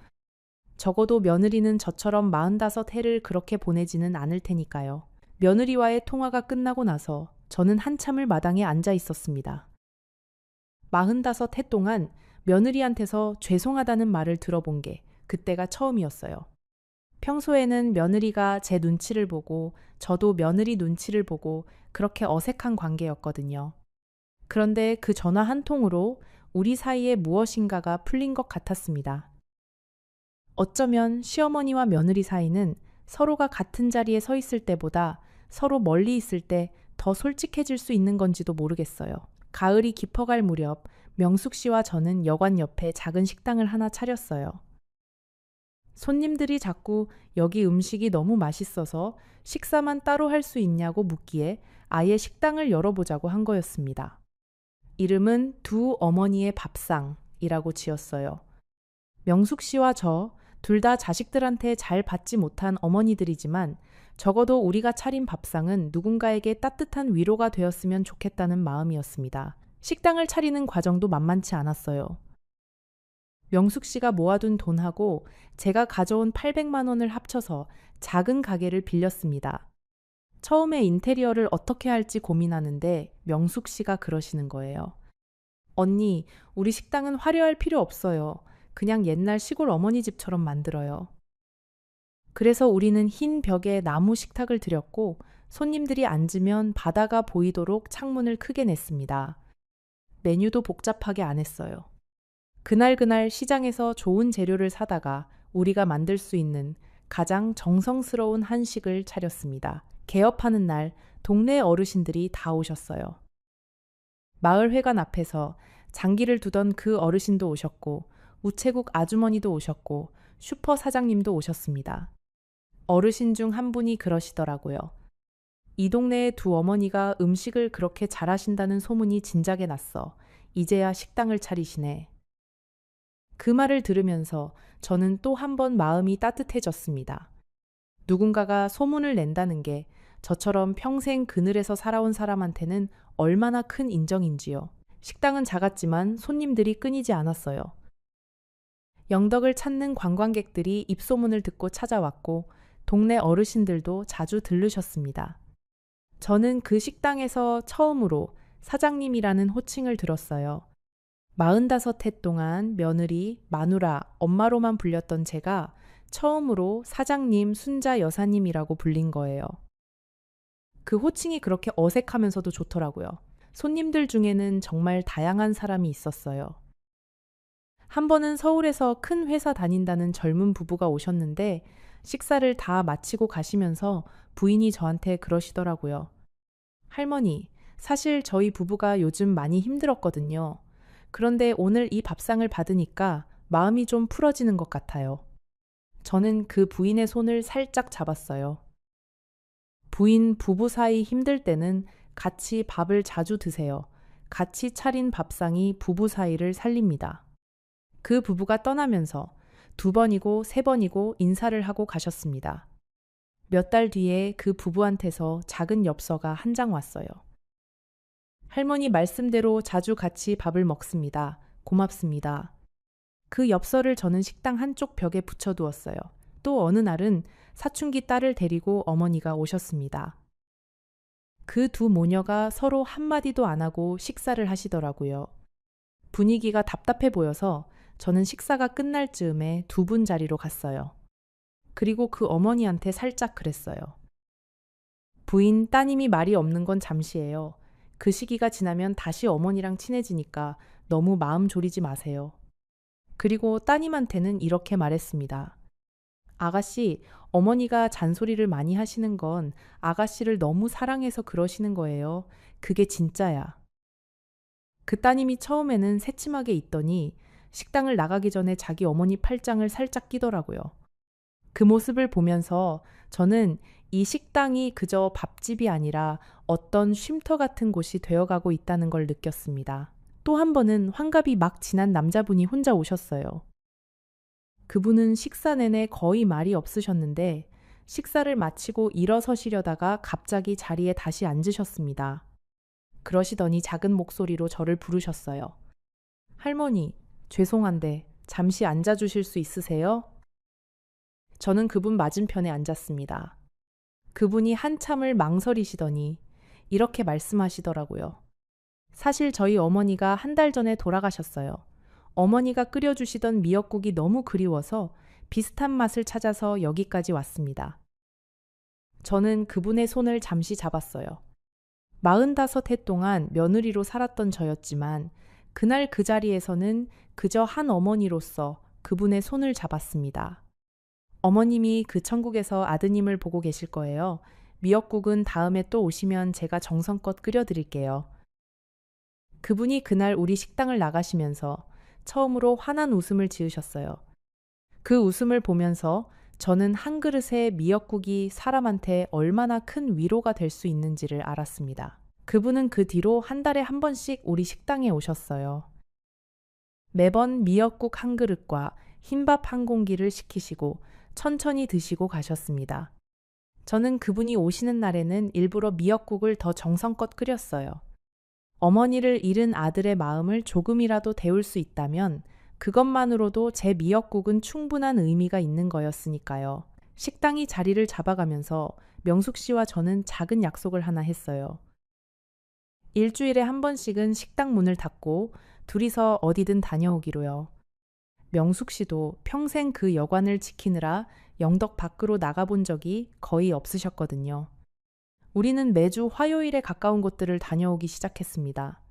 적어도 며느리는 저처럼 45해를 그렇게 보내지는 않을 테니까요. 며느리와의 통화가 끝나고 나서 저는 한참을 마당에 앉아 있었습니다. 45해 동안 며느리한테서 죄송하다는 말을 들어본 게 그때가 처음이었어요. 평소에는 며느리가 제 눈치를 보고 저도 며느리 눈치를 보고 그렇게 어색한 관계였거든요. 그런데 그 전화 한 통으로 우리 사이에 무엇인가가 풀린 것 같았습니다. 어쩌면 시어머니와 며느리 사이는 서로가 같은 자리에 서 있을 때보다 서로 멀리 있을 때 더 솔직해질 수 있는 건지도 모르겠어요. 가을이 깊어갈 무렵 명숙 씨와 저는 여관 옆에 작은 식당을 하나 차렸어요. 손님들이 자꾸 여기 음식이 너무 맛있어서 식사만 따로 할 수 있냐고 묻기에 아예 식당을 열어보자고 한 거였습니다. 이름은 두 어머니의 밥상이라고 지었어요. 명숙 씨와 저 둘 다 자식들한테 잘 받지 못한 어머니들이지만 적어도 우리가 차린 밥상은 누군가에게 따뜻한 위로가 되었으면 좋겠다는 마음이었습니다. 식당을 차리는 과정도 만만치 않았어요. 명숙 씨가 모아둔 돈하고 제가 가져온 800만 원을 합쳐서 작은 가게를 빌렸습니다. 처음에 인테리어를 어떻게 할지 고민하는데 명숙 씨가 그러시는 거예요. 언니, 우리 식당은 화려할 필요 없어요. 그냥 옛날 시골 어머니 집처럼 만들어요. 그래서 우리는 흰 벽에 나무 식탁을 들였고 손님들이 앉으면 바다가 보이도록 창문을 크게 냈습니다. 메뉴도 복잡하게 안 했어요. 그날 시장에서 좋은 재료를 사다가 우리가 만들 수 있는 가장 정성스러운 한식을 차렸습니다. 개업하는 날 동네 어르신들이 다 오셨어요. 마을회관 앞에서 장기를 두던 그 어르신도 오셨고 우체국 아주머니도 오셨고 슈퍼 사장님도 오셨습니다. 어르신 중 한 분이 그러시더라고요. 이 동네의 두 어머니가 음식을 그렇게 잘하신다는 소문이 진작에 났어. 이제야 식당을 차리시네. 그 말을 들으면서 저는 또 한 번 마음이 따뜻해졌습니다. 누군가가 소문을 낸다는 게 저처럼 평생 그늘에서 살아온 사람한테는 얼마나 큰 인정인지요. 식당은 작았지만 손님들이 끊이지 않았어요. 영덕을 찾는 관광객들이 입소문을 듣고 찾아왔고 동네 어르신들도 자주 들르셨습니다. 저는 그 식당에서 처음으로 사장님이라는 호칭을 들었어요. 45해 동안 며느리, 마누라, 엄마로만 불렸던 제가 처음으로 사장님, 순자 여사님이라고 불린 거예요. 그 호칭이 그렇게 어색하면서도 좋더라고요. 손님들 중에는 정말 다양한 사람이 있었어요. 한 번은 서울에서 큰 회사 다닌다는 젊은 부부가 오셨는데 식사를 다 마치고 가시면서 부인이 저한테 그러시더라고요. 할머니, 사실 저희 부부가 요즘 많이 힘들었거든요. 그런데 오늘 이 밥상을 받으니까 마음이 좀 풀어지는 것 같아요. 저는 그 부인의 손을 살짝 잡았어요. 부인 부부 사이 힘들 때는 같이 밥을 자주 드세요. 같이 차린 밥상이 부부 사이를 살립니다. 그 부부가 떠나면서 2번이고 3번이고 인사를 하고 가셨습니다. 몇 달 뒤에 그 부부한테서 작은 엽서가 한 장 왔어요. 할머니 말씀대로 자주 같이 밥을 먹습니다. 고맙습니다. 그 엽서를 저는 식당 한쪽 벽에 붙여두었어요. 또 어느 날은 사춘기 딸을 데리고 어머니가 오셨습니다. 그 두 모녀가 서로 한마디도 안 하고 식사를 하시더라고요. 분위기가 답답해 보여서 저는 식사가 끝날 즈음에 2분 자리로 갔어요. 그리고 그 어머니한테 살짝 그랬어요. 부인, 따님이 말이 없는 건 잠시예요. 그 시기가 지나면 다시 어머니랑 친해지니까 너무 마음 졸이지 마세요. 그리고 따님한테는 이렇게 말했습니다. 아가씨, 어머니가 잔소리를 많이 하시는 건 아가씨를 너무 사랑해서 그러시는 거예요. 그게 진짜야. 그 따님이 처음에는 새침하게 있더니 식당을 나가기 전에 자기 어머니 팔짱을 살짝 끼더라고요. 그 모습을 보면서 저는 이 식당이 그저 밥집이 아니라 어떤 쉼터 같은 곳이 되어가고 있다는 걸 느꼈습니다. 또 한 번은 환갑이 막 지난 남자분이 혼자 오셨어요. 그분은 식사 내내 거의 말이 없으셨는데 식사를 마치고 일어서시려다가 갑자기 자리에 다시 앉으셨습니다. 그러시더니 작은 목소리로 저를 부르셨어요. 할머니, 죄송한데 잠시 앉아주실 수 있으세요? 저는 그분 맞은편에 앉았습니다. 그분이 한참을 망설이시더니 이렇게 말씀하시더라고요. 사실 저희 어머니가 1달 전에 돌아가셨어요. 어머니가 끓여주시던 미역국이 너무 그리워서 비슷한 맛을 찾아서 여기까지 왔습니다. 저는 그분의 손을 잠시 잡았어요. 45해 동안 며느리로 살았던 저였지만 그날 그 자리에서는 그저 한 어머니로서 그분의 손을 잡았습니다. 어머님이 그 천국에서 아드님을 보고 계실 거예요. 미역국은 다음에 또 오시면 제가 정성껏 끓여드릴게요. 그분이 그날 우리 식당을 나가시면서 처음으로 환한 웃음을 지으셨어요. 그 웃음을 보면서 저는 한 그릇의 미역국이 사람한테 얼마나 큰 위로가 될 수 있는지를 알았습니다. 그분은 그 뒤로 1달에 1번씩 우리 식당에 오셨어요. 매번 미역국 한 그릇과 흰밥 한 공기를 시키시고 천천히 드시고 가셨습니다. 저는 그분이 오시는 날에는 일부러 미역국을 더 정성껏 끓였어요. 어머니를 잃은 아들의 마음을 조금이라도 데울 수 있다면 그것만으로도 제 미역국은 충분한 의미가 있는 거였으니까요. 식당이 자리를 잡아가면서 명숙 씨와 저는 작은 약속을 하나 했어요. 일주일에 1번씩은 식당 문을 닫고 둘이서 어디든 다녀오기로요. 명숙 씨도 평생 그 여관을 지키느라 영덕 밖으로 나가본 적이 거의 없으셨거든요. 우리는 매주 화요일에 가까운 곳들을 다녀오기 시작했습니다.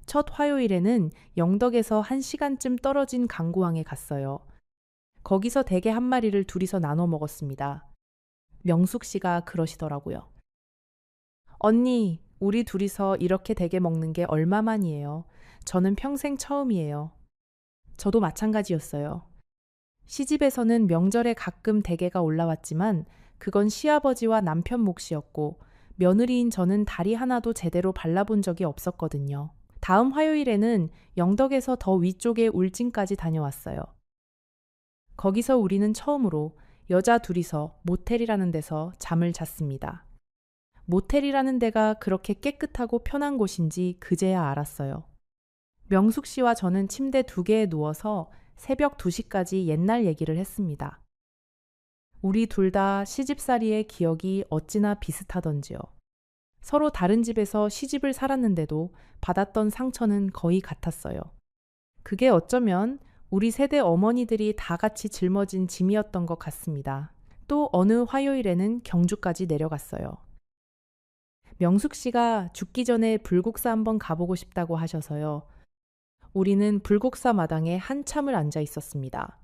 첫 화요일에는 영덕에서 1시간쯤 떨어진 강구항에 갔어요. 거기서 대게 한 마리를 둘이서 나눠 먹었습니다. 명숙 씨가 그러시더라고요. 언니, 우리 둘이서 이렇게 대게 먹는 게 얼마만이에요. 저는 평생 처음이에요. 저도 마찬가지였어요. 시집에서는 명절에 가끔 대게가 올라왔지만 그건 시아버지와 남편 몫이었고 며느리인 저는 다리 하나도 제대로 발라본 적이 없었거든요. 다음 화요일에는 영덕에서 더 위쪽의 울진까지 다녀왔어요. 거기서 우리는 처음으로 여자 둘이서 모텔이라는 데서 잠을 잤습니다. 모텔이라는 데가 그렇게 깨끗하고 편한 곳인지 그제야 알았어요. 명숙 씨와 저는 침대 2개에 누워서 새벽 2시까지 옛날 얘기를 했습니다. 우리 둘 다 시집살이의 기억이 어찌나 비슷하던지요. 서로 다른 집에서 시집을 살았는데도 받았던 상처는 거의 같았어요. 그게 어쩌면 우리 세대 어머니들이 다 같이 짊어진 짐이었던 것 같습니다. 또 어느 화요일에는 경주까지 내려갔어요. 명숙 씨가 죽기 전에 불국사 한번 가보고 싶다고 하셔서요. 우리는 불국사 마당에 한참을 앉아 있었습니다.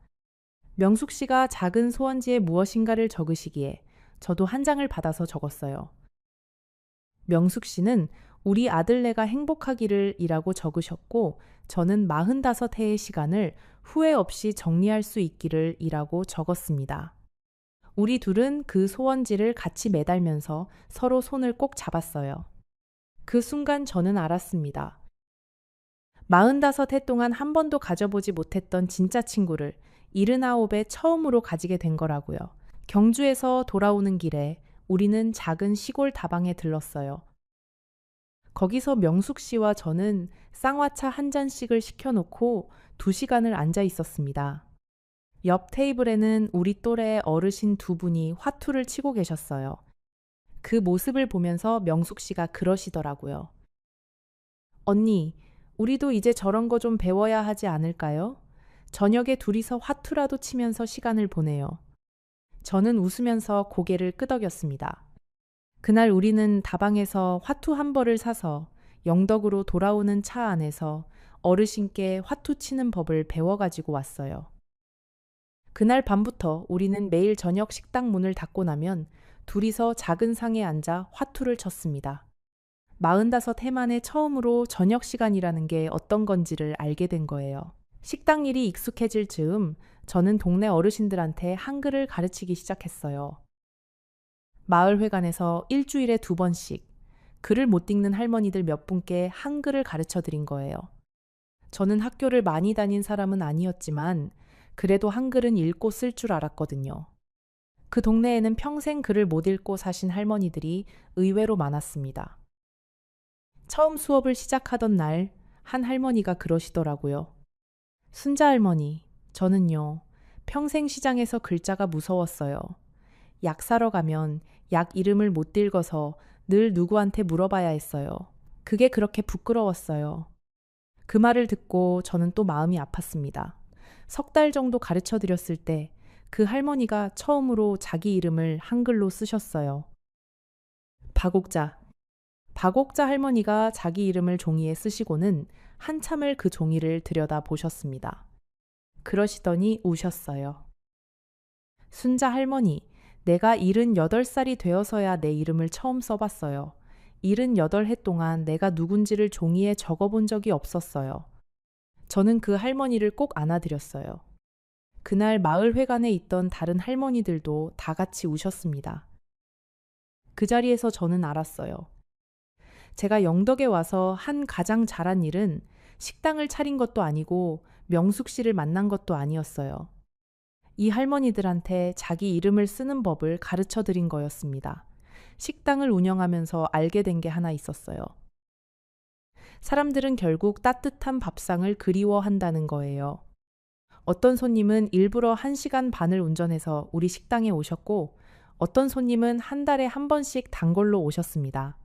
명숙 씨가 작은 소원지에 무엇인가를 적으시기에 저도 한 장을 받아서 적었어요. 명숙 씨는 우리 아들네가 행복하기를 이라고 적으셨고 저는 45해의 시간을 후회 없이 정리할 수 있기를 이라고 적었습니다. 우리 둘은 그 소원지를 같이 매달면서 서로 손을 꼭 잡았어요. 그 순간 저는 알았습니다. 45해 동안 한 번도 가져보지 못했던 진짜 친구를 79에 처음으로 가지게 된 거라고요. 경주에서 돌아오는 길에 우리는 작은 시골 다방에 들렀어요. 거기서 명숙 씨와 저는 쌍화차 한 잔씩을 시켜놓고 2시간을 앉아 있었습니다. 옆 테이블에는 우리 또래의 어르신 2분이 화투를 치고 계셨어요. 그 모습을 보면서 명숙 씨가 그러시더라고요. 언니, 우리도 이제 저런 거 좀 배워야 하지 않을까요? 저녁에 둘이서 화투라도 치면서 시간을 보내요. 저는 웃으면서 고개를 끄덕였습니다. 그날 우리는 다방에서 화투 한 벌을 사서 영덕으로 돌아오는 차 안에서 어르신께 화투 치는 법을 배워가지고 왔어요. 그날 밤부터 우리는 매일 저녁 식당 문을 닫고 나면 둘이서 작은 상에 앉아 화투를 쳤습니다. 45해 만에 처음으로 저녁 시간이라는 게 어떤 건지를 알게 된 거예요. 식당 일이 익숙해질 즈음 저는 동네 어르신들한테 한글을 가르치기 시작했어요. 마을회관에서 일주일에 2번씩 글을 못 읽는 할머니들 몇 분께 한글을 가르쳐 드린 거예요. 저는 학교를 많이 다닌 사람은 아니었지만 그래도 한글은 읽고 쓸 줄 알았거든요. 그 동네에는 평생 글을 못 읽고 사신 할머니들이 의외로 많았습니다. 처음 수업을 시작하던 날 한 할머니가 그러시더라고요. 순자 할머니, 저는요, 평생 시장에서 글자가 무서웠어요. 약 사러 가면 약 이름을 못 읽어서 늘 누구한테 물어봐야 했어요. 그게 그렇게 부끄러웠어요. 그 말을 듣고 저는 또 마음이 아팠습니다. 3달 정도 가르쳐 드렸을 때 그 할머니가 처음으로 자기 이름을 한글로 쓰셨어요. 박옥자. 박옥자 할머니가 자기 이름을 종이에 쓰시고는 한참을 그 종이를 들여다 보셨습니다. 그러시더니 우셨어요. 순자 할머니, 내가 78살이 되어서야 내 이름을 처음 써봤어요. 78해 동안 내가 누군지를 종이에 적어본 적이 없었어요. 저는 그 할머니를 꼭 안아드렸어요. 그날 마을회관에 있던 다른 할머니들도 다 같이 우셨습니다. 그 자리에서 저는 알았어요. 제가 영덕에 와서 한 가장 잘한 일은 식당을 차린 것도 아니고 명숙 씨를 만난 것도 아니었어요. 이 할머니들한테 자기 이름을 쓰는 법을 가르쳐 드린 거였습니다. 식당을 운영하면서 알게 된 게 하나 있었어요. 사람들은 결국 따뜻한 밥상을 그리워한다는 거예요. 어떤 손님은 일부러 1시간 반을 운전해서 우리 식당에 오셨고 어떤 손님은 한 달에 한 번씩 단골로 오셨습니다.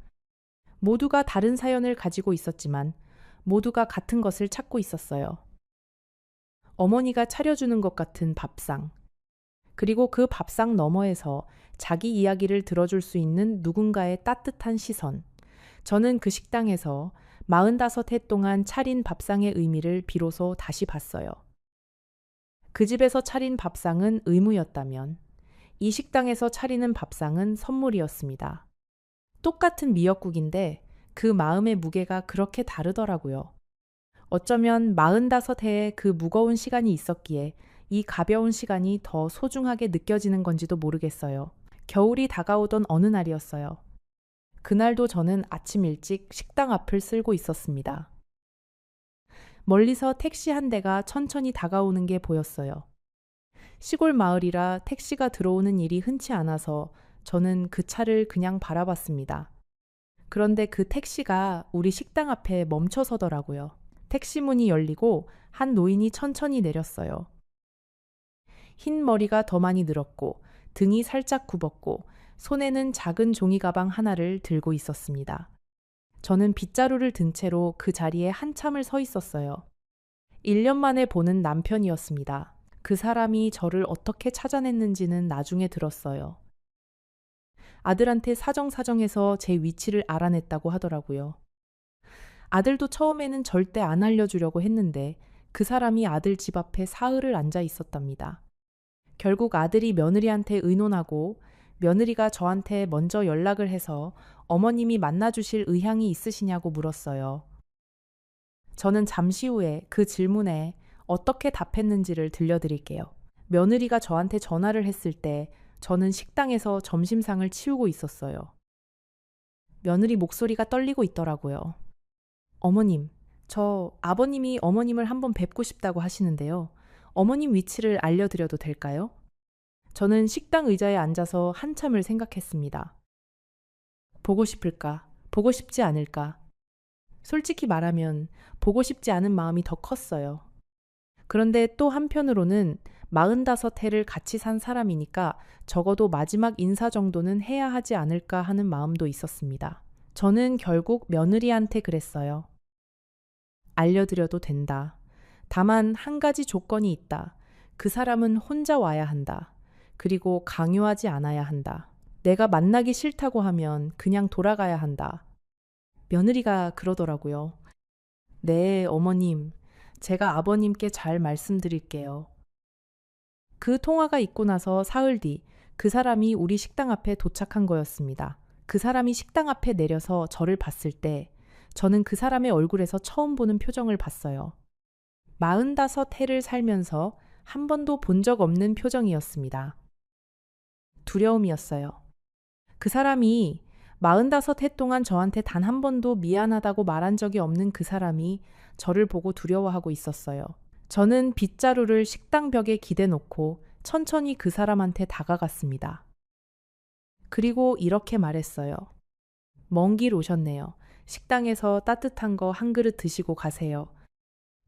모두가 다른 사연을 가지고 있었지만 모두가 같은 것을 찾고 있었어요. 어머니가 차려주는 것 같은 밥상. 그리고 그 밥상 너머에서 자기 이야기를 들어줄 수 있는 누군가의 따뜻한 시선. 저는 그 식당에서 45해 동안 차린 밥상의 의미를 비로소 다시 봤어요. 그 집에서 차린 밥상은 의무였다면 이 식당에서 차리는 밥상은 선물이었습니다. 똑같은 미역국인데 그 마음의 무게가 그렇게 다르더라고요. 어쩌면 45해의 그 무거운 시간이 있었기에 이 가벼운 시간이 더 소중하게 느껴지는 건지도 모르겠어요. 겨울이 다가오던 어느 날이었어요. 그날도 저는 아침 일찍 식당 앞을 쓸고 있었습니다. 멀리서 택시 한 대가 천천히 다가오는 게 보였어요. 시골 마을이라 택시가 들어오는 일이 흔치 않아서 저는 그 차를 그냥 바라봤습니다. 그런데 그 택시가 우리 식당 앞에 멈춰 서더라고요. 택시 문이 열리고 한 노인이 천천히 내렸어요. 흰 머리가 더 많이 늘었고 등이 살짝 굽었고 손에는 작은 종이 가방 하나를 들고 있었습니다. 저는 빗자루를 든 채로 그 자리에 한참을 서 있었어요. 1년 만에 보는 남편이었습니다. 그 사람이 저를 어떻게 찾아냈는지는 나중에 들었어요. 아들한테 사정사정해서 제 위치를 알아냈다고 하더라고요. 아들도 처음에는 절대 안 알려주려고 했는데 그 사람이 아들 집 앞에 사흘을 앉아 있었답니다. 결국 아들이 며느리한테 의논하고 며느리가 저한테 먼저 연락을 해서 어머님이 만나주실 의향이 있으시냐고 물었어요. 저는 잠시 후에 그 질문에 어떻게 답했는지를 들려드릴게요. 며느리가 저한테 전화를 했을 때 저는 식당에서 점심상을 치우고 있었어요. 며느리 목소리가 떨리고 있더라고요. 어머님, 저 아버님이 어머님을 한번 뵙고 싶다고 하시는데요. 어머님 위치를 알려드려도 될까요? 저는 식당 의자에 앉아서 한참을 생각했습니다. 보고 싶을까? 보고 싶지 않을까? 솔직히 말하면 보고 싶지 않은 마음이 더 컸어요. 그런데 또 한편으로는 45해를 같이 산 사람이니까 적어도 마지막 인사 정도는 해야 하지 않을까 하는 마음도 있었습니다. 저는 결국 며느리한테 그랬어요. 알려드려도 된다. 다만 한 가지 조건이 있다. 그 사람은 혼자 와야 한다. 그리고 강요하지 않아야 한다. 내가 만나기 싫다고 하면 그냥 돌아가야 한다. 며느리가 그러더라고요. 네, 어머님. 제가 아버님께 잘 말씀드릴게요. 그 통화가 있고 나서 사흘 뒤 그 사람이 우리 식당 앞에 도착한 거였습니다. 그 사람이 식당 앞에 내려서 저를 봤을 때 저는 그 사람의 얼굴에서 처음 보는 표정을 봤어요. 45해를 살면서 한 번도 본 적 없는 표정이었습니다. 두려움이었어요. 그 사람이 45해 동안 저한테 단 한 번도 미안하다고 말한 적이 없는 그 사람이 저를 보고 두려워하고 있었어요. 저는 빗자루를 식당 벽에 기대 놓고 천천히 그 사람한테 다가갔습니다. 그리고 이렇게 말했어요. 먼 길 오셨네요. 식당에서 따뜻한 거 한 그릇 드시고 가세요.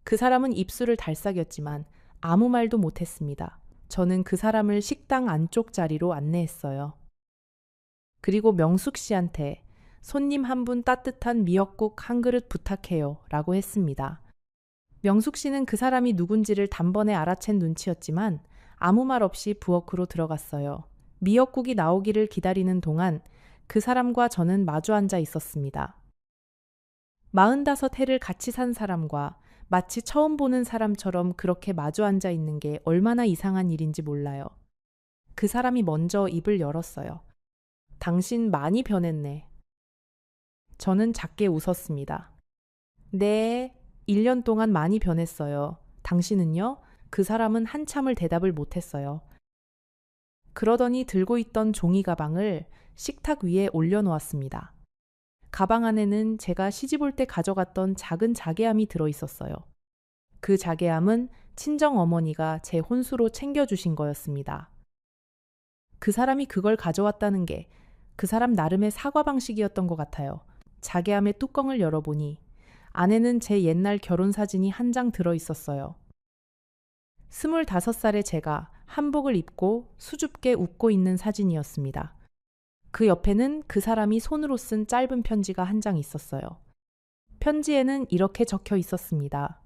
그 사람은 입술을 달싹였지만 아무 말도 못했습니다. 저는 그 사람을 식당 안쪽 자리로 안내했어요. 그리고 명숙 씨한테 손님 한 분 따뜻한 미역국 한 그릇 부탁해요 라고 했습니다. 명숙 씨는 그 사람이 누군지를 단번에 알아챈 눈치였지만 아무 말 없이 부엌으로 들어갔어요. 미역국이 나오기를 기다리는 동안 그 사람과 저는 마주 앉아 있었습니다. 45해를 같이 산 사람과 마치 처음 보는 사람처럼 그렇게 마주 앉아 있는 게 얼마나 이상한 일인지 몰라요. 그 사람이 먼저 입을 열었어요. 당신 많이 변했네. 저는 작게 웃었습니다. 네, 1년 동안 많이 변했어요. 당신은요? 그 사람은 한참을 대답을 못했어요. 그러더니 들고 있던 종이 가방을 식탁 위에 올려놓았습니다. 가방 안에는 제가 시집 올 때 가져갔던 작은 자개함이 들어있었어요. 그 자개함은 친정 어머니가 제 혼수로 챙겨주신 거였습니다. 그 사람이 그걸 가져왔다는 게 그 사람 나름의 사과 방식이었던 것 같아요. 자개함의 뚜껑을 열어보니 안에는 제 옛날 결혼 사진이 한 장 들어있었어요. 25살의 제가 한복을 입고 수줍게 웃고 있는 사진이었습니다. 그 옆에는 그 사람이 손으로 쓴 짧은 편지가 한 장 있었어요. 편지에는 이렇게 적혀 있었습니다.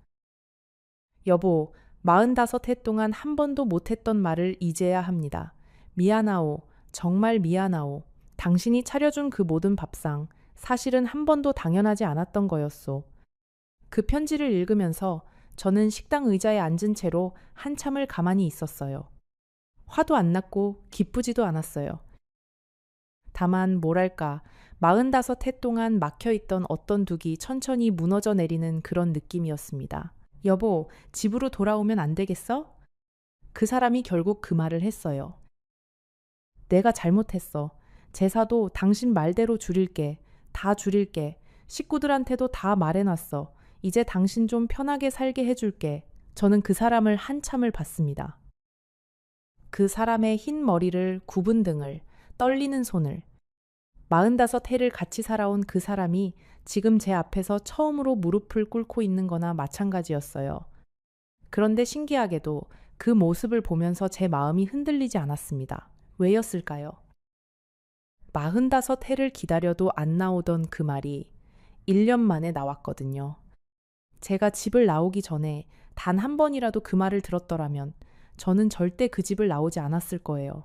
여보, 45해 동안 한 번도 못했던 말을 이제야 합니다. 미안하오. 정말 미안하오. 당신이 차려준 그 모든 밥상, 사실은 한 번도 당연하지 않았던 거였소. 그 편지를 읽으면서 저는 식당 의자에 앉은 채로 한참을 가만히 있었어요. 화도 안 났고 기쁘지도 않았어요. 다만 뭐랄까 45해 동안 막혀있던 어떤 둑이 천천히 무너져 내리는 그런 느낌이었습니다. 여보, 집으로 돌아오면 안 되겠어? 그 사람이 결국 그 말을 했어요. 내가 잘못했어. 제사도 당신 말대로 줄일게. 다 줄일게. 식구들한테도 다 말해놨어. 이제 당신 좀 편하게 살게 해줄게. 저는 그 사람을 한참을 봤습니다. 그 사람의 흰 머리를 굽은 등을 떨리는 손을. 45해를 같이 살아온 그 사람이 지금 제 앞에서 처음으로 무릎을 꿇고 있는 거나 마찬가지였어요. 그런데 신기하게도 그 모습을 보면서 제 마음이 흔들리지 않았습니다. 왜였을까요? 45해를 기다려도 안 나오던 그 말이 1년 만에 나왔거든요. 제가 집을 나오기 전에 단 한 번이라도 그 말을 들었더라면 저는 절대 그 집을 나오지 않았을 거예요.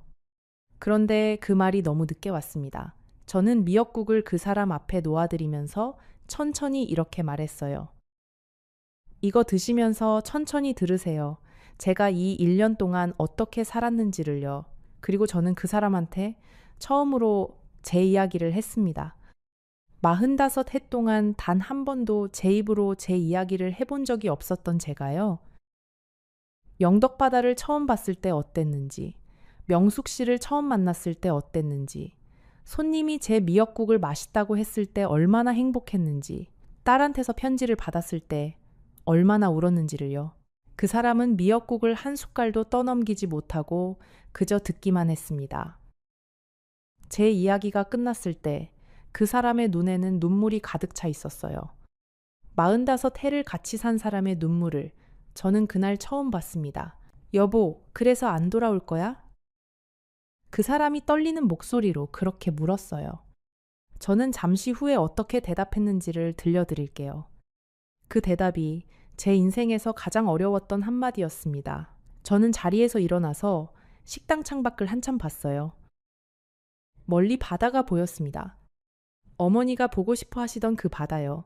그런데 그 말이 너무 늦게 왔습니다. 저는 미역국을 그 사람 앞에 놓아드리면서 천천히 이렇게 말했어요. 이거 드시면서 천천히 들으세요. 제가 이 1년 동안 어떻게 살았는지를요. 그리고 저는 그 사람한테 처음으로 제 이야기를 했습니다. 45해 동안 단 한 번도 제 입으로 제 이야기를 해본 적이 없었던 제가요. 영덕바다를 처음 봤을 때 어땠는지, 명숙 씨를 처음 만났을 때 어땠는지, 손님이 제 미역국을 맛있다고 했을 때 얼마나 행복했는지, 딸한테서 편지를 받았을 때 얼마나 울었는지를요. 그 사람은 미역국을 한 숟갈도 떠넘기지 못하고 그저 듣기만 했습니다. 제 이야기가 끝났을 때 그 사람의 눈에는 눈물이 가득 차 있었어요. 45해를 같이 산 사람의 눈물을 저는 그날 처음 봤습니다. 여보, 그래서 안 돌아올 거야? 그 사람이 떨리는 목소리로 그렇게 물었어요. 저는 잠시 후에 어떻게 대답했는지를 들려드릴게요. 그 대답이 제 인생에서 가장 어려웠던 한마디였습니다. 저는 자리에서 일어나서 식당 창밖을 한참 봤어요. 멀리 바다가 보였습니다. 어머니가 보고 싶어 하시던 그 바다요.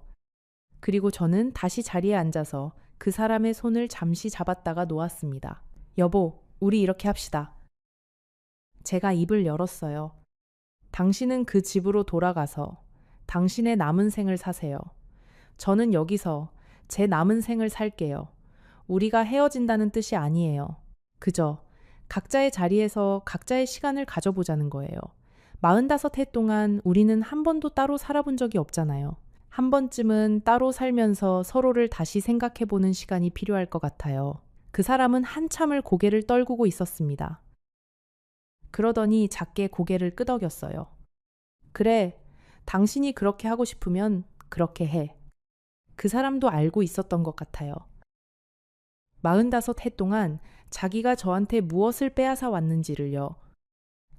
그리고 저는 다시 자리에 앉아서 그 사람의 손을 잠시 잡았다가 놓았습니다. 여보, 우리 이렇게 합시다. 제가 입을 열었어요. 당신은 그 집으로 돌아가서 당신의 남은 생을 사세요. 저는 여기서 제 남은 생을 살게요. 우리가 헤어진다는 뜻이 아니에요. 그저 각자의 자리에서 각자의 시간을 가져보자는 거예요. 45해 동안 우리는 한 번도 따로 살아본 적이 없잖아요. 한 번쯤은 따로 살면서 서로를 다시 생각해보는 시간이 필요할 것 같아요. 그 사람은 한참을 고개를 떨구고 있었습니다. 그러더니 작게 고개를 끄덕였어요. 그래, 당신이 그렇게 하고 싶으면 그렇게 해. 그 사람도 알고 있었던 것 같아요. 45해 동안 자기가 저한테 무엇을 빼앗아 왔는지를요.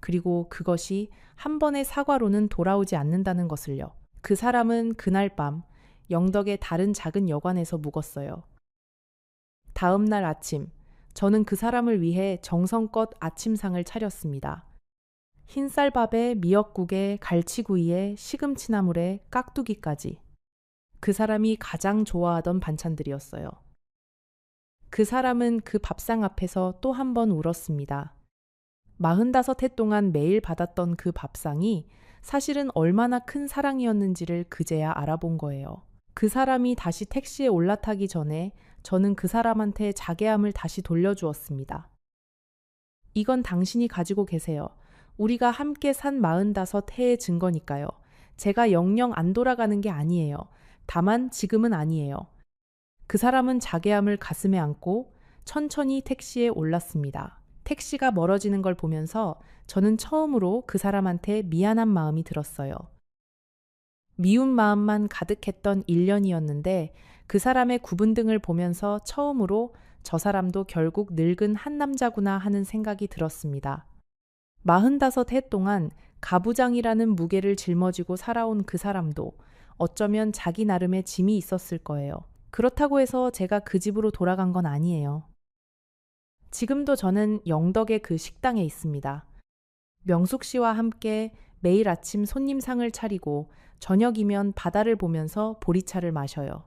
그리고 그것이 한 번의 사과로는 돌아오지 않는다는 것을요. 그 사람은 그날 밤 영덕의 다른 작은 여관에서 묵었어요. 다음 날 아침, 저는 그 사람을 위해 정성껏 아침상을 차렸습니다. 흰쌀밥에 미역국에 갈치구이에 시금치나물에 깍두기까지. 그 사람이 가장 좋아하던 반찬들이었어요. 그 사람은 그 밥상 앞에서 또 한 번 울었습니다. 45해 동안 매일 받았던 그 밥상이 사실은 얼마나 큰 사랑이었는지를 그제야 알아본 거예요. 그 사람이 다시 택시에 올라타기 전에 저는 그 사람한테 자괴함을 다시 돌려주었습니다. 이건 당신이 가지고 계세요. 우리가 함께 산 45해의 증거니까요. 제가 영영 안 돌아가는 게 아니에요. 다만 지금은 아니에요. 그 사람은 자괴함을 가슴에 안고 천천히 택시에 올랐습니다. 택시가 멀어지는 걸 보면서 저는 처음으로 그 사람한테 미안한 마음이 들었어요. 미운 마음만 가득했던 1년이었는데 그 사람의 구분 등을 보면서 처음으로 저 사람도 결국 늙은 한 남자구나 하는 생각이 들었습니다. 45해 동안 가부장이라는 무게를 짊어지고 살아온 그 사람도 어쩌면 자기 나름의 짐이 있었을 거예요. 그렇다고 해서 제가 그 집으로 돌아간 건 아니에요. 지금도 저는 영덕의 그 식당에 있습니다. 명숙 씨와 함께 매일 아침 손님상을 차리고 저녁이면 바다를 보면서 보리차를 마셔요.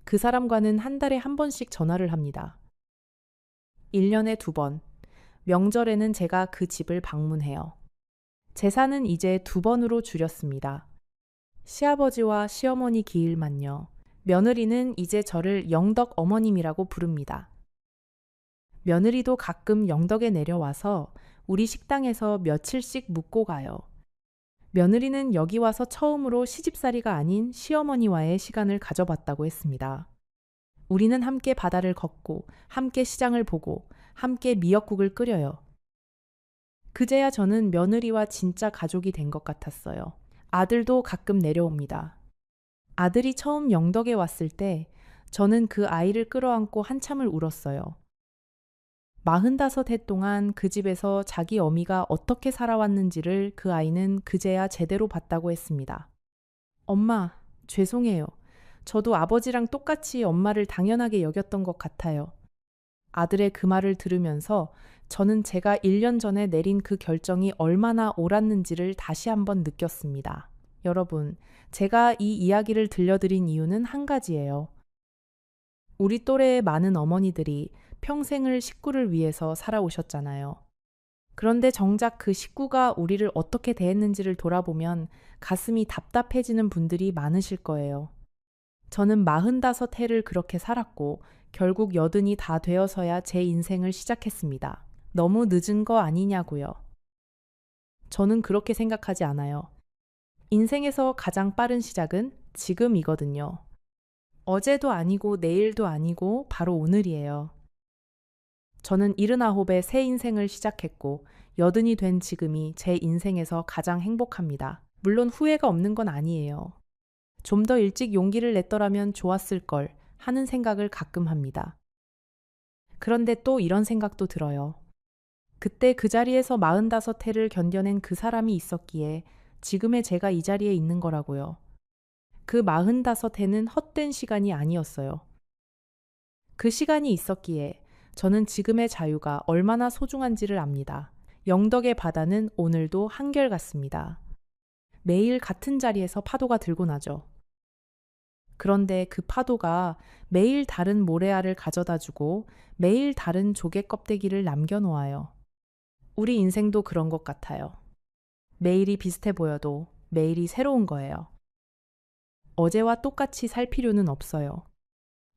그 사람과는 한 달에 한 번씩 전화를 합니다. 1년에 2번. 명절에는 제가 그 집을 방문해요. 제사는 이제 2번으로 줄였습니다. 시아버지와 시어머니 기일만요. 며느리는 이제 저를 영덕 어머님이라고 부릅니다. 며느리도 가끔 영덕에 내려와서 우리 식당에서 며칠씩 묵고 가요. 며느리는 여기 와서 처음으로 시집살이가 아닌 시어머니와의 시간을 가져봤다고 했습니다. 우리는 함께 바다를 걷고 함께 시장을 보고 함께 미역국을 끓여요. 그제야 저는 며느리와 진짜 가족이 된 것 같았어요. 아들도 가끔 내려옵니다. 아들이 처음 영덕에 왔을 때 저는 그 아이를 끌어안고 한참을 울었어요. 45해 동안 그 집에서 자기 어미가 어떻게 살아왔는지를 그 아이는 그제야 제대로 봤다고 했습니다. 엄마, 죄송해요. 저도 아버지랑 똑같이 엄마를 당연하게 여겼던 것 같아요. 아들의 그 말을 들으면서 저는 제가 1년 전에 내린 그 결정이 얼마나 옳았는지를 다시 한번 느꼈습니다. 여러분, 제가 이 이야기를 들려드린 이유는 한 가지예요. 우리 또래의 많은 어머니들이 평생을 식구를 위해서 살아오셨잖아요. 그런데 정작 그 식구가 우리를 어떻게 대했는지를 돌아보면 가슴이 답답해지는 분들이 많으실 거예요. 저는 45해를 그렇게 살았고 결국 80이 다 되어서야 제 인생을 시작했습니다. 너무 늦은 거 아니냐고요. 저는 그렇게 생각하지 않아요. 인생에서 가장 빠른 시작은 지금이거든요. 어제도 아니고 내일도 아니고 바로 오늘이에요. 저는 79에 새 인생을 시작했고 80이 된 지금이 제 인생에서 가장 행복합니다. 물론 후회가 없는 건 아니에요. 좀 더 일찍 용기를 냈더라면 좋았을 걸 하는 생각을 가끔 합니다. 그런데 또 이런 생각도 들어요. 그때 그 자리에서 45해를 견뎌낸 그 사람이 있었기에 지금의 제가 이 자리에 있는 거라고요. 그 45해는 헛된 시간이 아니었어요. 그 시간이 있었기에 저는 지금의 자유가 얼마나 소중한지를 압니다. 영덕의 바다는 오늘도 한결같습니다. 매일 같은 자리에서 파도가 들고 나죠. 그런데 그 파도가 매일 다른 모래알을 가져다 주고 매일 다른 조개 껍데기를 남겨놓아요. 우리 인생도 그런 것 같아요. 매일이 비슷해 보여도 매일이 새로운 거예요. 어제와 똑같이 살 필요는 없어요.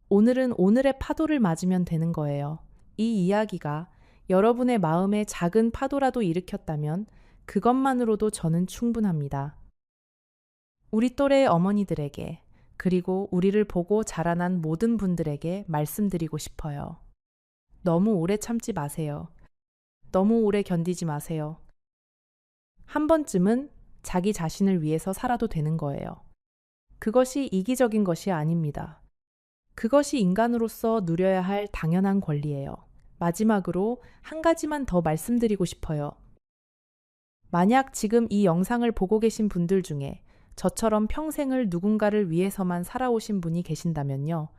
오늘은 오늘의 파도를 맞으면 되는 거예요. 이 이야기가 여러분의 마음에 작은 파도라도 일으켰다면 그것만으로도 저는 충분합니다. 우리 또래의 어머니들에게 그리고 우리를 보고 자라난 모든 분들에게 말씀드리고 싶어요. 너무 오래 참지 마세요. 너무 오래 견디지 마세요. 한 번쯤은 자기 자신을 위해서 살아도 되는 거예요. 그것이 이기적인 것이 아닙니다. 그것이 인간으로서 누려야 할 당연한 권리예요. 마지막으로 한 가지만 더 말씀드리고 싶어요. 만약 지금 이 영상을 보고 계신 분들 중에 저처럼 평생을 누군가를 위해서만 살아오신 분이 계신다면요.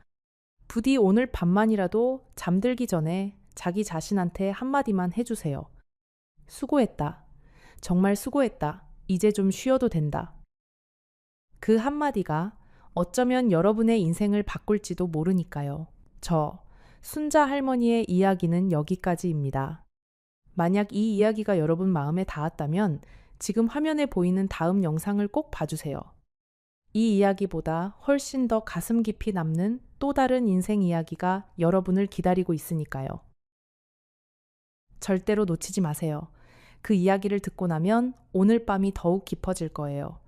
부디 오늘 밤만이라도 잠들기 전에 자기 자신한테 한마디만 해주세요. 수고했다. 정말 수고했다. 이제 좀 쉬어도 된다. 그 한마디가 어쩌면 여러분의 인생을 바꿀지도 모르니까요. 순자 할머니의 이야기는 여기까지입니다. 만약 이 이야기가 여러분 마음에 닿았다면 지금 화면에 보이는 다음 영상을 꼭 봐주세요. 이 이야기보다 훨씬 더 가슴 깊이 남는 또 다른 인생 이야기가 여러분을 기다리고 있으니까요. 절대로 놓치지 마세요. 그 이야기를 듣고 나면 오늘 밤이 더욱 깊어질 거예요.